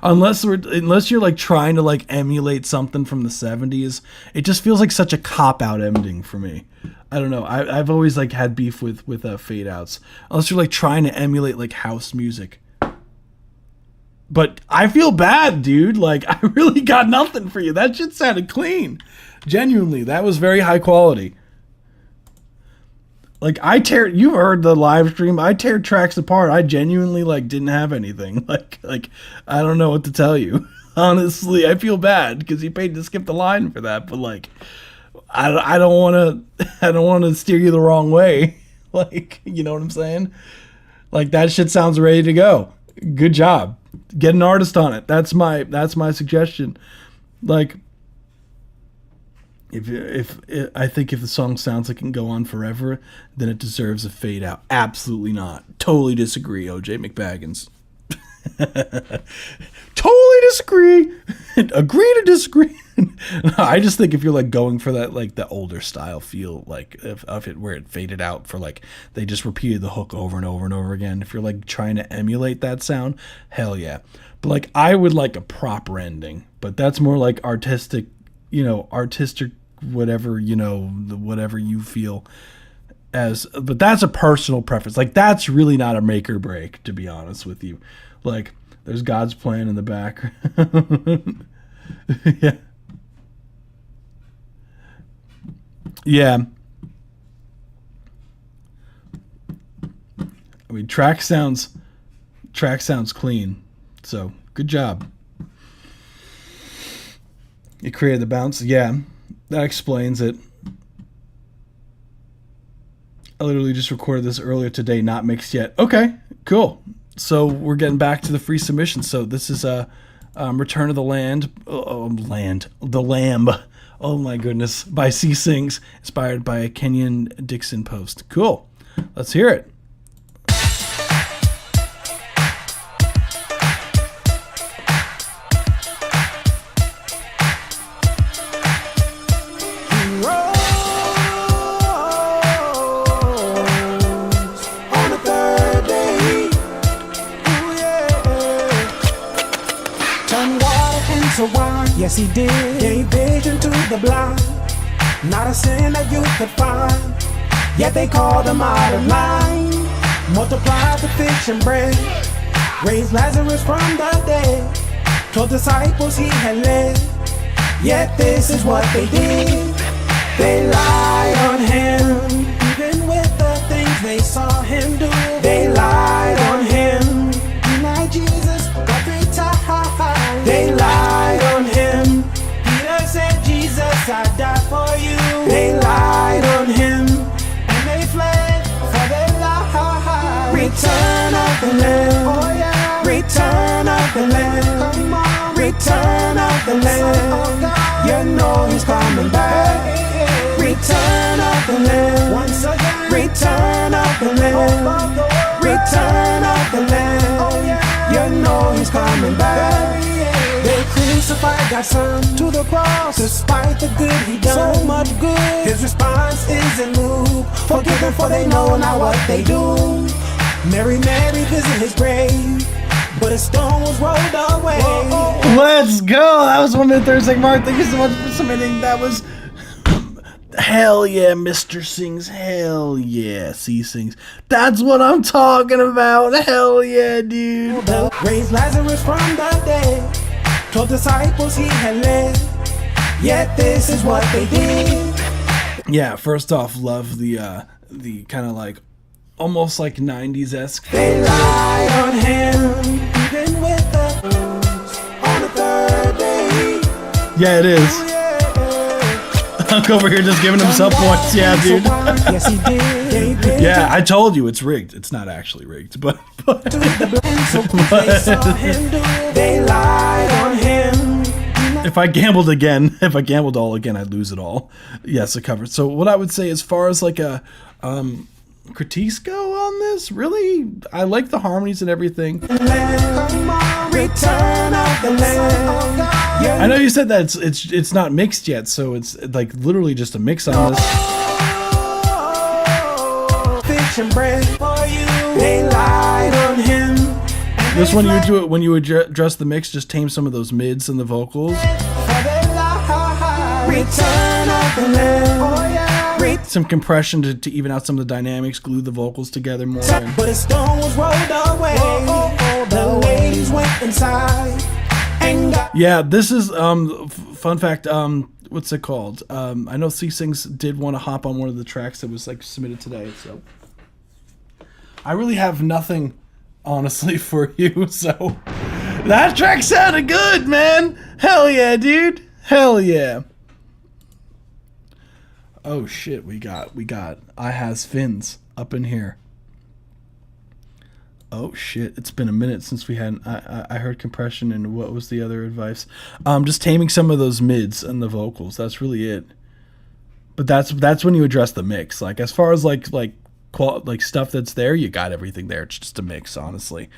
[SPEAKER 3] unless you're like trying to like emulate something from the 70s, it just feels like such a cop out ending for me. I don't know. I've always like had beef with fade outs, unless you're like trying to emulate like house music. But I feel bad, dude. Like, I really got nothing for you. That shit sounded clean. Genuinely, that was very high quality. Like, you've heard the live stream, I tear tracks apart. I genuinely, like, didn't have anything. Like, I don't know what to tell you. Honestly, I feel bad because you paid to skip the line for that, but, like, I don't want to steer you the wrong way. Like, you know what I'm saying? Like, that shit sounds ready to go. Good job. Get an artist on it. That's my suggestion. Like, if I think if the song sounds like it can go on forever, then it deserves a fade out. Absolutely not. Totally disagree, OJ McBaggins. Totally disagree. Agree to disagree. I just think if you're like going for that, like the older style feel, like of it where it faded out for like they just repeated the hook over and over and over again. If you're like trying to emulate that sound, hell yeah. But like I would like a proper ending, but that's more like artistic whatever, whatever you feel as, but that's a personal preference. Like that's really not a make or break, to be honest with you. Like there's God's plan in the back. Yeah. Yeah. I mean, track sounds clean. So, good job. You created the bounce. Yeah. That explains it. I literally just recorded this earlier today, not mixed yet. Okay, cool. So, we're getting back to the free submission. So, this is Return of the Land. The Lamb. Oh my goodness. By C Sings, inspired by a Kenyon Dixon post. Cool. Let's hear it.
[SPEAKER 12] Yes, he did. Gave vision to the blind. Not a sin that you could find. Yet they called him out of line. Multiplied the fish and bread. Raised Lazarus from the dead. 12 disciples he had led. Yet this is what they did. They lied on him. Even with the things they saw him do. They lied on him. Denied Jesus got 3 times. They lied on him. Peter said, Jesus, I died for you. They lied on him. And they fled for their life. Return of the Lamb. Oh yeah. Return of the Lamb. Come on. Return of the Lamb. You know he's coming back. Return of the Lamb. Once again. Return of the Lamb. Return of the Lamb. You know he's coming back. They crucified God's son to the cross. Despite the good he done, so much good. His response isn't moved. Forgive them for they know not what they do. Mary visit his grave, but a stone was rolled away.
[SPEAKER 3] Let's go. That was 1 minute 30 second mark. Thank you so much for submitting. That was hell yeah, Mr. Sings. Hell yeah, C Sings. That's what I'm talking about. Hell yeah, dude.
[SPEAKER 12] Raised Lazarus from the dead. 12 disciples he had led. Yet this is what they did.
[SPEAKER 3] Yeah, first off, love the kind of like almost like 90s-esque.
[SPEAKER 12] They lied on him, even with the on the 3rd day.
[SPEAKER 3] Yeah, it is. Unc over here just giving himself points. Yeah, dude.
[SPEAKER 12] Yes, he did.
[SPEAKER 3] Yeah, I told you it's rigged. It's not actually rigged, but
[SPEAKER 12] They lied on him.
[SPEAKER 3] if I gambled all again, I'd lose it all. Yes, it covered. So what I would say as far as like a critiques go on this, really, I like the harmonies and everything. I know you said that it's not mixed yet, so it's like literally just a mix on this.
[SPEAKER 12] Fish and bread for you. They lied on him.
[SPEAKER 3] This one you would do it when you would address the mix, just tame some of those mids and the vocals.
[SPEAKER 12] Return of the Lamb.
[SPEAKER 3] Some compression to even out some of the dynamics, glue the vocals together more.
[SPEAKER 12] But a stone was rolled away. The ladies went inside.
[SPEAKER 3] Yeah, this is fun fact. What's it called? I know C Sings did want to hop on one of the tracks that was like submitted today. So I really have nothing, honestly, for you. So that track sounded good, man. Hell yeah, dude. Hell yeah. Oh shit, we got I Has Fins up in here. Oh shit, it's been a minute since we had I heard compression, and what was the other advice? Just taming some of those mids and the vocals. That's really it. But that's when you address the mix. Like as far as like stuff that's there, you got everything there. It's just a mix, honestly.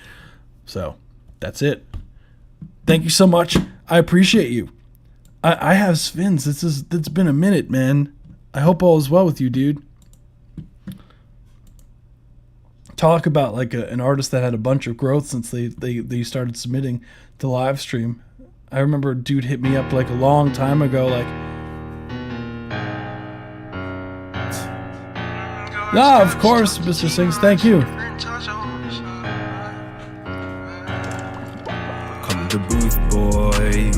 [SPEAKER 3] So that's it. Thank you so much. I appreciate you. I Have Fins. It's been a minute, man. I hope all is well with you, dude. Talk about like an artist that had a bunch of growth since they started submitting to live stream. I remember a dude hit me up like a long time ago, like, nah, of course, Mr. Sings, thank you.
[SPEAKER 13] Come to booth, boy.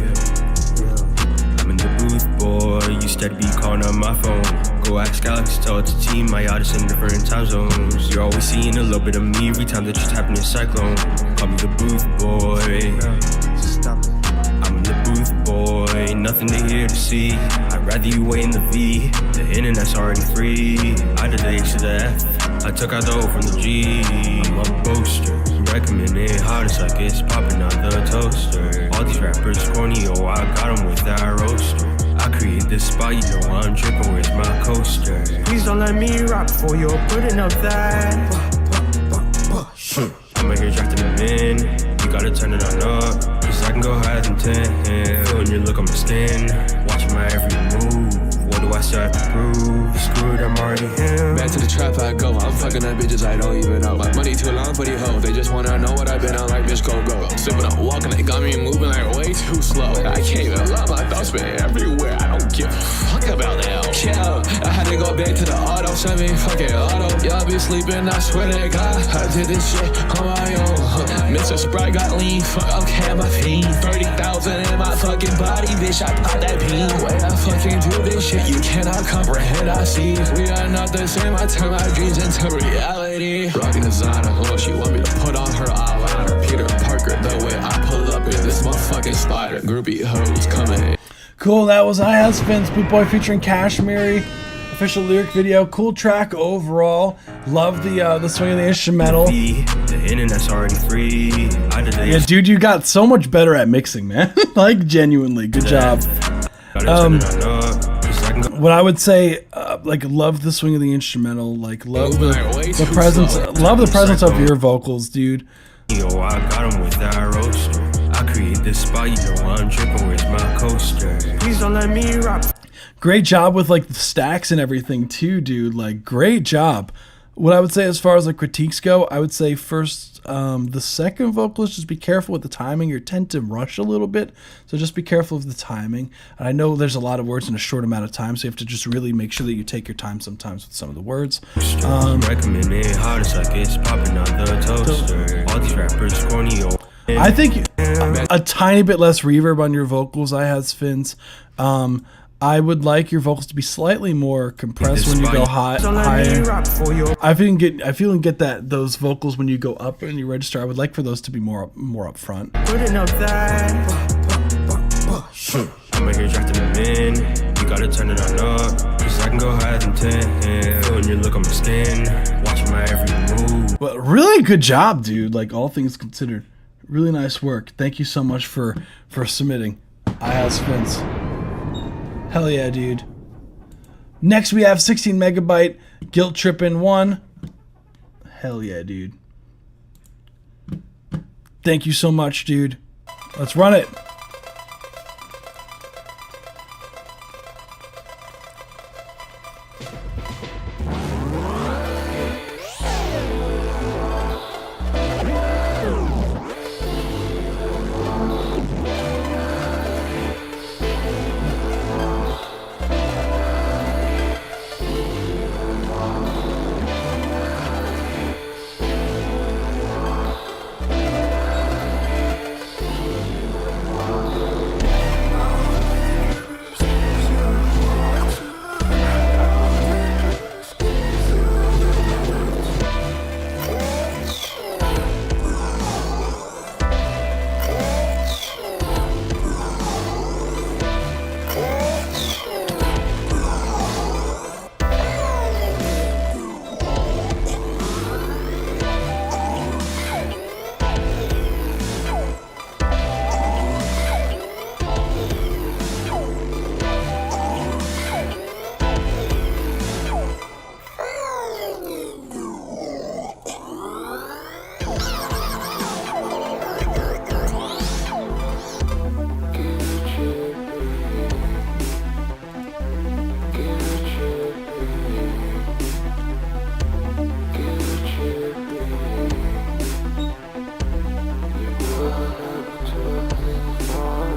[SPEAKER 13] I'm in the booth, boy. You steady be calling on my phone. Go ask Alex, tell it to team. My yacht is in different time zones. You're always seeing a little bit of me every time that you're tapping your cyclone. Call me the booth, boy. I'm in the booth, boy. Nothing to hear to see. I'd rather you wait in the V. The internet's already free. I did the H to the F. I took out the O from the G. I'm a boaster. Recommended hottest like it's popping out the toaster. All these rappers corny, oh I got them with that roaster. I create this spot, you know I'm dripping, where's my coaster? Please don't let me rock before you're putting up that. I'm out here drafting them in. You gotta turn it on up, cause I can go higher than 10. Feeling your look on my skin, watching my every move. What do I I still have to prove. Screw it, I'm already him.
[SPEAKER 14] Back to the trap I go. I'm fucking up bitches I don't even know. My money too long for these hoes. They just wanna know what I've been on like bitch go. Sipping up, walking, they got me moving like way too slow. I can't even lie, my thoughts been everywhere. I don't give a fuck about that. Yeah, I had to go back to the auto, send me fucking auto. Y'all be sleeping, I swear to God. I did this shit on my own. Mr. Sprite got lean, fuck, okay, my fiend. 30,000 in my fucking body, bitch, I pop that bean. Way I fucking do this shit, you cannot comprehend, I see. We are not the same, I turn my dreams into reality. Rockin' designer, oh, she want me to put on her eyeliner. Peter Parker, the way I pull up in this motherfucking spider. Groupie hoes coming in.
[SPEAKER 3] Cool, that was I Has Fins, Boot Boy featuring Kashmiri. Official lyric video, cool track overall. Love the swing of the instrumental.
[SPEAKER 13] The internet's already free.
[SPEAKER 3] Yeah, dude, you got so much better at mixing, man. Like, genuinely, good job. What I would say, like, love the swing of the instrumental. Like, love the presence. Love the presence of your vocals, dude.
[SPEAKER 13] Yo, I got him with that roaster. I create this spot, you know I'm tripping. Where's my coaster? Please don't let me rock.
[SPEAKER 3] Great job with like the stacks and everything too, dude. Like, great job. What I would say as far as like critiques go, I would say first, the second vocalist, just be careful with the timing. You tend to rush a little bit, so just be careful of the timing. And I know there's a lot of words in a short amount of time, so you have to just really make sure that you take your time sometimes with some of the words.
[SPEAKER 13] Recommended hardest like it's popping on the toaster. All these rappers corny.
[SPEAKER 3] I think a tiny bit less reverb on your vocals, I Has Fins. I would like your vocals to be slightly more compressed when you go higher. I feel you get that those vocals when you go up in your register. I would like for those to be more up front.
[SPEAKER 13] Putting up that. I'ma hear drafting them in. You gotta turn it on up, cause I can go higher than 10. Feeling your look on my skin, watching my every move.
[SPEAKER 3] But really good job, dude. Like, all things considered, really nice work. Thank you so much for submitting. I Has Fins. Hell yeah, dude. Next we have 16 Megabyte, Guilt Trippin' 1. Hell yeah, dude. Thank you so much, dude. Let's run it.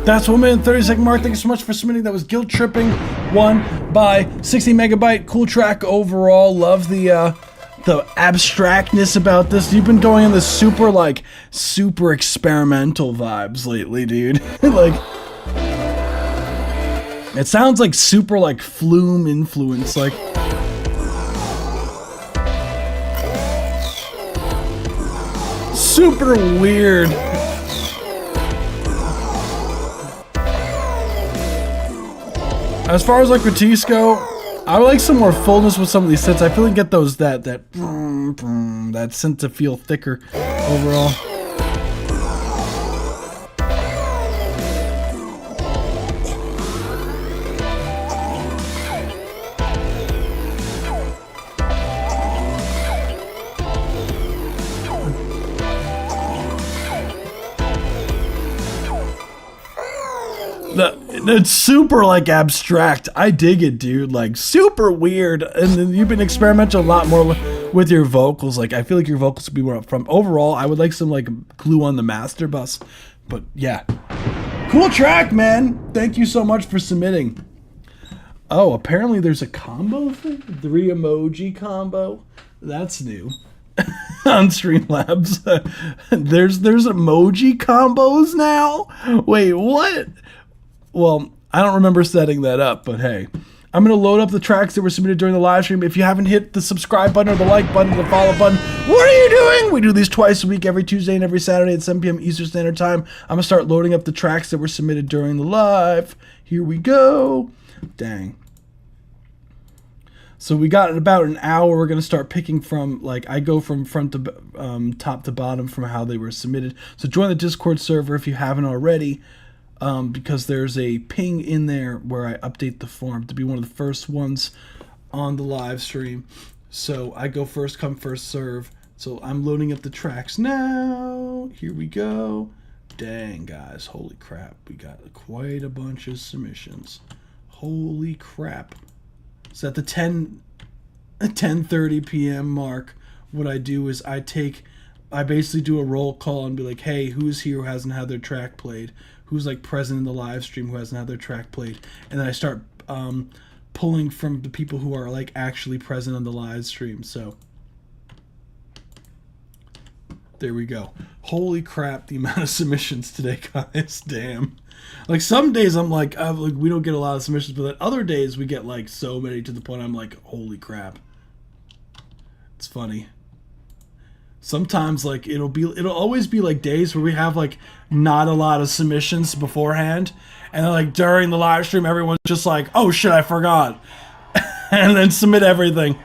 [SPEAKER 3] That's 1 minute 30-second mark. Thank you so much for submitting. That was Guilt Tripping 1 by 60 Megabyte. Cool track overall. Love the abstractness about this. You've been going in the super experimental vibes lately, dude. Like, it sounds like super like Flume influence, like. Super weird. As far as like critiques go, I would like some more fullness with some of these sets. I feel like get those that synth to feel thicker overall. It's super like abstract. I dig it, dude. Like super weird. And then you've been experimenting a lot more with your vocals. Like I feel like your vocals would be more up front. Overall, I would like some like glue on the master bus. But yeah, cool track, man. Thank you so much for submitting. Oh, apparently there's a combo thing. 3 emoji combo. That's new. On Streamlabs. there's emoji combos now? Wait, what? Well, I don't remember setting that up, but hey. I'm going to load up the tracks that were submitted during the live stream. If you haven't hit the subscribe button or the like button or the follow button, what are you doing? We do these twice a week, every Tuesday and every Saturday at 7 p.m. Eastern Standard Time. I'm going to start loading up the tracks that were submitted during the live. Here we go. Dang. So we got about an hour. We're going to start picking from, like, I go from front to top to bottom from how they were submitted. So join the Discord server if you haven't already, because there's a ping in there where I update the form to be one of the first ones on the live stream. So I go first come, first serve. So I'm loading up the tracks now. Here we go. Dang, guys. Holy crap. We got quite a bunch of submissions. Holy crap. So at the 10:30 p.m. mark, what I do is I basically do a roll call and be like, hey, who's here who hasn't had their track played? Who's like present in the live stream who hasn't had their track played? And then I start pulling from the people who are like actually present on the live stream. So there we go. Holy crap, the amount of submissions today, guys. Damn. Like some days I'm like we don't get a lot of submissions, but then other days we get like so many to the point I'm like, holy crap. It's funny. Sometimes like it'll always be like days where we have like not a lot of submissions beforehand, and then like during the live stream everyone's just like, oh shit, I forgot. And then submit everything.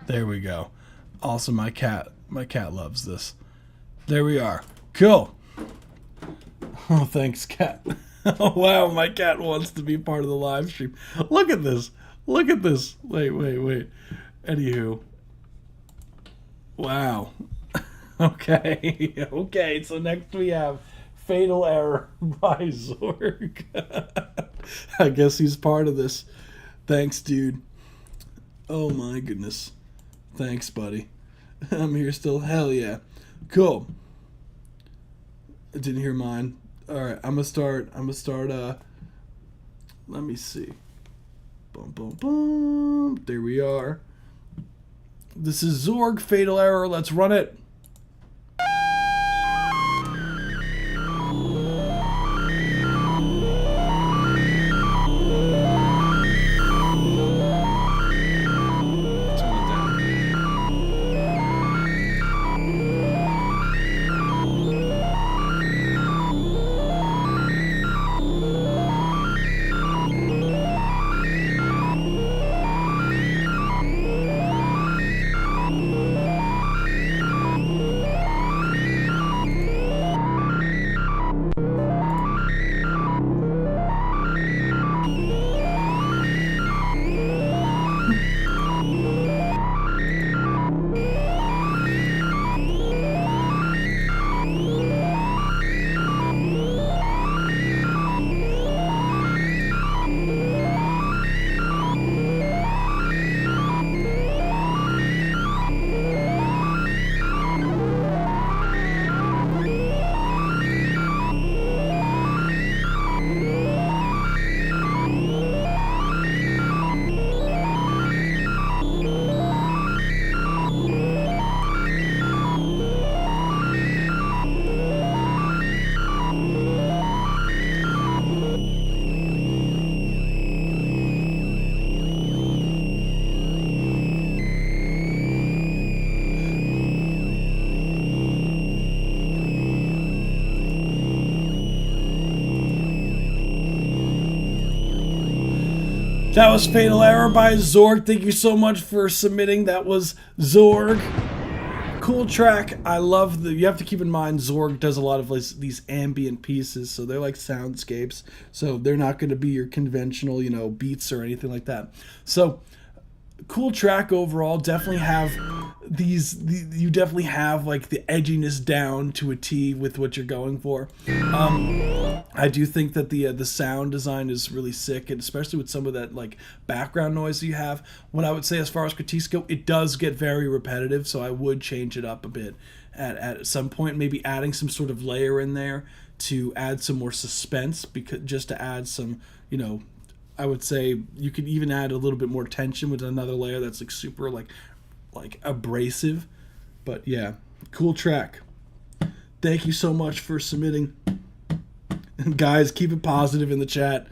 [SPEAKER 3] There we go. Also, my cat loves this. There we are. Cool. Oh, thanks, cat. Oh, wow, my cat wants to be part of the live stream. Look at this. Look at this. Wait. Anywho. Wow. Okay. Okay, so next we have Fatal Error by Zorg. I guess he's part of this. Thanks, dude. Oh, my goodness. Thanks, buddy. I'm here still. Hell yeah. Cool. I didn't hear mine. Alright, I'm gonna start, let me see. Boom. There we are. This is Zorg, Fatal Error. Let's run it. That was Fatal Error by Zorg. Thank you so much for submitting. That was Zorg. cool track. I love you have to keep in mind Zorg does a lot of these ambient pieces, so they're like soundscapes. So they're not going to be your conventional, beats or anything like that. So cool track overall. Definitely have you definitely have like the edginess down to a T with what you're going for. I do think that the sound design is really sick, and especially with some of that like background noise that you have. What I would say as far as critiques go, it does get very repetitive, so I would change it up a bit at some point, maybe adding some sort of layer in there to add some more suspense, because just to add some, I would say you could even add a little bit more tension with another layer that's like super like abrasive. But yeah, cool track. Thank you so much for submitting. Guys, keep it positive in the chat.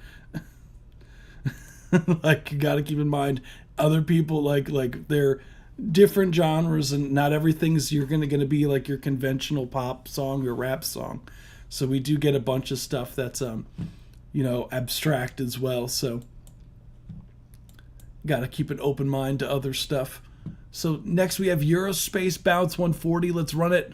[SPEAKER 3] Like, you gotta keep in mind other people like they're different genres, and not everything's you're gonna be like your conventional pop song or rap song. So we do get a bunch of stuff that's abstract as well. So gotta keep an open mind to other stuff. So next we have Eurospace Bounce 140. Let's run it.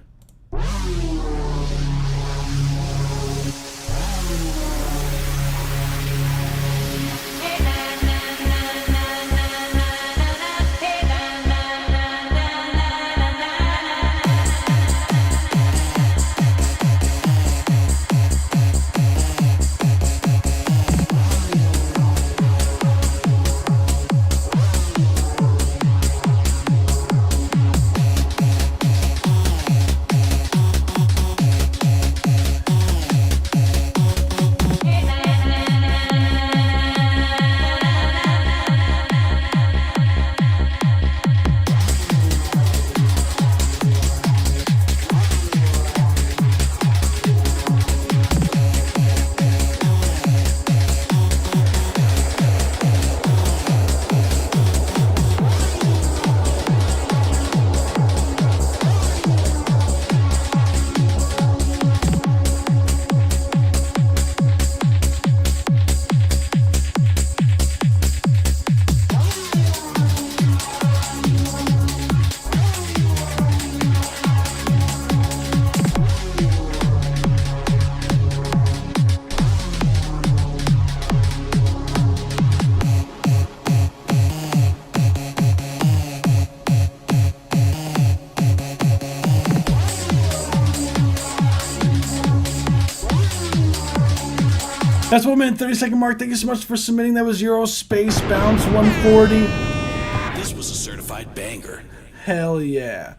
[SPEAKER 3] That's 1 minute 30-second mark. Thank you so much for submitting. That was Eurospace Bounce 140.
[SPEAKER 8] This was a certified banger.
[SPEAKER 3] Hell yeah.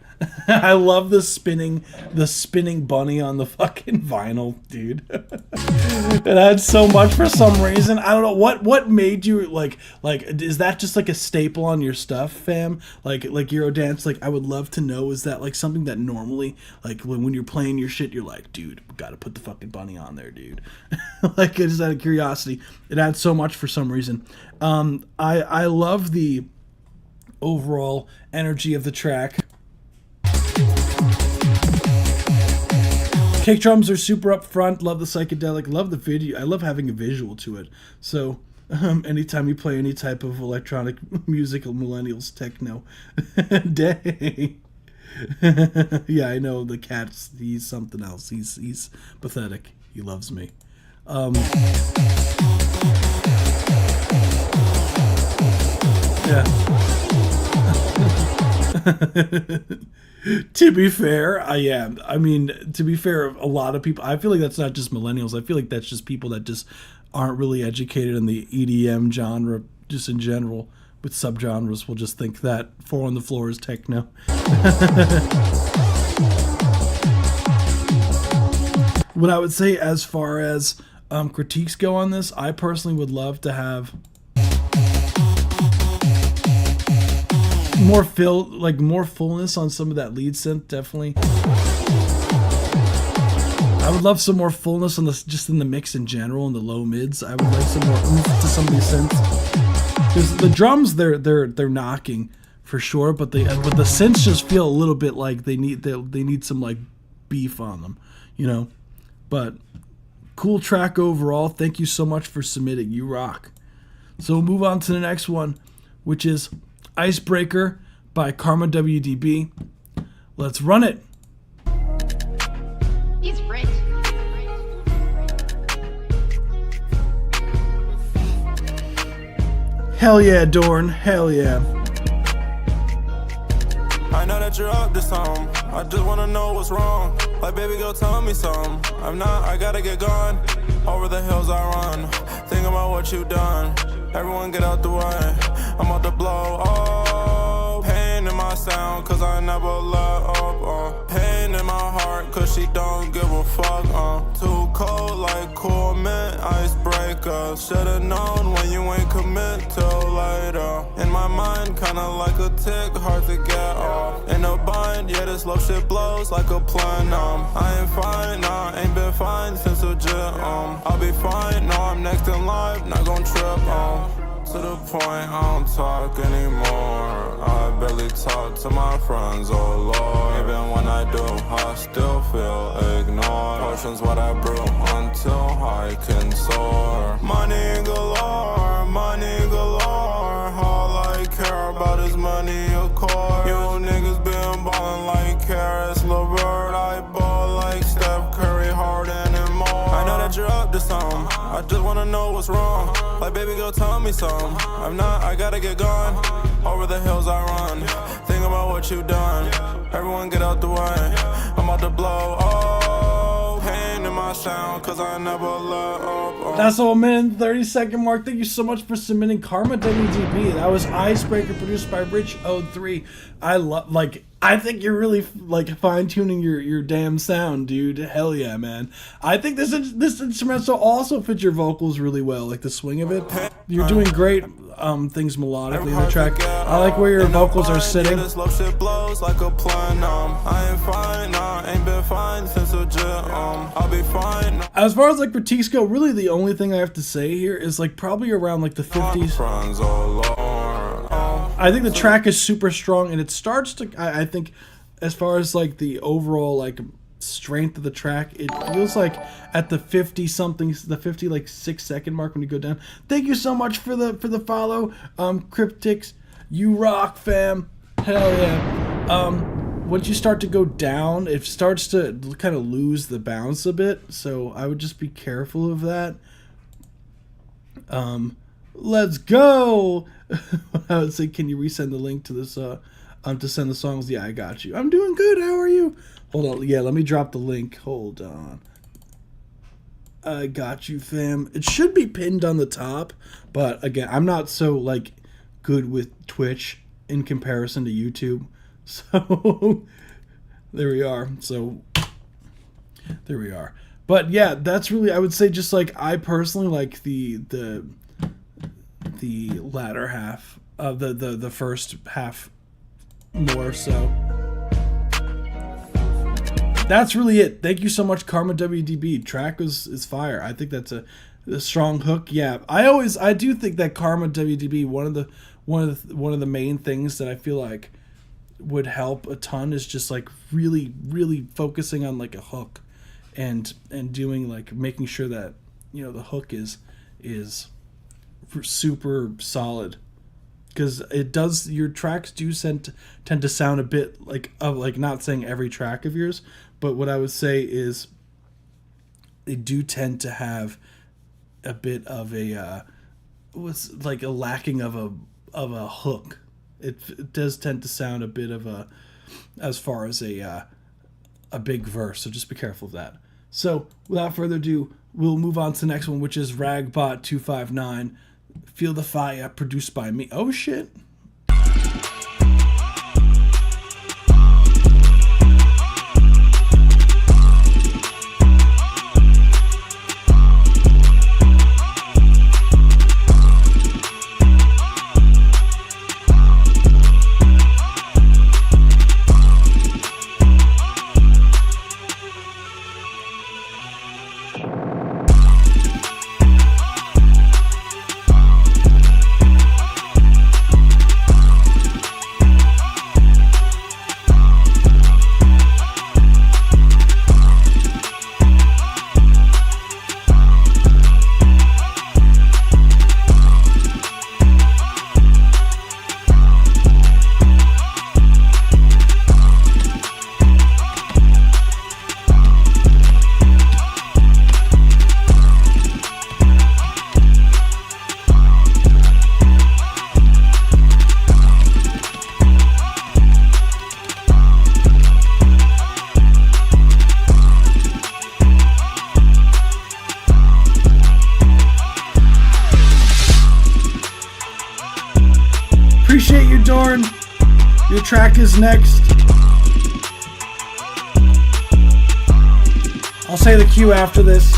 [SPEAKER 3] I love the spinning bunny on the fucking vinyl, dude. It adds so much for some reason. I don't know what made you like is that just like a staple on your stuff, fam? Like Eurodance, like I would love to know, is that like something that normally like when you're playing your shit you're like, dude, we gotta put the fucking bunny on there, dude. Like, just out of curiosity. It adds so much for some reason. I love the overall energy of the track. Kick drums are super up front. Love the psychedelic. Love the video. I love having a visual to it. So anytime you play any type of electronic music, millennials, techno. Dang. Yeah, I know the cat's. He's something else. He's pathetic. He loves me. Yeah. To be fair, I am. I mean, to be fair, a lot of people, I feel like that's not just millennials. I feel like that's just people that just aren't really educated in the EDM genre, just in general, with subgenres. Will just think that 4 on the Floor is techno. What I would say as far as critiques go on this, I personally would love to have more fullness on some of that lead synth, definitely. I would love some more fullness on this, just in the mix in general, in the low mids. I would like some more oomph to some of these synths. Because the drums, they're knocking for sure, but the synths just feel a little bit like they need some like beef on them, you know. But cool track overall. Thank you so much for submitting. You rock. So we'll move on to the next one, which is Icebreaker by Karma WDB. Let's run it.
[SPEAKER 15] He's rich.
[SPEAKER 3] Hell yeah, Dorn. Hell yeah.
[SPEAKER 16] I know that you're up to something. I just wanna know what's wrong. Like, baby, go tell me something. I'm not, I gotta get gone. Over the hills I run. Think about what you done. Everyone get out the way. I'm about to blow. Oh, pain in my sound, cause I never let up. Pain in my heart, cause she don't give a fuck. Too cold like cool mint, icebreaker. Should've known when you ain't commit till later. In my mind, kinda like a tick, hard to get off. In a bind, yeah, this love shit blows like a plane. I ain't fine, nah, ain't been fine since a jet. I'll be fine, no, I'm next in line, not gon' trip. To the point, I don't talk anymore. I barely talk to my friends, oh Lord. Even when I do, I still feel ignored. Potions what I brew until I can soar. Money galore, money galore. All I care about is money, of course. You niggas been ballin' like Karis LeVert. I ball like Steph Curry, Harden, and more. I know that you're up to something. I just wanna know what's wrong. Like, baby, go tell me something. I'm not, I gotta get gone. Over the hills I run. Think about what you done. Everyone get out the way. I'm about to blow. Oh, pain in my sound, cause I never let up.
[SPEAKER 3] That's all, man. 30-second mark. Thank you so much for submitting Karma WDB. That was Icebreaker, produced by Rich03. I think you're really like fine-tuning your damn sound, dude. Hell yeah, man. I think this instrumental also fits your vocals really well, like the swing of it. You're doing great things melodically in the track. I like where your vocals are sitting.
[SPEAKER 16] This love shit blows like a plane. I ain't fine, nah, ain't been fine since a jet. I'll be fine.
[SPEAKER 3] As far as like critiques go, really the only thing I have to say here is like probably around like the 50s. I think the track is super strong, and it starts to, I think, as far as like the overall like strength of the track, it feels like at the 50-something, the 56-second mark when you go down. Thank you so much for the follow, Cryptics. You rock, fam. Hell yeah. Once you start to go down, it starts to kind of lose the bounce a bit, so I would just be careful of that. Let's go. I would say, can you resend the link to this to send the songs? Yeah, I got you. I'm doing good. How are you? Hold on. Yeah, let me drop the link. Hold on. I got you, fam. It should be pinned on the top, but again, I'm not so like good with Twitch in comparison to YouTube. So there we are. So there we are. But yeah, that's really, I would say, just like I personally like the latter half of the first half more. So that's really it. Thank you so much, Karma WDB. Track is fire. I think that's a strong hook. Yeah, I do think that Karma WDB, one of the main things that I feel like would help a ton is just like really focusing on like a hook and doing like making sure that, you know, the hook is super solid, because it does, your tracks do tend to sound a bit like, of like, not saying every track of yours, but what I would say is they do tend to have a bit of a what's like a lacking of a hook. It does tend to sound a bit of a, as far as a big verse, so just be careful of that. So without further ado, we'll move on to the next one, which is Ragbot 259, Feel the Fire, produced by me. Oh shit. Appreciate you, Dorn. Your track is next. I'll say the cue after this.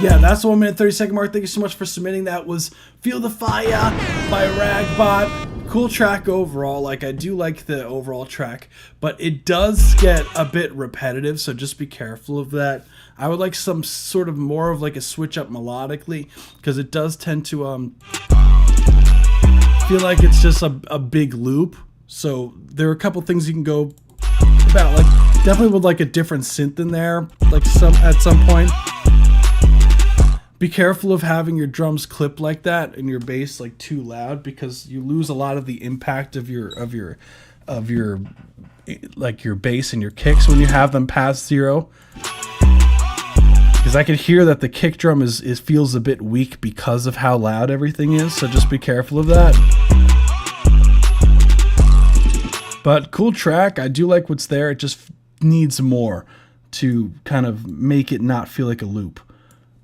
[SPEAKER 3] Yeah, that's the 1 minute 30-second mark. Thank you so much for submitting. That was Feel the Fire by Ragbot. Cool track overall. Like, I do like the overall track, but it does get a bit repetitive, so just be careful of that. I would like some sort of more of like a switch up melodically, because it does tend to feel like it's just a big loop. So there are a couple things you can go about, like definitely with like a different synth in there, like at some point. Be careful of having your drums clip like that and your bass like too loud, because you lose a lot of the impact of your like your bass and your kicks when you have them past 0. Because I can hear that the kick drum is feels a bit weak because of how loud everything is, so just be careful of that. But cool track. I do like what's there. It just needs more to kind of make it not feel like a loop.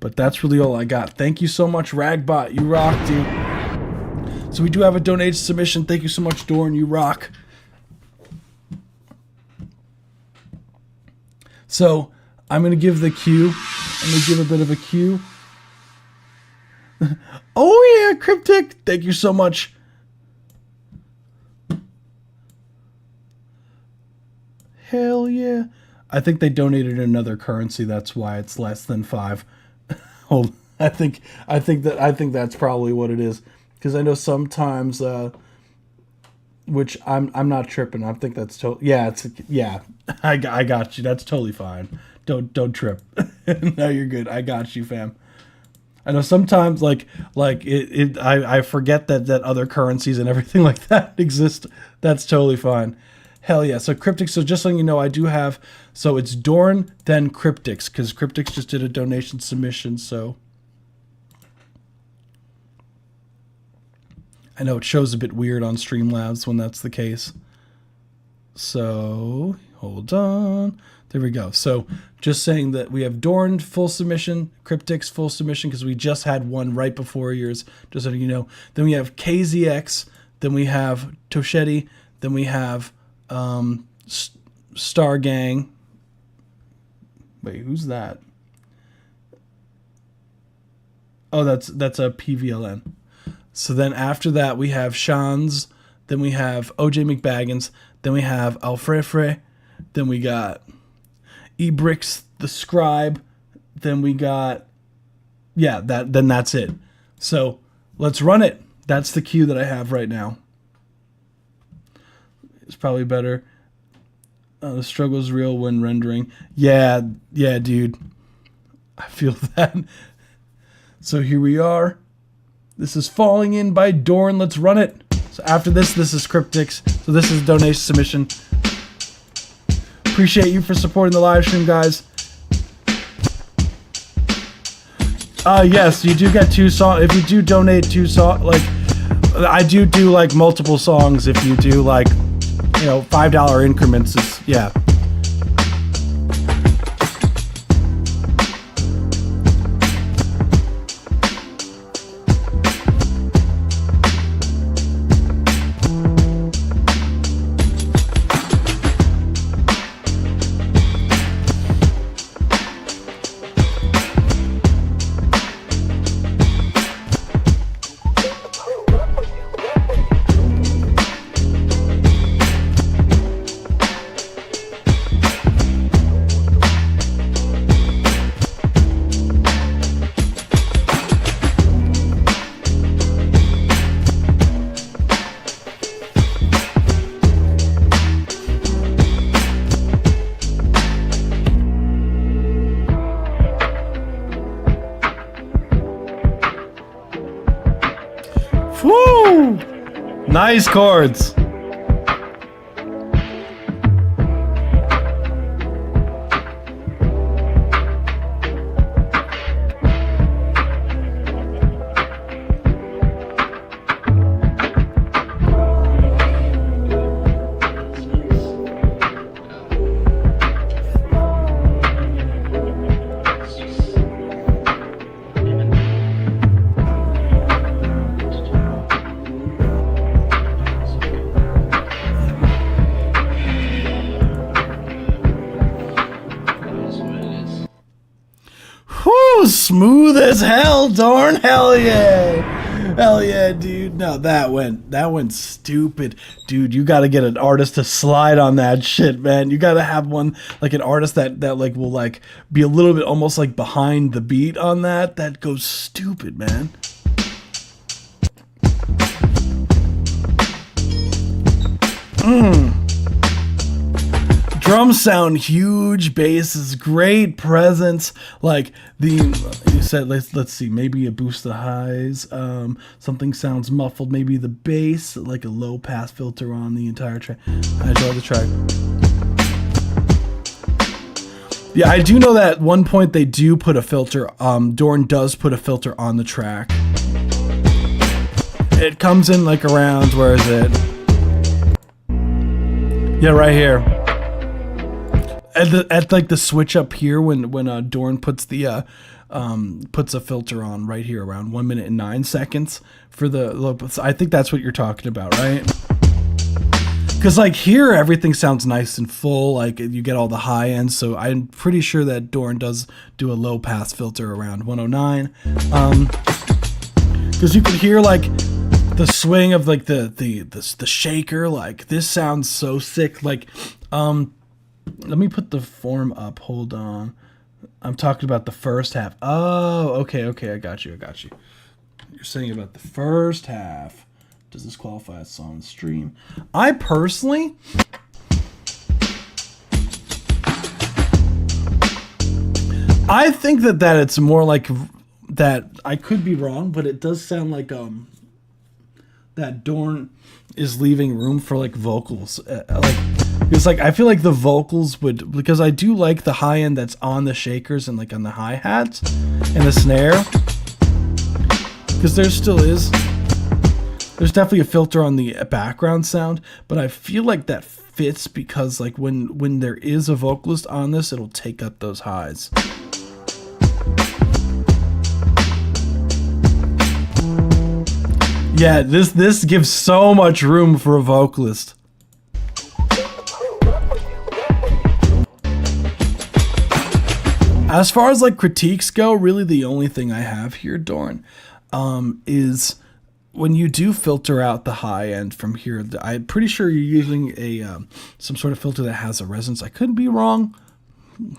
[SPEAKER 3] But that's really all I got. Thank you so much, Ragbot. You rock, dude. So we do have a donation submission. Thank you so much, Dorn. You rock. So I'm going to give the cue. I'm going to give a bit of a cue. Oh, yeah, Cryptic. Thank you so much. Hell yeah. I think they donated another currency. That's why it's less than 5. Hold, I think that's probably what it is, because I know sometimes, which I'm not tripping. I think that's I got you. That's totally fine. Don't trip. No, you're good. I got you, fam. I know sometimes I forget that other currencies and everything like that exist. That's totally fine. Hell yeah. So Cryptics, so just so you know, I do have, so it's Dorn, then Cryptics, because Cryptics just did a donation submission, so. I know it shows a bit weird on Streamlabs when that's the case. So, hold on. There we go. So, just saying that we have Dorn full submission, Cryptics full submission, because we just had one right before yours, just so you know. Then we have KZX, then we have Toshetti, then we have Star Gang. Wait, who's that? Oh, that's a PVLN. So then after that we have Shans, then we have OJ McBaggins, then we have Alfrefre, then we got Ebrix the Scribe, then we got then that's it. So let's run it. That's the cue that I have right now. It's probably better. The struggle's real when rendering. Yeah, dude. I feel that. So here we are. This is Falling In by Dorn. Let's run it. So after this is Cryptics. So this is a donation submission. Appreciate you for supporting the live stream, guys. Yes, you do get 2 songs. If you do donate 2 songs, like, I do like multiple songs if you do like, $5 increments is, yeah. Woo! Nice chords. was smooth as hell, Dorn. Hell yeah. Hell yeah, dude. No, that went stupid. Dude, you gotta get an artist to slide on that shit, man. You gotta have one, like an artist that like will like be a little bit almost like behind the beat on that. That goes stupid, man. Drums sound huge, bass is great, presence, like you said, let's see, maybe a boost the highs, something sounds muffled, maybe the bass, like a low pass filter on the entire track. I enjoy the track. Yeah, I do know that at one point they do put a filter, Dorn does put a filter on the track. It comes in like around, where is it? Yeah, right here. At like the switch up here when Dorn puts the puts a filter on right here around 1 minute and 9 seconds for the. I think that's what you're talking about, right? Because like here everything sounds nice and full, like you get all the high ends. So I'm pretty sure that Dorn does do a low pass filter around 109. Because you can hear like the swing of like the shaker. Like this sounds so sick. Like let me put the form up. Hold on. I'm talking about the first half. Oh, okay. I got you. You're saying about the first half. Does this qualify as song stream? I personally... I think that it's more like... That I could be wrong, but it does sound like that Dorn is leaving room for like vocals. It's like I feel like the vocals would, because I do like the high end that's on the shakers and like on the hi hats and the snare, because there's definitely a filter on the background sound, but I feel like that fits because like when there is a vocalist on this, it'll take up those highs. Yeah, this gives so much room for a vocalist. As far as like critiques go, really the only thing I have here, Dorn, is when you do filter out the high end from here. I'm pretty sure you're using a some sort of filter that has a resonance. I could be wrong,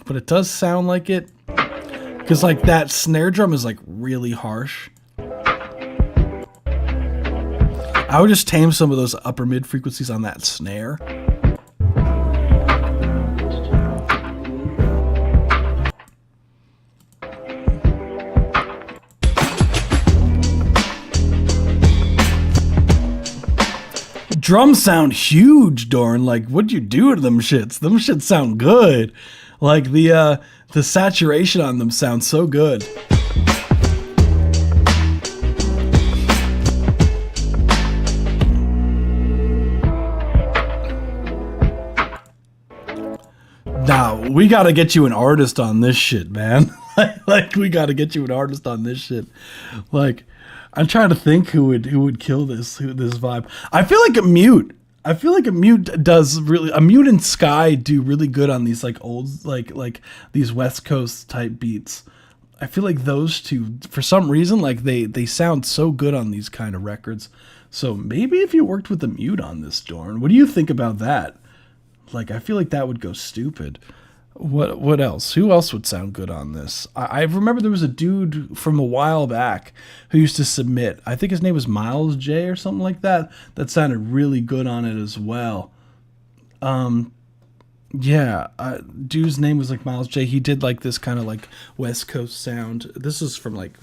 [SPEAKER 3] but it does sound like it, because like that snare drum is like really harsh. I would just tame some of those upper mid frequencies on that snare. Drums sound huge, Dorn. Like, what'd you do to them shits? Them shits sound good. Like the saturation on them sounds so good. Now, we gotta get you an artist on this shit, man. Like, we gotta get you an artist on this shit. Like, I'm trying to think who would kill this vibe. I feel like a Mute. I feel like a Mute does really. A Mute and Sky do really good on these like old like these West Coast type beats. I feel like those two, for some reason, like they sound so good on these kind of records. So maybe if you worked with a Mute on this, Dorn, what do you think about that? Like, I feel like that would go stupid. What else? Who else would sound good on this? I remember there was a dude from a while back who used to submit. I think his name was Miles J or something like that. That sounded really good on it as well. Yeah, dude's name was like Miles J. He did like this kind of like West Coast sound. This is from like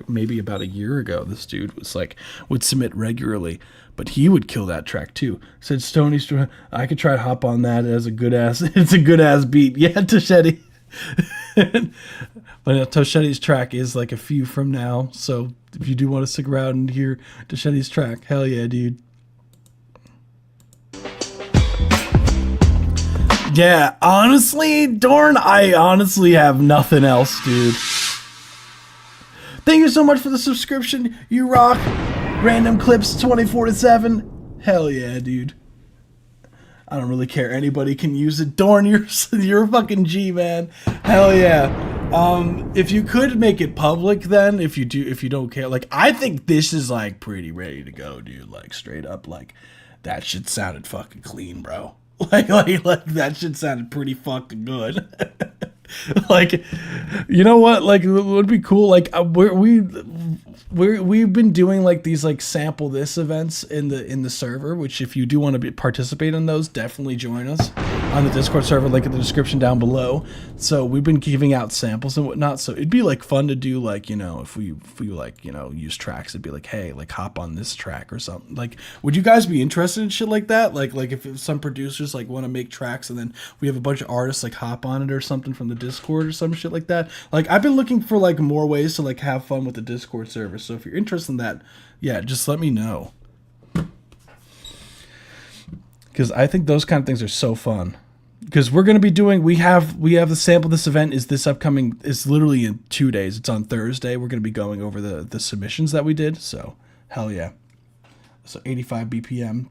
[SPEAKER 3] maybe about a year ago. This dude was like would submit regularly, but he would kill that track too. Said Stoney's, I could try to hop on that as a good ass. It's a good ass beat. Yeah, Toschetti. But Toschetti's track is like a few from now. So if you do want to stick around and hear Toschetti's track, hell yeah, dude. Yeah, honestly, Dorn, I honestly have nothing else, dude. Thank you so much for the subscription. You rock. Random Clips 24/7. Hell yeah, dude. I don't really care. Anybody can use it. Dorn, you're a fucking G, man. Hell yeah. If you could make it public, then if you don't care, like, I think this is like pretty ready to go, dude. Like, straight up, like, that shit sounded fucking clean, bro. Like that shit sounded pretty fucking good. Like, you know what? Like, it would be cool. Like, we've been doing like these like sample this events in the server, which if you do want to participate in those, definitely join us on the Discord server, link in the description down below. So we've been giving out samples and whatnot. So it'd be like fun to do, like, you know, if we like, you know, use tracks, it'd be like, hey, like hop on this track or something. Like, would you guys be interested in shit like that? Like if some producers like want to make tracks and then we have a bunch of artists like hop on it or something from the Discord or some shit like that. Like, I've been looking for like more ways to like have fun with the Discord server. So if you're interested in that, yeah, just let me know. Because I think those kind of things are so fun. Because we're going to be doing, we have the sample. This event is it's literally in 2 days. It's on Thursday. We're going to be going over the submissions that we did. So, hell yeah. So 85 BPM.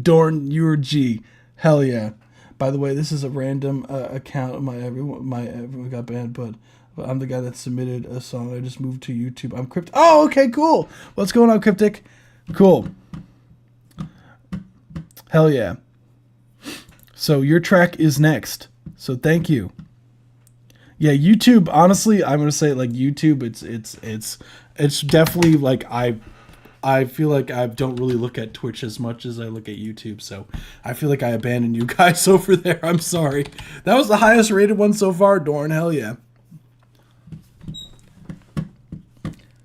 [SPEAKER 3] Dorn, you're G. Hell yeah. By the way, this is a random account of everyone got banned, but I'm the guy that submitted a song. I just moved to YouTube. I'm Cryptic. Oh, okay, cool. What's going on, Cryptic? Cool. Hell yeah. So your track is next. So thank you. Yeah, YouTube, honestly, I'm going to say, like, YouTube, it's definitely, like, I feel like I don't really look at Twitch as much as I look at YouTube, so I feel like I abandoned you guys over there. I'm sorry. That was the highest rated one so far, Dorn. Hell yeah.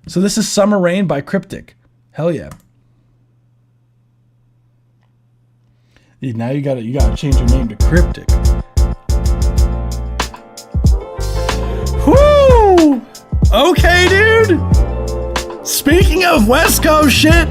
[SPEAKER 3] So this is Summer Rain by Cryptic. Hell yeah. Now you gotta change your name to Cryptic. Whoo! Okay, dude. Speaking of West Coast shit.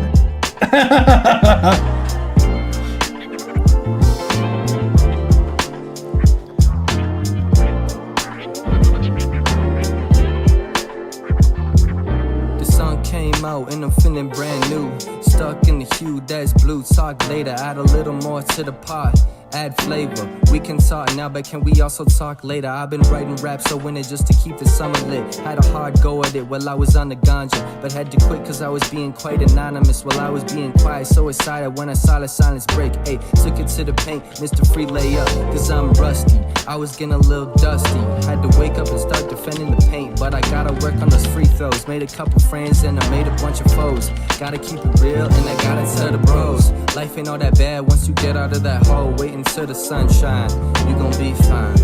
[SPEAKER 5] The sun came out and I'm feeling brand new. Stuck in the hue that's blue. Talk later, add a little more to the pot. Add flavor. We can talk now, but can we also talk later? I've been writing raps so in it just to keep the summer lit. Had a hard go at it while I was on the ganja, but had to quit cause I was being quite anonymous while I was being quiet. So excited when I saw the silence break. Hey, took it to the paint, Mr. Free layup, cause I'm rusty. I was getting a little dusty. Had to wake up and start defending the paint, but I gotta work on those free throws. Made a couple friends and I made a bunch of foes. Gotta keep it real and I gotta tell the bros. Life ain't all that bad once you get out of that hole. Wait until the sunshine, you gon' be fine.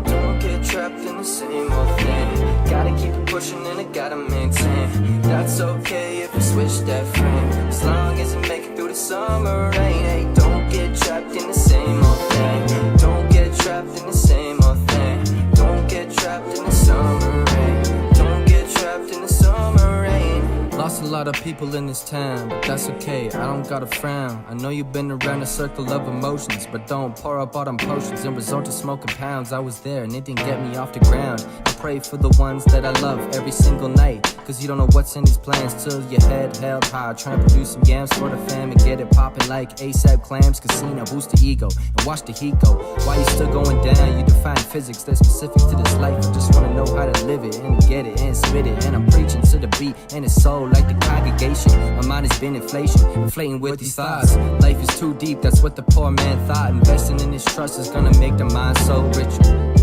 [SPEAKER 5] Don't get trapped in the same old thing. Gotta keep it pushing and I gotta maintain. That's okay if you switch that frame, as long as you make it through the summer rain. Hey, don't get trapped in the same old thing. Don't get trapped in the same old thing. Don't get trapped in the summer rain. Don't get trapped in the summer rain. Lost a lot of people in this town, but that's okay, I don't gotta frown. I know you've been around a circle of emotions, but don't pour up all them potions and resort to smoking pounds. I was there and it didn't get me off the ground. I pray for the ones that I love every single night, cause you don't know what's in these plans till your head held high. Try and produce some yams for the fam and get it poppin' like ASAP clams. Casino, boost the ego and watch the heat go. While you still going down, you define physics that's specific to this life. I just wanna know how to live it and get it and spit it. And I'm preaching to the beat and it's soul like the congregation. My mind has been inflating with these thoughts. Life is too deep, that's what the poor man thought. Investing in his trust is gonna make the mind so richer.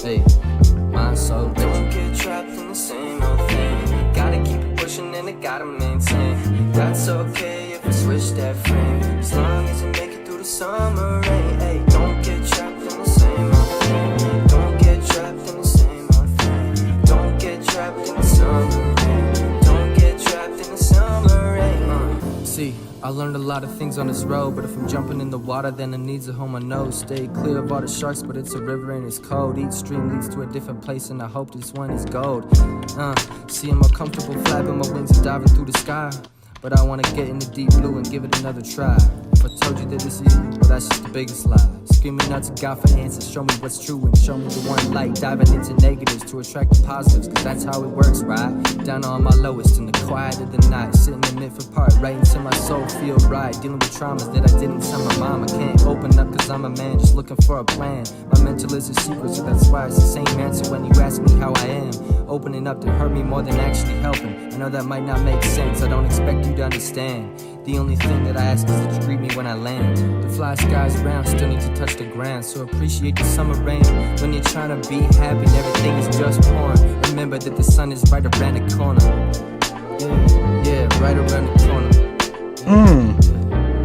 [SPEAKER 5] Hey, mind so rich. Don't get trapped in the same old thing. Gotta keep it pushing and I gotta maintain. That's okay if you switch that frame, as long as you make it through the summer rain. Hey, don't get trapped in the same old thing. Don't get trapped in the same old thing. Don't get trapped in the summer rain. See, I learned a lot of things on this road, but if I'm jumping in the water, then I need to hold my nose. Stay clear of all the sharks, but it's a river and it's cold. Each stream leads to a different place, and I hope this one is gold. See, I'm more comfortable flapping my wings and diving through the sky, but I wanna get in the deep blue and give it another try.
[SPEAKER 15] If I told you that this is you, well, that's just the biggest lie. Screaming out to God for answers, show me what's true and show me the one light. Diving into negatives to attract the positives, cause that's how it works, right? Down on my lowest in the quiet of the night, sitting in Midford Park, right into my soul, feel right. Dealing with traumas that I didn't tell my mom. I can't open up cause I'm a man just looking for a plan. My mental is a secret, so that's why it's the same answer when you ask me how I am. Opening up to hurt me more than actually helping. I know that might not make sense, I don't expect you to understand. The only thing that I ask is that you greet me when I land. The fly skies around still need to touch the ground, so appreciate the summer rain. When you're trying to be happy and everything is just pouring, remember that the sun is right around the corner. Yeah, right around the corner.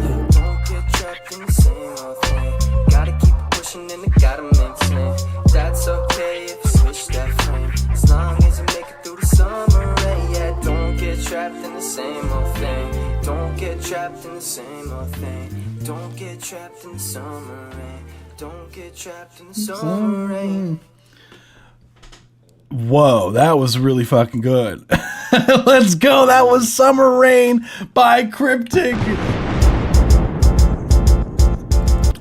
[SPEAKER 15] Yeah, don't get trapped in the same old thing. Gotta keep it pushing and it gotta maintain. That's okay if you switch that frame, as long as you make it through the summer rain. Yeah, don't get trapped in the same old thing. Don't get trapped in the same old thing. Don't get trapped in the summer rain. Don't get trapped in the summer rain.
[SPEAKER 3] Whoa, that was really fucking good. Let's go. That was Summer Rain by Cryptic.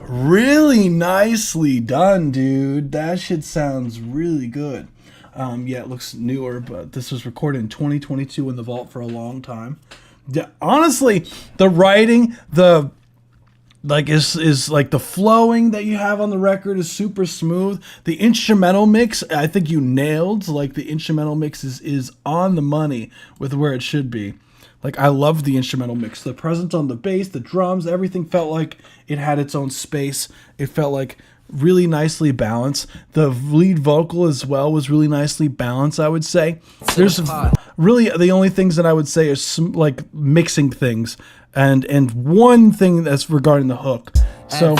[SPEAKER 3] Really nicely done, dude. That shit sounds really good. Yeah, it looks newer, but this was recorded in 2022 in the vault for a long time. Yeah, honestly, the writing, the like is like the flowing that you have on the record is super smooth. The instrumental mix, I think you nailed. Like the instrumental mix is on the money with where it should be. Like I love the instrumental mix. The presence on the bass, the drums, everything felt like it had its own space. It felt like really nicely balanced. The lead vocal as well was really nicely balanced, I would say. There's really the only things that I would say is like mixing things and one thing that's regarding the hook. So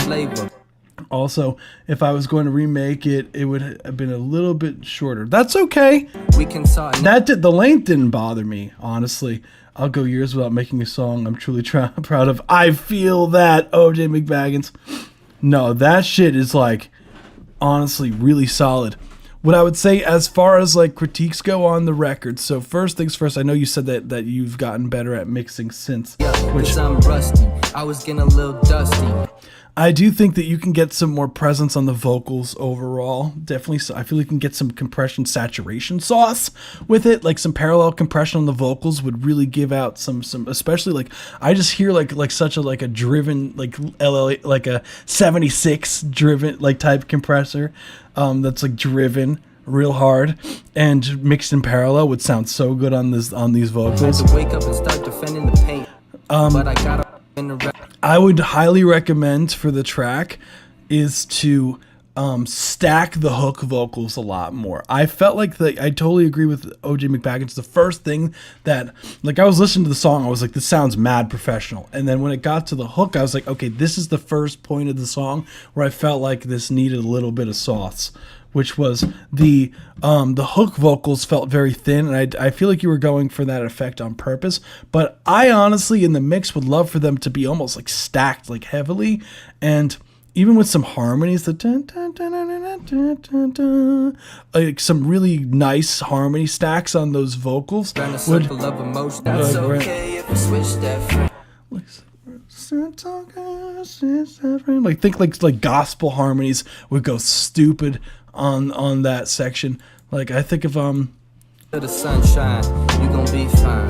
[SPEAKER 3] also, if I was going to remake it, it would have been a little bit shorter. That's okay.
[SPEAKER 15] We can start.
[SPEAKER 3] The length didn't bother me, honestly. I'll go years without making a song I'm truly proud of. I feel that, OJ McBaggins. No, that shit is like honestly really solid. What I would say as far as like critiques go on the record. So first things first, I know you said that you've gotten better at mixing synths.
[SPEAKER 15] Yeah, which I'm rusty. I was getting a little dusty.
[SPEAKER 3] I do think that you can get some more presence on the vocals overall. Definitely, I feel like you can get some compression saturation sauce with it. Like some parallel compression on the vocals would really give out some especially like I just hear like such a like a driven like like a 76 driven like type compressor that's like driven real hard and mixed in parallel would sound so good on these vocals.
[SPEAKER 15] I had to wake up and start defending the paint. But I got
[SPEAKER 3] I would highly recommend for the track is to stack the hook vocals a lot more. I felt like I totally agree with OJ McBaggins. The first thing that, like, I was listening to the song, I was like, this sounds mad professional. And then when it got to the hook, I was like, okay, this is the first point of the song where I felt like this needed a little bit of sauce, which was the hook vocals felt very thin, and I feel like you were going for that effect on purpose. But I honestly, in the mix, would love for them to be almost like stacked, like heavily, and even with some harmonies, like some really nice harmony stacks on those vocals. Would, like think like gospel harmonies would go stupid on that section. Like I think of
[SPEAKER 15] the sunshine, you gon' be fine.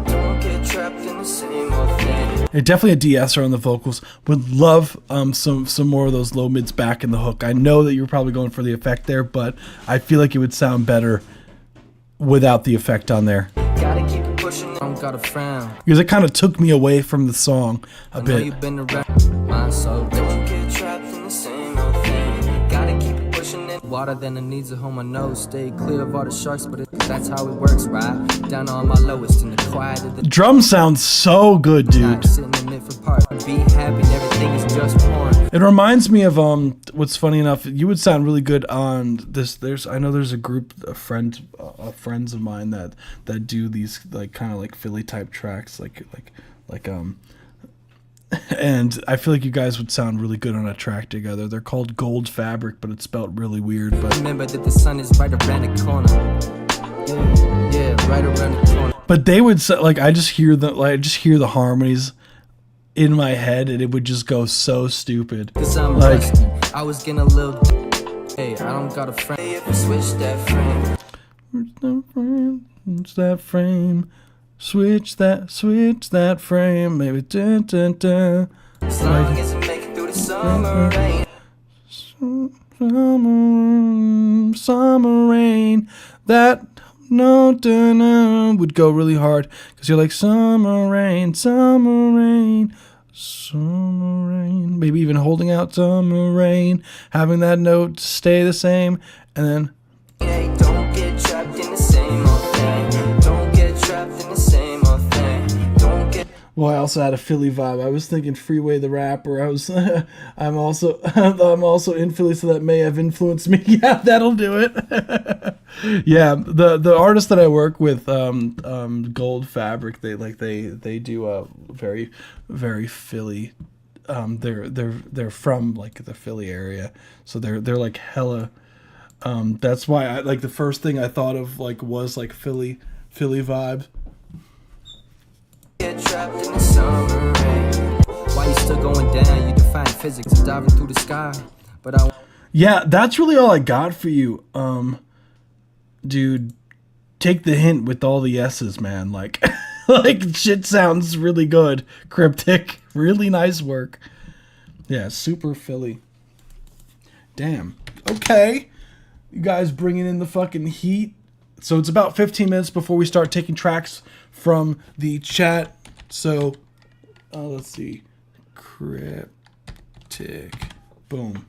[SPEAKER 15] Don't get trapped in the same old thing.
[SPEAKER 3] Definitely a de-esser on the vocals. Would love some more of those low mids back in the hook. I know that you're probably going for the effect there, but I feel like it would sound better without the effect on there.
[SPEAKER 15] Gotta keep it pushing, I don't gotta frown.
[SPEAKER 3] Because it kind of took me away from the song a bit.
[SPEAKER 15] You've been around my soul. Don't get trapped in the same old thing. Gotta keep it pushing it. Water than it needs a home, my nose. Stay clear of all the sharks, but that's how it works, right? Down on my lowest in the quiet of the
[SPEAKER 3] drum sounds so good, dude.
[SPEAKER 15] Sitting in Midford Park, be happy, everything is just pouring.
[SPEAKER 3] It reminds me of what's funny enough, you would sound really good on this. I know there's a group of friends of mine that do these like kind of like Philly type tracks, like and I feel like you guys would sound really good on a track together. They're called Gold Fabric, but it's spelled really weird. But
[SPEAKER 15] remember that the sun is right around the corner. Yeah, right around the corner.
[SPEAKER 3] But they would say, like I just hear the harmonies in my head, and it would just go so stupid.
[SPEAKER 15] Cause I'm
[SPEAKER 3] Like,
[SPEAKER 15] rusty. I was getting a little. Hey, I don't got a friend. If we switch that frame.
[SPEAKER 3] switch that frame, switch that frame, maybe dun, dun, dun.
[SPEAKER 15] As long as we make it through the summer rain.
[SPEAKER 3] Summer rain, that no, dun, dun, would go really hard because you're like summer rain, summer rain, summer rain. Maybe even holding out summer rain, having that note stay the same, and then.
[SPEAKER 15] Hey, don't get trapped in the same old thing. Don't get trapped in the same old thing. Don't get.
[SPEAKER 3] Well, I also had a Philly vibe. I was thinking Freeway the rapper. I was, I'm also in Philly, so that may have influenced me. Yeah, that'll do it. Yeah, the artist that I work with, Gold Fabric, they do a very, very Philly. They're from like the Philly area, so they're like hella. That's why I like the first thing I thought of like was like Philly vibe.
[SPEAKER 15] Get trapped in the summer rain. Why you still going down? You define physics and diving through the sky. But
[SPEAKER 3] Yeah, that's really all I got for you. Dude, take the hint with all the S's, man. Like like shit sounds really good. Cryptic. Really nice work. Yeah, super Philly. Damn. Okay. You guys bringing in the fucking heat. So it's about 15 minutes before we start taking tracks from the chat. So, let's see. Cryptic. Boom.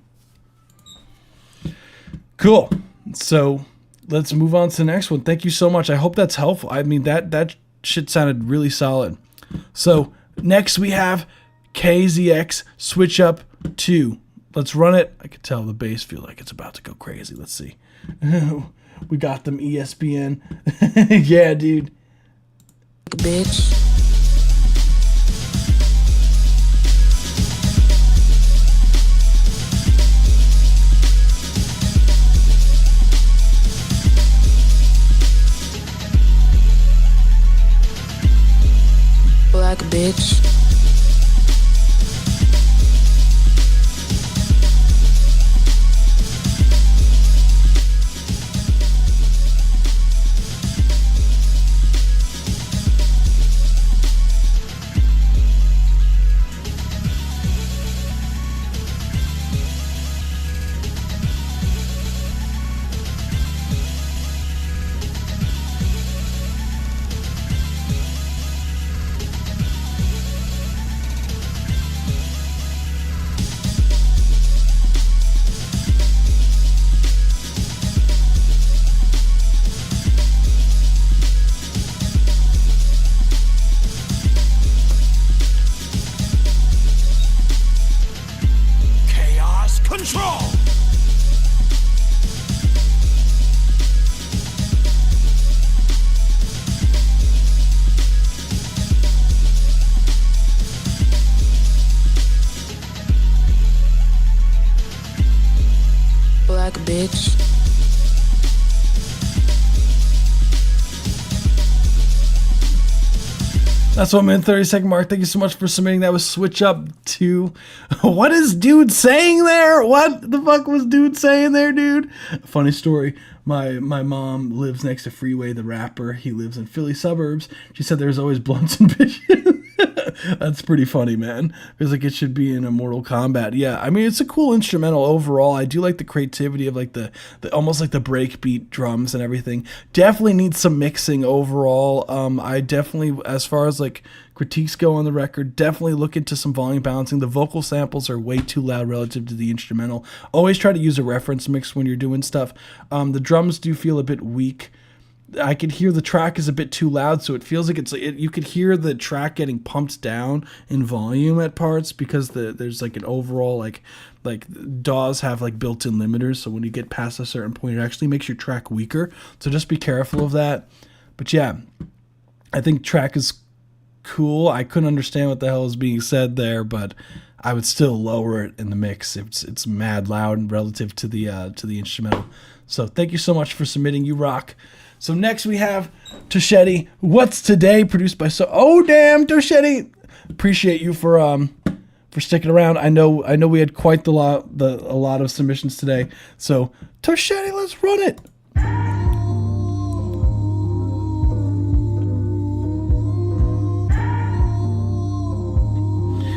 [SPEAKER 3] Cool. So, let's move on to the next one. Thank you so much. I hope that's helpful. I mean, that shit sounded really solid. So, next we have KZX Switch Up 2. Let's run it. I can tell the bass feel like it's about to go crazy. Let's see. We got them ESPN. Yeah, dude.
[SPEAKER 17] Bitch. Black bitch.
[SPEAKER 8] Chaos Control!
[SPEAKER 17] Black bitch.
[SPEAKER 3] That's 1 minute 30-second mark. Thank you so much for submitting. That was Switch Up 2. What is dude saying there? What the fuck was dude saying there, dude? Funny story. My mom lives next to Freeway the rapper. He lives in Philly suburbs. She said there's always blunts and bitches. That's pretty funny, man. Feels like it should be in a Mortal Kombat. Yeah, I mean, it's a cool instrumental overall. I do like the creativity of like the almost like the breakbeat drums and everything. Definitely needs some mixing overall. I definitely, as far as like critiques go on the record, definitely look into some volume balancing. The vocal samples are way too loud relative to the instrumental. Always try to use a reference mix when you're doing stuff. The drums do feel a bit weak. I could hear the track is a bit too loud, so it feels like you could hear the track getting pumped down in volume at parts because there's like an overall like DAWs have like built-in limiters, so when you get past a certain point, it actually makes your track weaker. So just be careful of that. But yeah, I think track is cool. I couldn't understand what the hell was being said there, but I would still lower it in the mix. It's mad loud relative to the instrumental. So thank you so much for submitting. You rock. So next we have Tochetti. What's Today? Produced by Oh damn, Tochetti. appreciate you for sticking around. I know we had quite a lot of submissions today. So Toshetti, let's run it.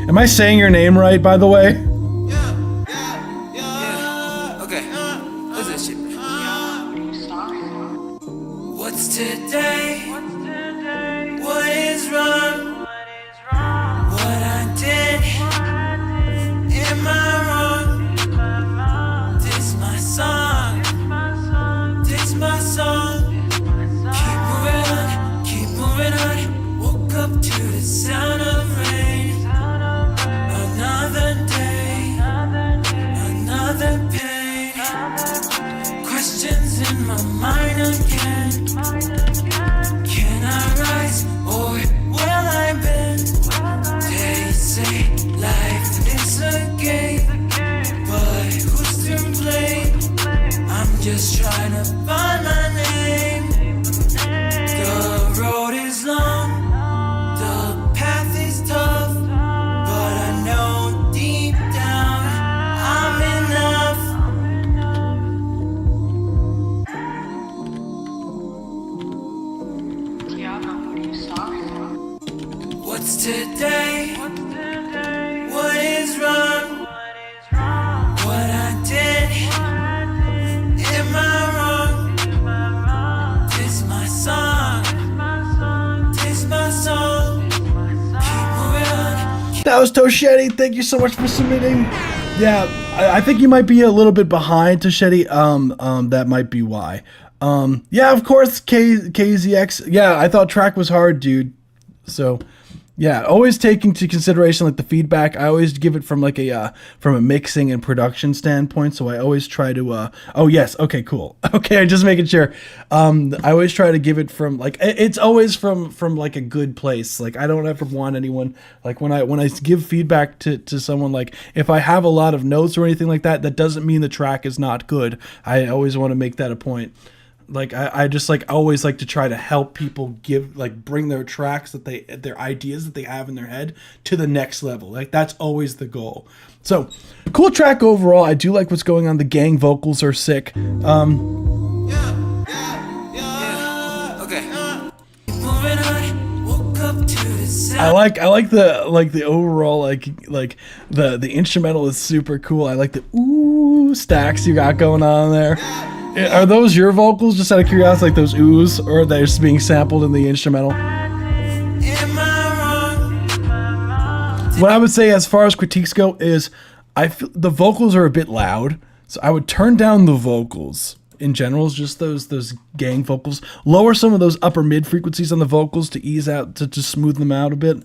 [SPEAKER 3] Am I saying your name right, by the way?
[SPEAKER 9] Okay, what's this shit? What's today? What is wrong? What I did? Am I wrong? This my song. This my song. Keep moving on. Woke up to the sound of rain. Another day, another pain. Questions in my mind again. Can I rise or will I bend? They say life is a game, but who's to blame? I'm just trying to find my name. The road is long, the path is tough, but I know deep down I'm enough. What's today? What is wrong? What I did? Am I wrong? This my song. This my song. Keep moving on.
[SPEAKER 3] That was Toshetti. Thank you so much for submitting. Yeah, I think you might be a little bit behind, Toshetti. That might be why. Yeah, of course, KZX. Yeah, I thought track was hard, dude. So, yeah, always take into consideration like the feedback. I always give it from like a mixing and production standpoint. So I always try to oh yes, okay, cool. Okay, I'm just making sure. I always try to give it from like it's always from like a good place. Like I don't ever want anyone like when I give feedback to someone, like if I have a lot of notes or anything like that, that doesn't mean the track is not good. I always want to make that a point. Like I just like always like to try to help people bring their tracks their ideas that they have in their head to the next level. Like that's always the goal. So cool track overall. I do like what's going on. The gang vocals are sick.
[SPEAKER 9] Okay.
[SPEAKER 3] I like the overall like the instrumental is super cool. I like the ooh stacks you got going on there. Are those your vocals, just out of curiosity, like those oohs, or are they just being sampled in the instrumental? What I would say as far as critiques go is I feel the vocals are a bit loud, so I would turn down the vocals in general, just those gang vocals. Lower some of those upper mid frequencies on the vocals to ease out, to smooth them out a bit.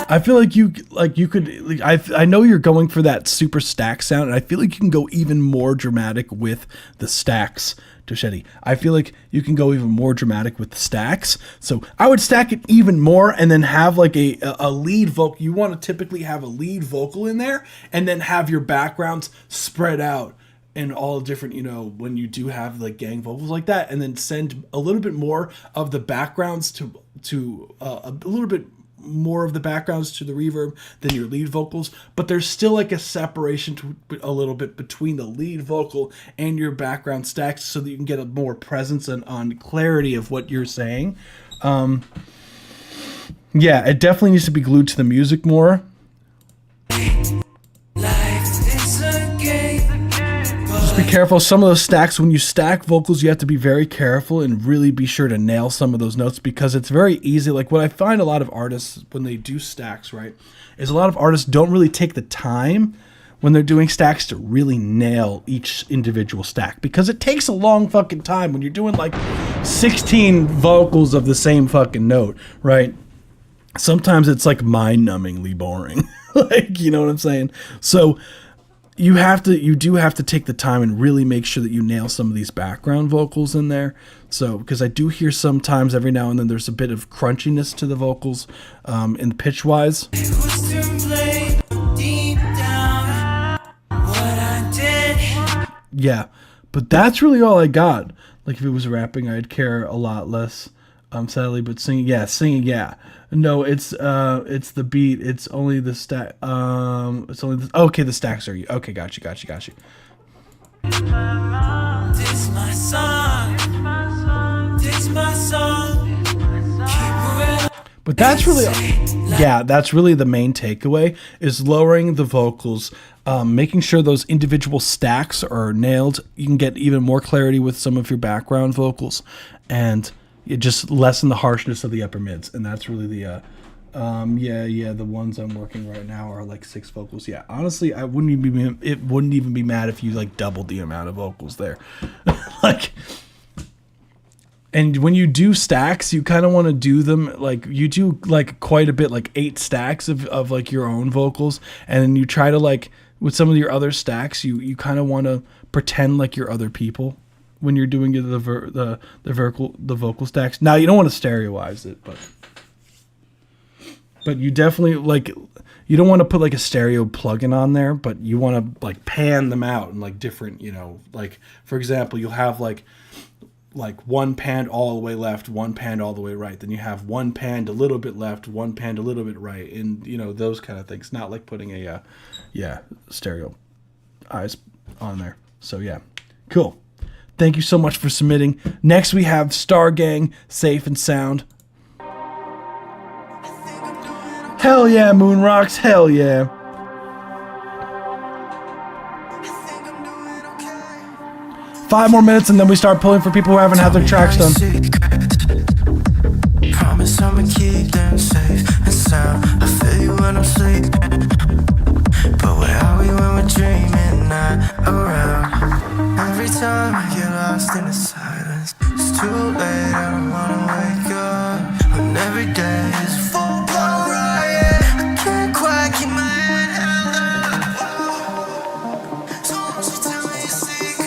[SPEAKER 3] I feel like you could. I know you're going for that super stack sound, and I feel like you can go even more dramatic with the stacks, Toshetti. I feel like you can go even more dramatic with the stacks. So I would stack it even more, and then have like a lead vocal. You want to typically have a lead vocal in there, and then have your backgrounds spread out and all different, when you do have like gang vocals like that, and then send a little bit more of the backgrounds to a little bit more of the backgrounds to the reverb than your lead vocals, but there's still like a separation a little bit between the lead vocal and your background stacks, so that you can get a more presence and on clarity of what you're saying. Yeah, it definitely needs to be glued to the music more. Just be careful. Some of those stacks, when you stack vocals, you have to be very careful and really be sure to nail some of those notes, because it's very easy. Like what I find a lot of artists when they do stacks, right, is a lot of artists don't really take the time when they're doing stacks to really nail each individual stack, because it takes a long fucking time when you're doing like 16 vocals of the same fucking note, right? Sometimes it's like mind-numbingly boring. Like, you know what I'm saying? So you do have to take the time and really make sure that you nail some of these background vocals in there. So, because I do hear sometimes every now and then there's a bit of crunchiness to the vocals in pitch wise. Yeah, but that's really all I got. Like if it was rapping, I'd care a lot less. Sadly, but singing, yeah. No, it's the beat. It's only the stack. It's only the, okay. The stacks are you. Okay, got you.
[SPEAKER 1] This my song. This my song. Keep it.
[SPEAKER 3] But that's really, that's really the main takeaway is lowering the vocals, making sure those individual stacks are nailed. You can get even more clarity with some of your background vocals, and it just lessen the harshness of the upper mids. And that's really the, the ones I'm working right now are like 6 vocals. Yeah, honestly, it wouldn't even be mad if you like doubled the amount of vocals there, like. And when you do stacks, you kind of want to do them like you do like quite a bit, like 8 stacks of like your own vocals, and then you try to like with some of your other stacks, you kind of want to pretend like you're other people when you're doing the vocal stacks. Now you don't want to stereoize it, but you definitely like you don't want to put like a stereo plugin on there, but you want to like pan them out in like different, like for example, you'll have like one panned all the way left, one panned all the way right. Then you have one panned a little bit left, one panned a little bit right, and those kind of things. Not like putting a stereo eyes on there. So yeah, cool. Thank you so much for submitting. Next we have Star Gang, Safe and Sound. Hell yeah, Moon Rocks. Hell yeah. Five more minutes and then we start pulling for people who haven't had their tracks done.
[SPEAKER 7] Promise I'ma keep them safe and sound. I feel you when I'm sleeping, but where are we when we're dreaming? Not around. Every time I get lost in the silence, it's too late, I don't wanna wake up. When every day is a full-blown riot, I can't quite keep my head held up. So won't you tell me your secret?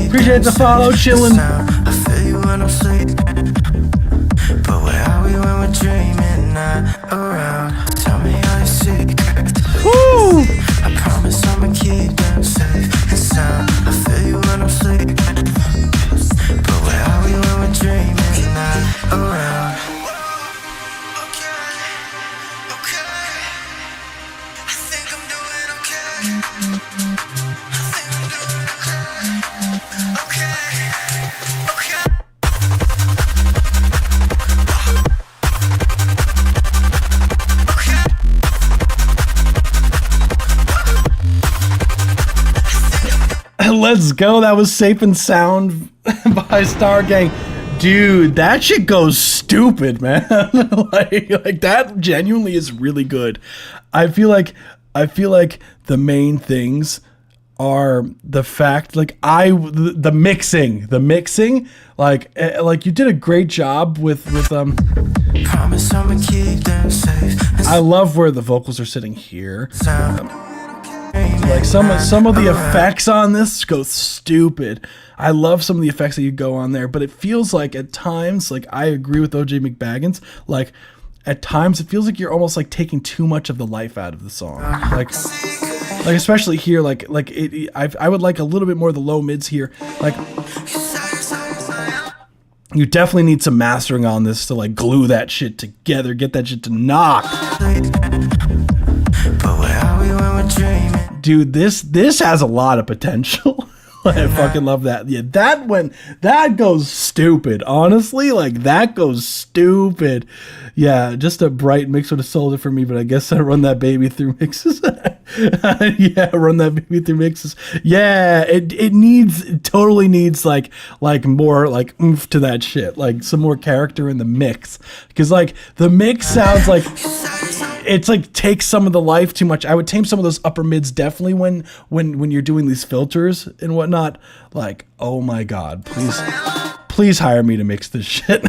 [SPEAKER 3] Appreciate the follow, chillin'.
[SPEAKER 7] I feel you when I'm sleeping, but where are we when we're dreaming? Not around. Tell me all your secrets.
[SPEAKER 3] Woo!
[SPEAKER 7] I promise I'ma keep them safe and sound. I feel you when I'm sleeping, but where are we when we're dreaming? Not around.
[SPEAKER 3] Let's go. That was Safe and Sound by Star Gang. Dude, that shit goes stupid, man. like that genuinely is really good. I feel like the main things are the fact the mixing like you did a great job with
[SPEAKER 7] Promise I'ma keep them safe.
[SPEAKER 3] I love where the vocals are sitting here. Like some of the effects on this go stupid. I love some of the effects that you go on there, but it feels like at times, like I agree with OJ McBaggins, like at times it feels like you're almost like taking too much of the life out of the song. Like especially here, I would like a little bit more of the low mids here. Like you definitely need some mastering on this to like glue that shit together, get that shit to knock. Dude, this has a lot of potential. I fucking love that. Yeah, that goes stupid. Honestly, like that goes stupid. Yeah, just a bright mix would have sold it for me, but I guess I run that baby through mixes. Yeah, run that baby through mixes. Yeah, it totally needs like more like oomph to that shit. Like some more character in the mix. Because like the mix sounds like it's like takes some of the life too much. I would tame some of those upper mids definitely when you're doing these filters and whatnot. Like, oh my god, please hire me to mix this shit.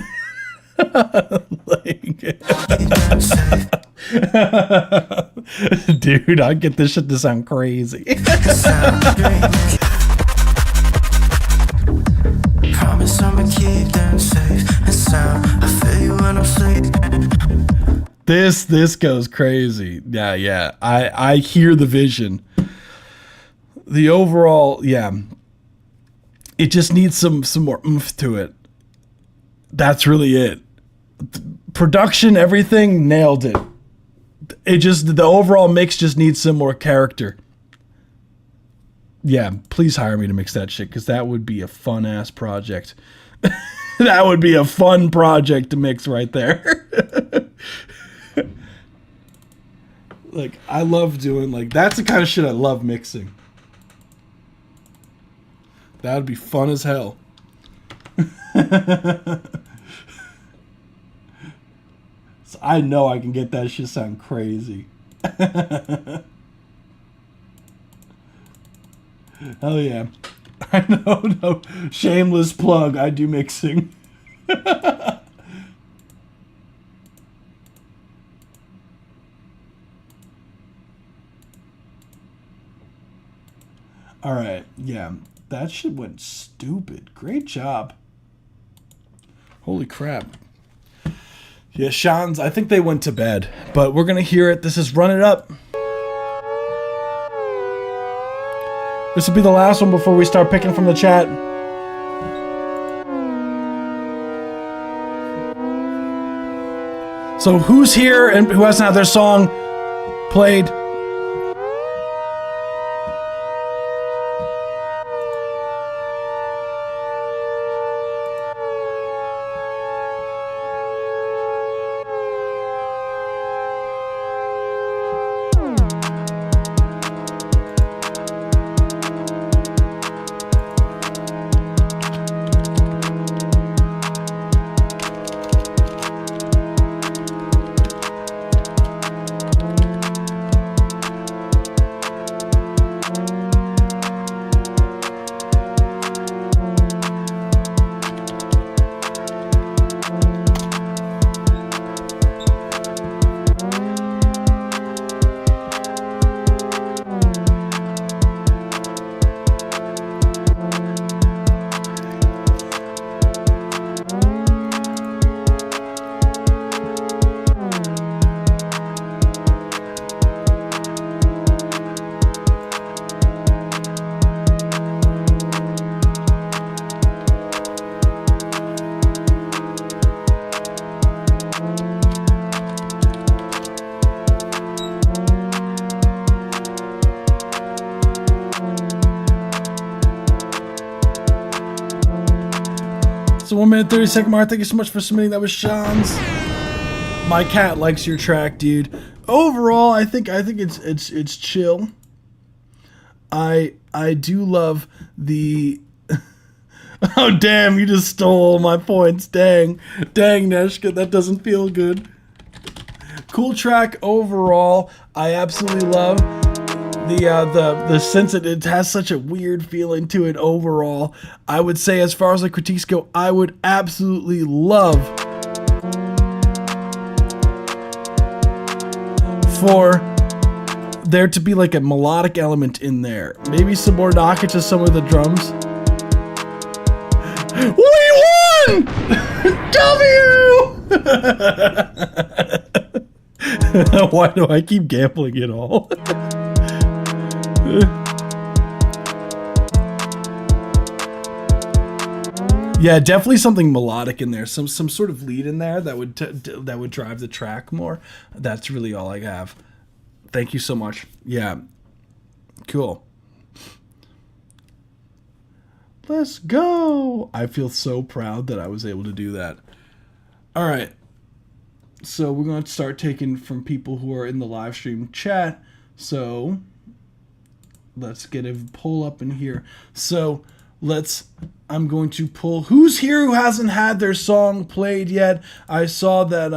[SPEAKER 3] Dude, I get this shit to sound crazy. This goes crazy. Yeah. I hear the vision. The overall, yeah. It just needs some more oomph to it. That's really it. Production, everything, nailed it. The overall mix just needs some more character. Yeah, please hire me to mix that shit, because that would be a fun ass project. That would be a fun project to mix right there. Like, I love doing, like, that's the kind of shit I love mixing. That would be fun as hell. So I know I can get that shit sound crazy. Hell yeah. I know, no. Shameless plug. I do mixing. Alright, yeah. That shit went stupid. Great job. Holy crap. Yeah, Sean's, I think they went to bed. But we're gonna hear it. This is Run It Up. This will be the last one before we start picking from the chat. So who's here and who hasn't had their song played? So 1 minute 30 second mark. Thank you so much for submitting. That was Sean's. My cat likes your track, dude. Overall, I think it's chill. I do love the. Oh damn! You just stole all my points. Dang, Neshka, that doesn't feel good. Cool track overall. I absolutely love the sense that it has such a weird feeling to it overall. I would say, as far as the critiques go, I would absolutely love for there to be like a melodic element in there. Maybe some more knockage to some of the drums. We won! W! Why do I keep gambling it all? Yeah, definitely something melodic in there. Some sort of lead in there that would drive the track more. That's really all I have. Thank you so much. Yeah. Cool. Let's go. I feel so proud that I was able to do that. All right. So we're going to start taking from people who are in the live stream chat. So let's get a poll up in here. So I'm going to pull who's here who hasn't had their song played yet. I saw that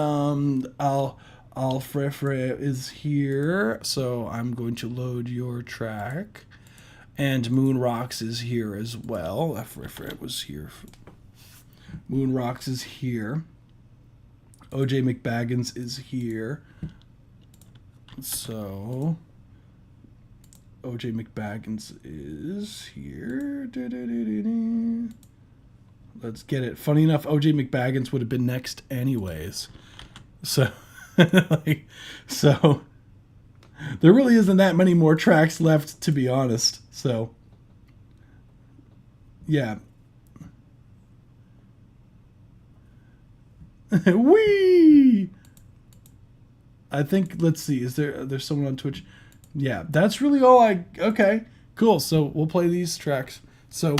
[SPEAKER 3] Alfrefre is here, so I'm going to load your track. And Moon Rocks is here as well. Alfrefre was here. Moon Rocks is here. OJ McBaggins is here. So OJ McBaggins is here. Let's get it. Funny enough, OJ McBaggins would have been next anyways. So Like, so there really isn't that many more tracks left, to be honest. So yeah. Wee. I think, let's see, there's someone on Twitch? Yeah, that's really all okay, cool. So we'll play these tracks. So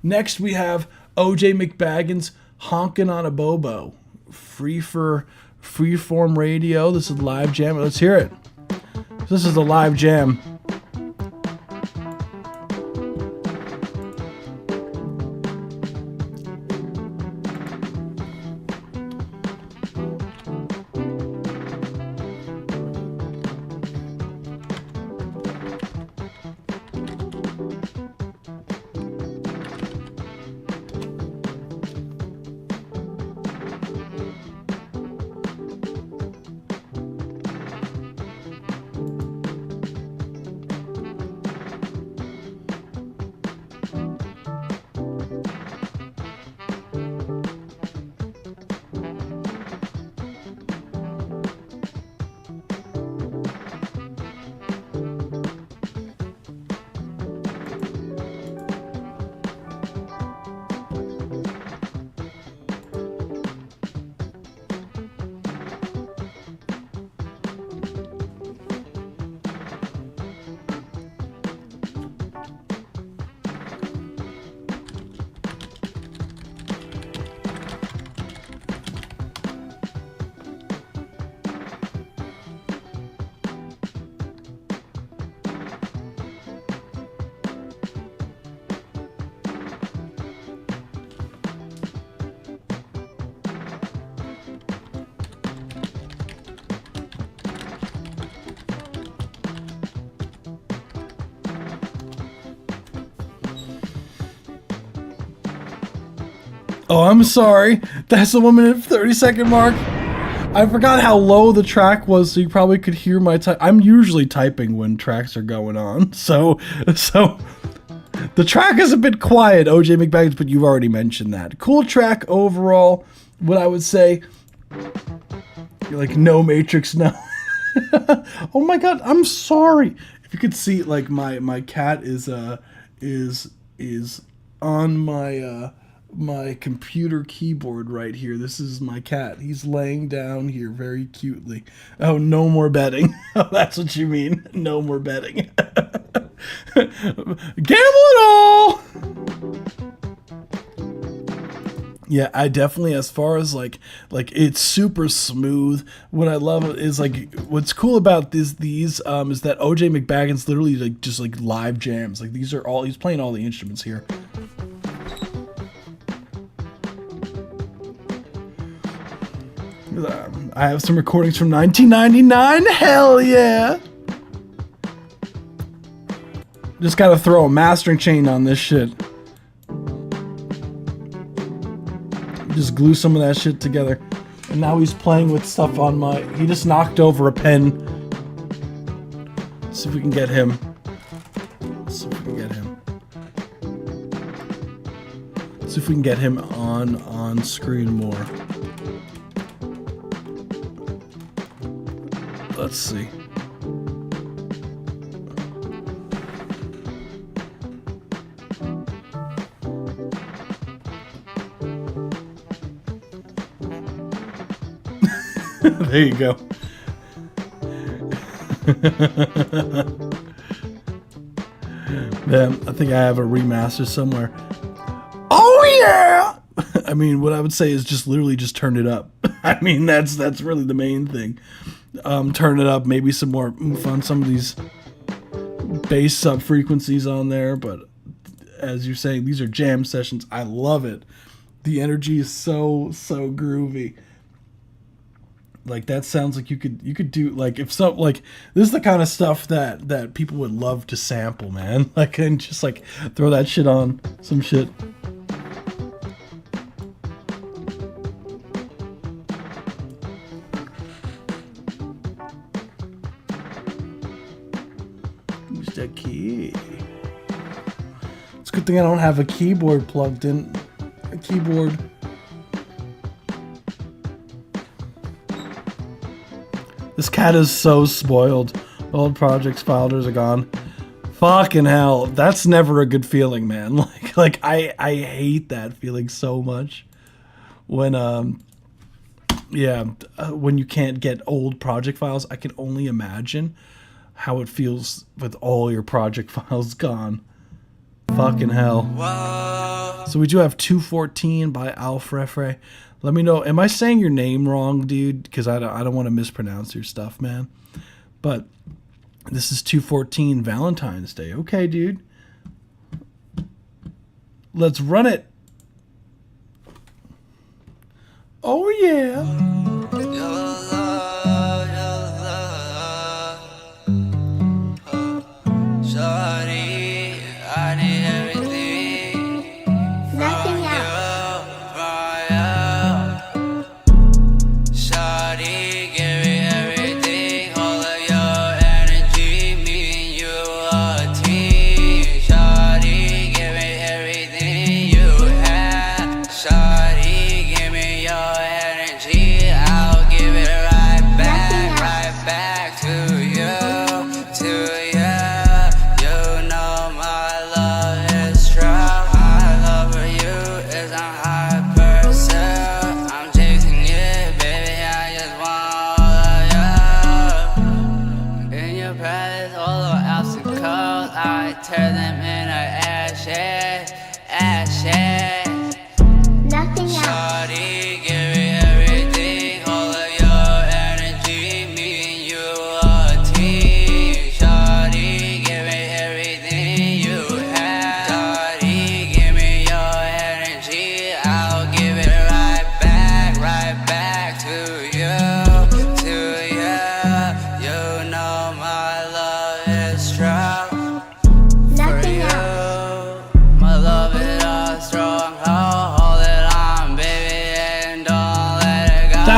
[SPEAKER 3] next we have OJ McBaggins, Honkin' on a Bobo. Freeform Radio. This is live jam. Let's hear it. This is the live jam. Oh, I'm sorry. That's the 1 minute 30-second mark. I forgot how low the track was, so you probably could hear my type. I'm usually typing when tracks are going on, so the track is a bit quiet, OJ McBaggins, but you've already mentioned that. Cool track overall. What I would say, you're like, no Matrix, no. Oh my god, I'm sorry. If you could see, like, my cat is on my computer keyboard right here. This is my cat. He's laying down here very cutely. Oh, no more betting. Oh, that's what you mean. No more betting. Gamble it all. Yeah, I definitely, as far as like it's super smooth. What I love is, like, what's cool about these is that OJ McBaggins literally, like, just like live jams. Like, these are all, he's playing all the instruments here. I have some recordings from 1999. Hell yeah! Just gotta throw a mastering chain on this shit. Just glue some of that shit together. And now he's playing with stuff on my... He just knocked over a pen. Let's see if we can get him. Let's see if we can get him. Let's see if we can get him on screen more. Let's see. There you go. Yeah, I think I have a remaster somewhere. Oh yeah! I mean, what I would say is just literally just turn it up. I mean, that's really the main thing. Turn it up, maybe some more oomph on some of these bass sub frequencies on there, but as you're saying, these are jam sessions. I love it. The energy is so groovy. Like, that sounds like you could do, like, if so, like, this is the kind of stuff that people would love to sample, man. Like, and just like throw that shit on some shit. Who's that key? It's a good thing I don't have a keyboard plugged in. A keyboard. This cat is so spoiled. Old projects folders are gone. Fucking hell, that's never a good feeling, man. Like I hate that feeling so much. When when you can't get old project files, I can only imagine how it feels with all your project files gone. Fucking hell. So we do have 214 by Alfrefre. Let me know. Am I saying your name wrong, dude? Because I don't want to mispronounce your stuff, man. But this is 214 Valentine's Day. Okay, dude. Let's run it. Oh, yeah.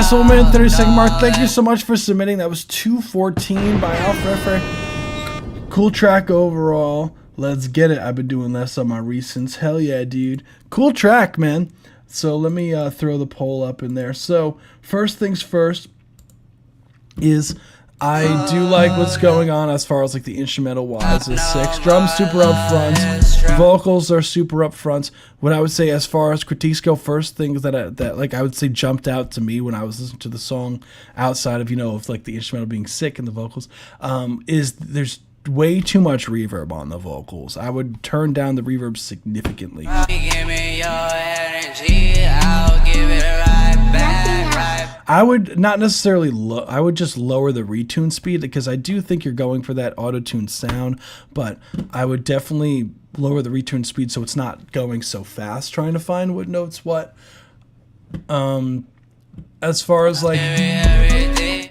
[SPEAKER 3] Soul Man 30-second mark. Thank you so much for submitting. That was 214 by Alfrefre. Cool track overall. Let's get it. I've been doing less on my recents. Hell yeah, dude. Cool track, man. So let me throw the poll up in there. So first things first is I do like what's going on as far as like the instrumental wise is 6. Drums super up front. Vocals are super up front. What I would say as far as critiques go, first things that I would say jumped out to me when I was listening to the song outside of, of like the instrumental being sick and the vocals, is there's way too much reverb on the vocals. I would turn down the reverb significantly. Give me your energy, I'll give it right back. I would not necessarily I would just lower the retune speed because I do think you're going for that auto-tune sound, but I would definitely lower the retune speed so it's not going so fast trying to find what notes what. As far as like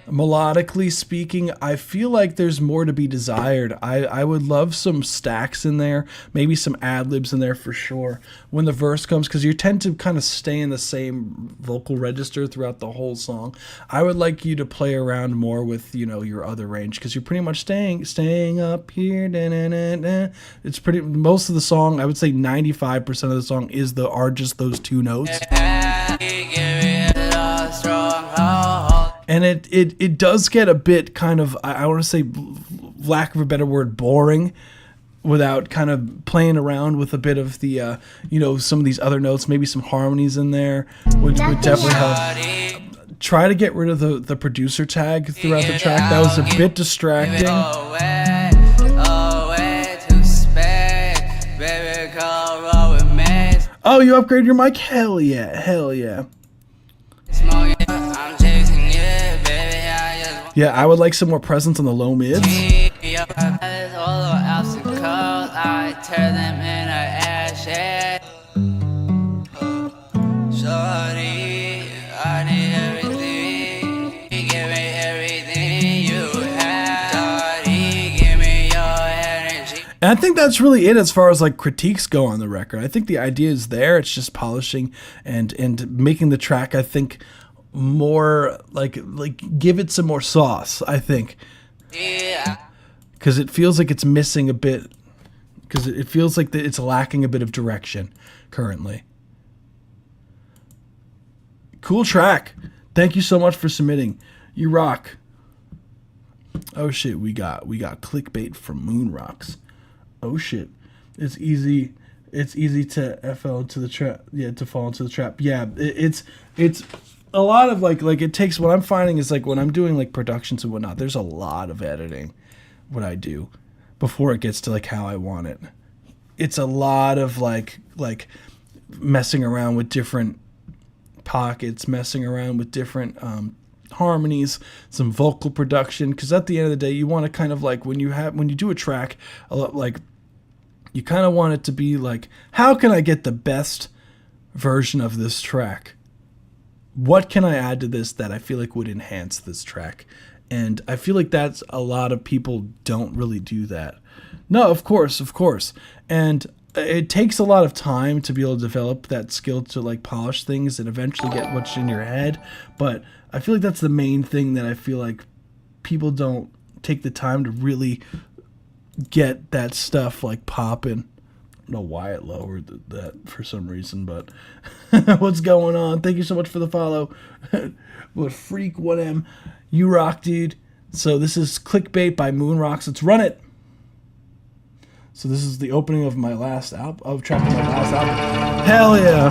[SPEAKER 3] melodically speaking, I feel like there's more to be desired. I would love some stacks in there, maybe some ad-libs in there for sure when the verse comes, because you tend to kind of stay in the same vocal register throughout the whole song. I would like you to play around more with, your other range, because you're pretty much staying up here. It's pretty, most of the song, I would say 95% of the song are just those two notes. And it does get a bit kind of, I want to say, lack of a better word, boring, without kind of playing around with a bit of the, some of these other notes, maybe some harmonies in there, would definitely help. Try to get rid of the producer tag throughout the track. That was a bit distracting. Oh, you upgraded your mic? Hell yeah, hell yeah. Yeah, I would like some more presence on the low mids. And I think that's really it as far as like critiques go on the record. I think the idea is there. It's just polishing and making the track, I think, more like give it some more sauce, I think. Yeah. Because it feels like it's missing a bit. Because it feels like it's lacking a bit of direction currently. Cool track. Thank you so much for submitting. You rock. Oh shit, we got clickbait from Moonrocks. Oh shit, it's easy to fall into the trap. Yeah, to fall into the trap. Yeah, it's a lot of like it takes. What I'm finding is like when I'm doing like productions and whatnot, there's a lot of editing. What I do before it gets to like how I want it. It's a lot of like messing around with different pockets, messing around with different harmonies, some vocal production, because at the end of the day you want to kind of like when you do a track a lot, like you kind of want it to be like, how can I get the best version of this track? What can I add to this that I feel like would enhance this track? And I feel like that's a lot of people don't really do that. No, of course. And it takes a lot of time to be able to develop that skill to like polish things and eventually get what's in your head. But I feel like that's the main thing that I feel like people don't take the time to really get that stuff like popping. I don't know why it lowered that for some reason, but what's going on? Thank you so much for the follow. What Freak 1M, you rock, dude. So this is Clickbait by Moonrocks. Let's run it. So this is the opening of my last album, track of my last album. Hell yeah.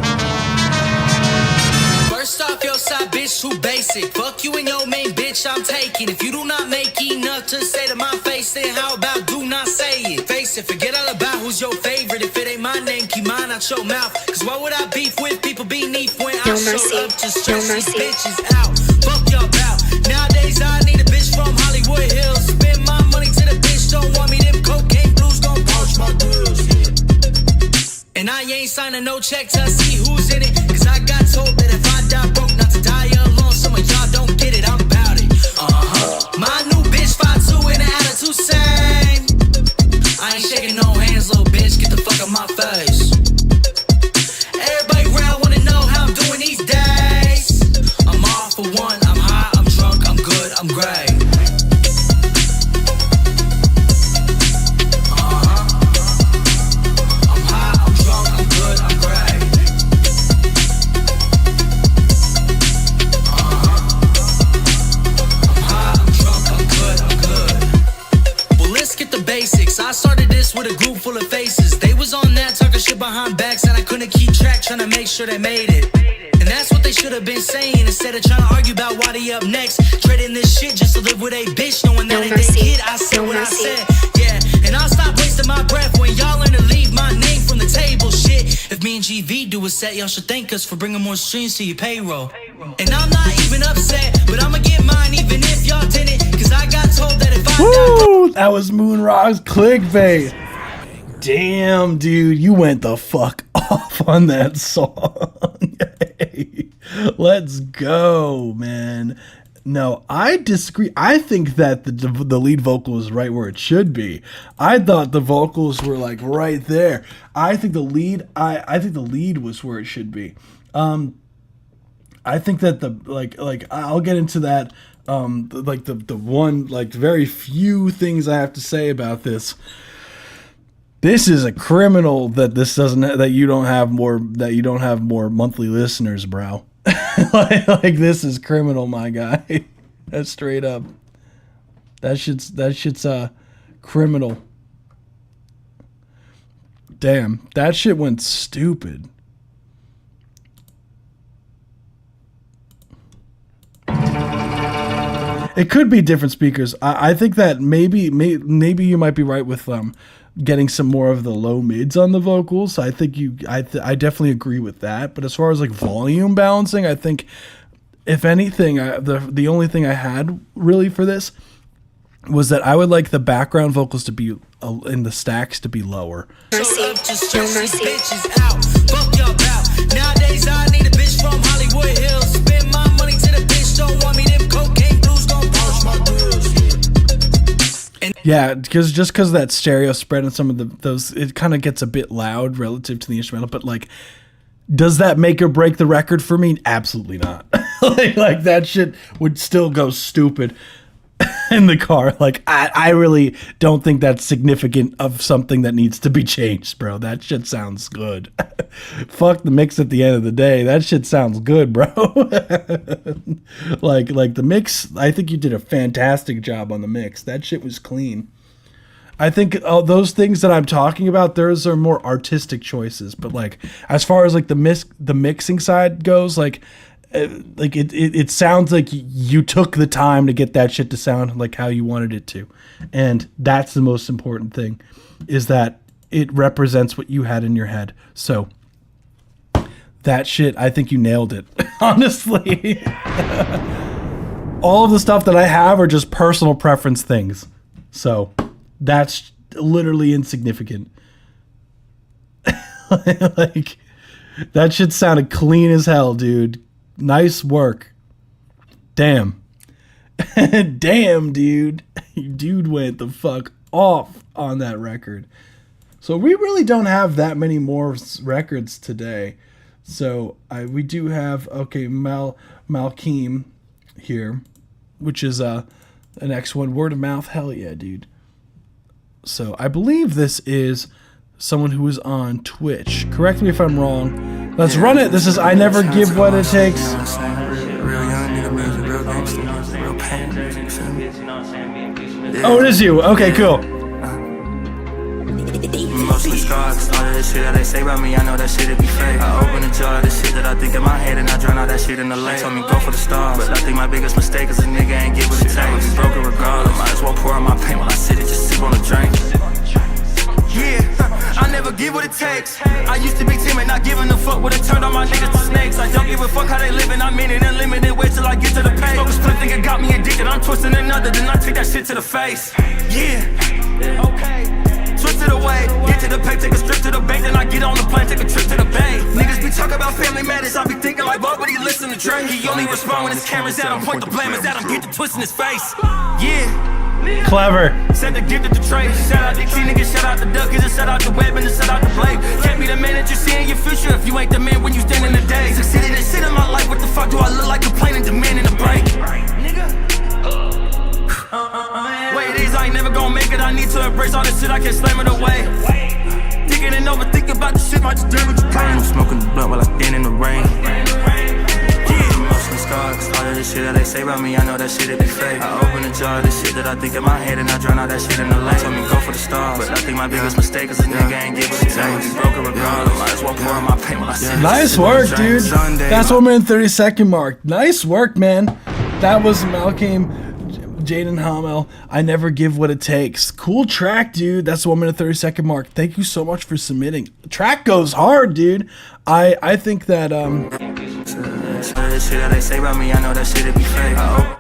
[SPEAKER 18] First off, your side bitch too basic. Fuck you and your main bitch I'm taking. If you do not make enough to say to my face, then how about do not say it? Face it, forget all about who's your favorite. If it ain't my name, keep mine out your mouth. Cause why would I beef with people beneath when I show up to stress these bitches out? Fuck y'all bout. Nowadays I need a bitch from Hollywood Hills. Spend my money to the bitch, don't want me. Them cocaine blues gon' pouch my bills. And I ain't signing no check to see who's in it. Cause I got told that if I die broke, not to die alone. Some of y'all don't get it, I'm about it. My new bitch 5'2" and an attitude same. I ain't shaking no hands, little bitch, get the fuck out my face. Everybody around wanna know how I'm doing these days. I'm off for one, I'm high, I'm drunk, I'm good, I'm great. I started this with a group full of faces. They was on that talking shit behind backs, and I couldn't keep track, trying to make sure they made it. And that's what they should have been saying, instead of trying to argue about why they up next. Trading this shit just to live with a bitch, knowing that ain't their kid. I said what I said, yeah. And I'll stop wasting my breath when y'all learn to leave my name from the table. Shit, if me and GV do a set, y'all should thank us for bringing more streams to your payroll. And I'm not even upset, but I'ma get mine even if y'all didn't. Cause I got told that if I
[SPEAKER 3] Woo! That was Moonrocks Clickbait. Damn, dude, you went the fuck off on that song. Hey, let's go, man. No, I disagree. I think that the lead vocal is right where it should be. I thought the vocals were like right there. I think the lead. I think the lead was where it should be. I think that the like I'll get into that. The one very few things I have to say about this. This is a criminal that you don't have more monthly listeners, bro. like this is criminal, my guy. That's straight up. That shit's criminal. Damn, that shit went stupid. It could be different speakers. I think that maybe you might be right with getting some more of the low mids on the vocals. I think I definitely agree with that. But as far as like volume balancing, I think if anything, the only thing I had really for this was that I would like the background vocals to be in the stacks to be lower.
[SPEAKER 18] Nowadays I need a bitch from Hollywood Hills. Spend my money to the bitch, don't want me. Them cocaine blues gon' pouch my bills.
[SPEAKER 3] Yeah, because that stereo spread and some of those, it kind of gets a bit loud relative to the instrumental. But like, does that make or break the record for me? Absolutely not. like that shit would still go stupid. in the car. Like, I really don't think that's significant of something that needs to be changed, bro. That shit sounds good. Fuck the mix at the end of the day. That shit sounds good, bro. like the mix, I think you did a fantastic job on the mix. That shit was clean. I think those things that I'm talking about, those are more artistic choices. But like, as far as like the mixing side goes, like it sounds like you took the time to get that shit to sound like how you wanted it to, and that's the most important thing, is that it represents what you had in your head. So that shit, I think you nailed it. Honestly, all of the stuff that I have are just personal preference things. So that's literally insignificant. Like, that shit sounded clean as hell, dude. Nice work. Damn. Damn, dude. Dude went the fuck off on that record. So we really don't have that many more records today. So we do have, okay, Malkeem here, which is the next one. Word of mouth. Hell yeah, dude. So I believe this is someone who is on Twitch. Correct me if I'm wrong. Let's run it. This is I Never Give What It Takes.
[SPEAKER 19] Real young nigga music, real gangster, real pain.
[SPEAKER 3] Oh, it is you. Okay, cool.
[SPEAKER 19] Mostly scars, all of the shit that they say about me, I know that shit it be fake. I open a jar of the shit that I think in my head and I drown all that shit in the lake. Told me go for the stars, but I think my biggest mistake is a nigga ain't get what it takes. Be broken regardless, might as well pour out my pain when I sit it, just sip on a drink. Yeah, I never give what it takes. I used to be timid, not giving a fuck, would've turned all my niggas to snakes. I don't give a fuck how they living, I'm in it unlimited, wait till I get to the pay. Smoke a split, think it got me addicted, I'm twisting another, then I take that shit to the face. Yeah, okay. Twist it away, get to the pay, take a strip to the bank, then I get on the plane, take a trip to the bay. Niggas be talking about family matters, I be thinking like, why would he listen to Drake? He only respond when his camera's at him, point the blame is at him, get the twist in his face. Yeah.
[SPEAKER 3] Clever.
[SPEAKER 19] Send the gift to trade. Shout out the key niggas, shout out the duckers, and shout out the web, and shout out the blade. Can't be the man that you see in your future if you ain't the man when you stand in the day. Succeeded in shit in my life, what the fuck do I look like complaining, demanding a break? Nigga. Wait, these I ain't never gonna make it. I need to embrace all this shit, I can't slam it away. Thinking and overthinking about the shit, might just do what you can. I'm smoking the blunt while I stand in the rain. Scars, all of the shit that they say about me, I know that shit it be fake. I open a jar of the shit that I think in my head and I drown all that shit in the lake. Told me go for the stars, but I think my biggest mistake is a nigga ain't get what it takes. Broken regardless, might as well pour out my pain when I sit.
[SPEAKER 3] Nice work, dude. That's 1 minute 30 second mark. Nice work, man. That was Malkeem, Jaden Hamel. I Never Give What It Takes. Cool track, dude. That's 1 minute 30 second mark. Thank you so much for submitting. The track goes hard, dude. I think that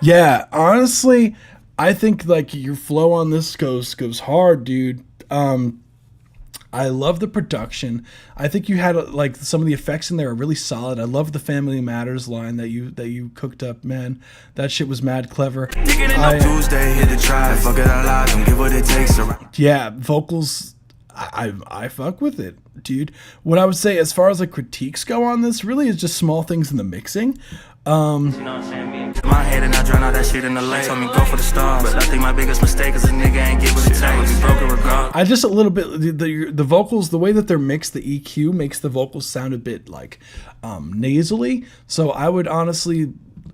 [SPEAKER 3] yeah, honestly, I think like your flow on this goes hard, dude. I love the production. I think you had like some of the effects in there are really solid. I love the Family Matters line that you cooked up, man. That shit was mad clever. Yeah, vocals. I fuck with it, dude. What I would say as far as like critiques go on this really is just small things in the mixing.
[SPEAKER 19] My head and I drown all that shit in the lake. Told me go for the stars, but I think my biggest mistake is a nigga ain't get what it takes. Be broken regardless.
[SPEAKER 3] I just a little bit the vocals, the way that they're mixed, the EQ makes the vocals sound a bit like nasally. So I would honestly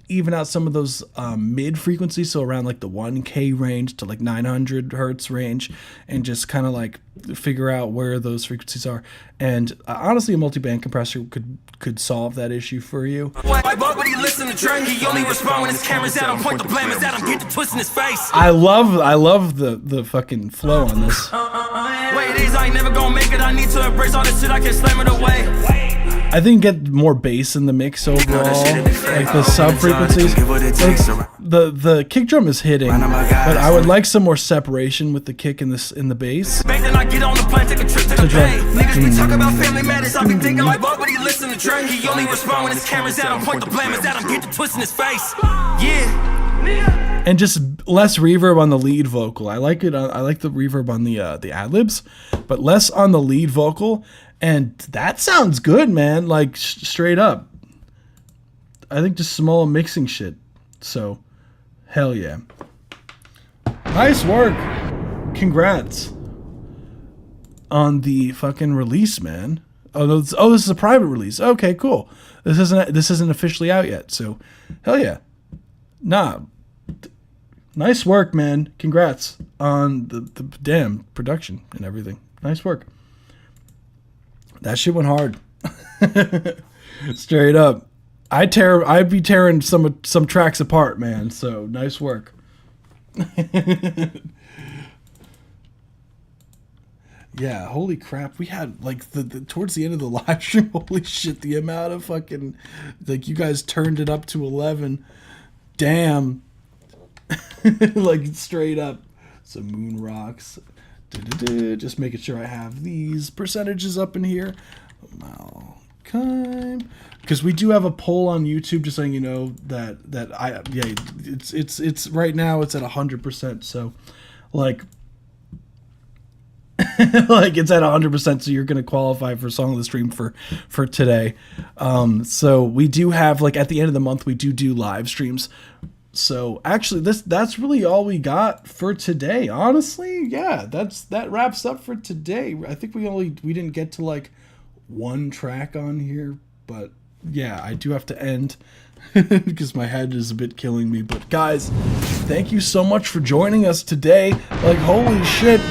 [SPEAKER 3] even out some of those mid frequencies, so around like the 1K range to like 900 hertz range, and just kind of like figure out where those frequencies are. And honestly, a multi-band compressor could solve that issue for you.
[SPEAKER 19] Why would he listen to Drake? He only respond when his camera's at him, point the blame is at him, get the twist in his face.
[SPEAKER 3] I love the fucking flow on this.
[SPEAKER 19] Wait, these I ain't never gonna make it. I need to embrace all this shit, I can't slam it away.
[SPEAKER 3] I think get more bass in the mix overall, like the sub frequencies. The kick drum is hitting, but I would like some more separation with the kick in the bass.
[SPEAKER 19] Niggas be talking about family matters. I be thinking like, why would he listen to Drake? He only respond when his camera's at him, point the blame is at him, get the twist in his face. Yeah.
[SPEAKER 3] And just less reverb on the lead vocal. I like it. I like the reverb on the ad-libs, but less on the lead vocal. And that sounds good, man. Like straight up. I think just small mixing shit. So, hell yeah. Nice work. Congrats on the fucking release, man. Oh, this is a private release. Okay, cool. This isn't officially out yet. So, hell yeah. Nah. Nice work, man. Congrats on the damn production and everything. Nice work. That shit went hard. Straight up. I'd be tearing some tracks apart, man. So, nice work. Yeah, holy crap. We had like the towards the end of the live stream, holy shit, the amount of fucking, like, you guys turned it up to 11. Damn. Like, straight up. Some moon rocks. Just making sure I have these percentages up in here. Malkime. Because we do have a poll on YouTube, just letting you know that it's right now it's at 100%. So, like, like, it's at 100%, so you're gonna qualify for Song of the Stream for today. So we do have, like, at the end of the month we do live streams. So actually that's really all we got for today. Honestly, yeah, that wraps up for today. I think we didn't get to like one track on here, but yeah, I do have to end because my head is a bit killing me. But guys, thank you so much for joining us today. Like, holy shit.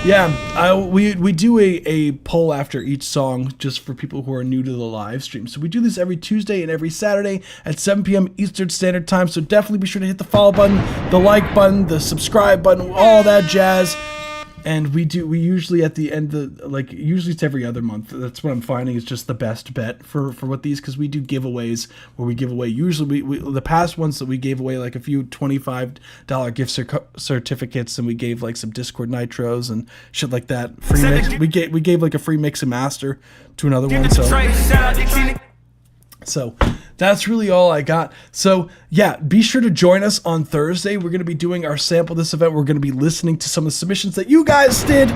[SPEAKER 3] Yeah, we do a poll after each song just for people who are new to the live stream. So we do this every Tuesday and every Saturday at 7 p.m. Eastern Standard Time. So definitely be sure to hit the follow button, the like button, the subscribe button, all that jazz. And we usually at the end usually it's every other month. That's what I'm finding is just the best bet for what these, because we do giveaways where we give away, usually we the past ones that we gave away like a few $25 gift certificates, and we gave like some Discord nitros and shit like that. Free mix. We gave like a free mix and master to another one. So that's really all I got. So yeah, be sure to join us on Thursday. We're going to be doing our sample this event. We're going to be listening to some of the submissions that you guys did.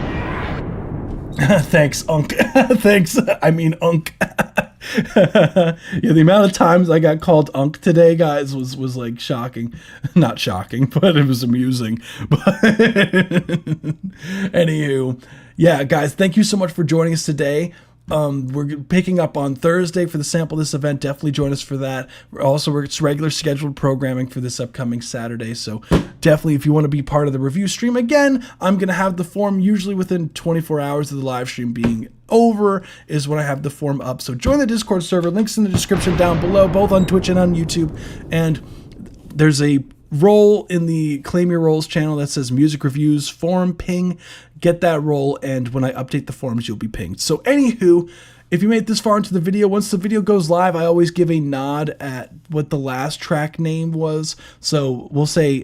[SPEAKER 3] Thanks, Unk. Thanks. I mean, Unk. Yeah, the amount of times I got called Unk today, guys, was like shocking. Not shocking, but it was amusing. But anywho, yeah, guys, thank you so much for joining us today. We're picking up on Thursday for the sample this event. Definitely join us for that. It's regular scheduled programming for this upcoming Saturday. So definitely, if you want to be part of the review stream, again, I'm going to have the form usually within 24 hours of the live stream being over is when I have the form up. So join the Discord server. Links in the description down below, both on Twitch and on YouTube. And there's a role in the Claim Your Roles channel that says music reviews forum ping. Get that role, and when I update the forums, you'll be pinged. So anywho, if you made it this far into the video, once the video goes live, I always give a nod at what the last track name was. So we'll say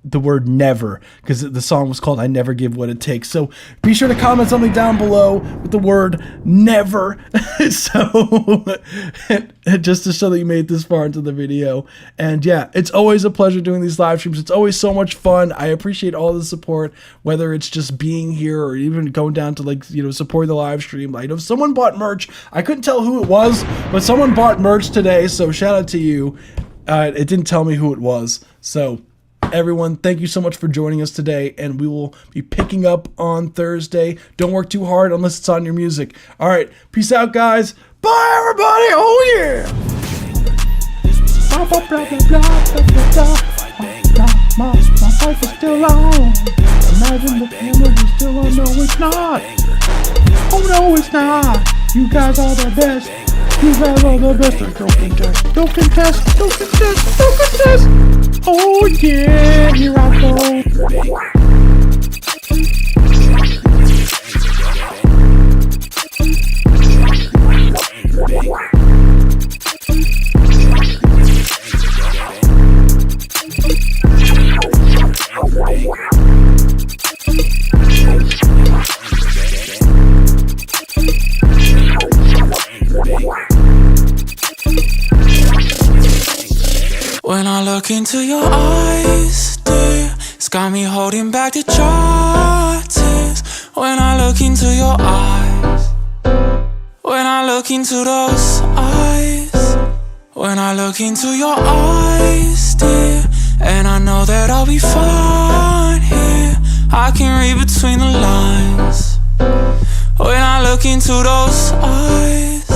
[SPEAKER 3] the word never, because the song was called I Never Give What It Takes. So be sure to comment something down below with the word never. So just to show that you made it this far into the video. And yeah, it's always a pleasure doing these live streams. It's always so much fun. I appreciate all the support, whether it's just being here or even going down to, like, you know, supporting the live stream. I know someone bought merch. I couldn't tell who it was, but someone bought merch today, so shout out to you. It didn't tell me who it was. So everyone, thank you so much for joining us today, and we will be picking up on Thursday. Don't work too hard unless it's on your music. All right, peace out, guys. Bye, everybody. Oh, yeah. My life is still on. Imagine the camera is still on. No, it's not. Oh, no, it's not. You guys are the best. You guys are the best. Don't contest. Don't contest. Don't contest. Don't contest. Oh yeah, here I go.
[SPEAKER 1] When I look into your eyes, dear, it's got me holding back the dry tears. When I look into your eyes, when I look into those eyes, when I look into your eyes, dear, and I know that I'll be fine here. I can read between the lines when I look into those eyes.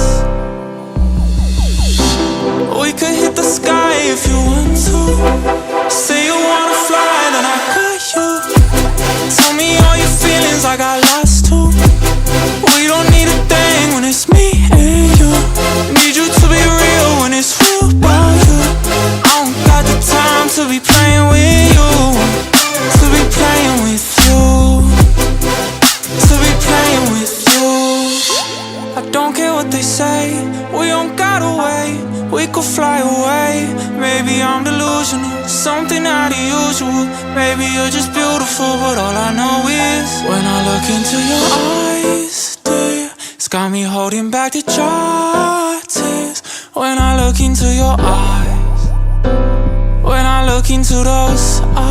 [SPEAKER 1] We could hit the sky if you want to. Say you wanna fly, then I got you. Tell me all your feelings, I got lost too. We don't need a thing when it's me and you. Need you to be real when it's real about you. I don't got the time to be playing with you. To be playing with you. To be playing with you. I don't care what they say, we don't gotta wait. We could fly away. Maybe I'm delusional, something out of usual. Maybe you're just beautiful, but all I know is when I look into your eyes, dear, it's got me holding back the dry tears. When I look into your eyes, when I look into those eyes.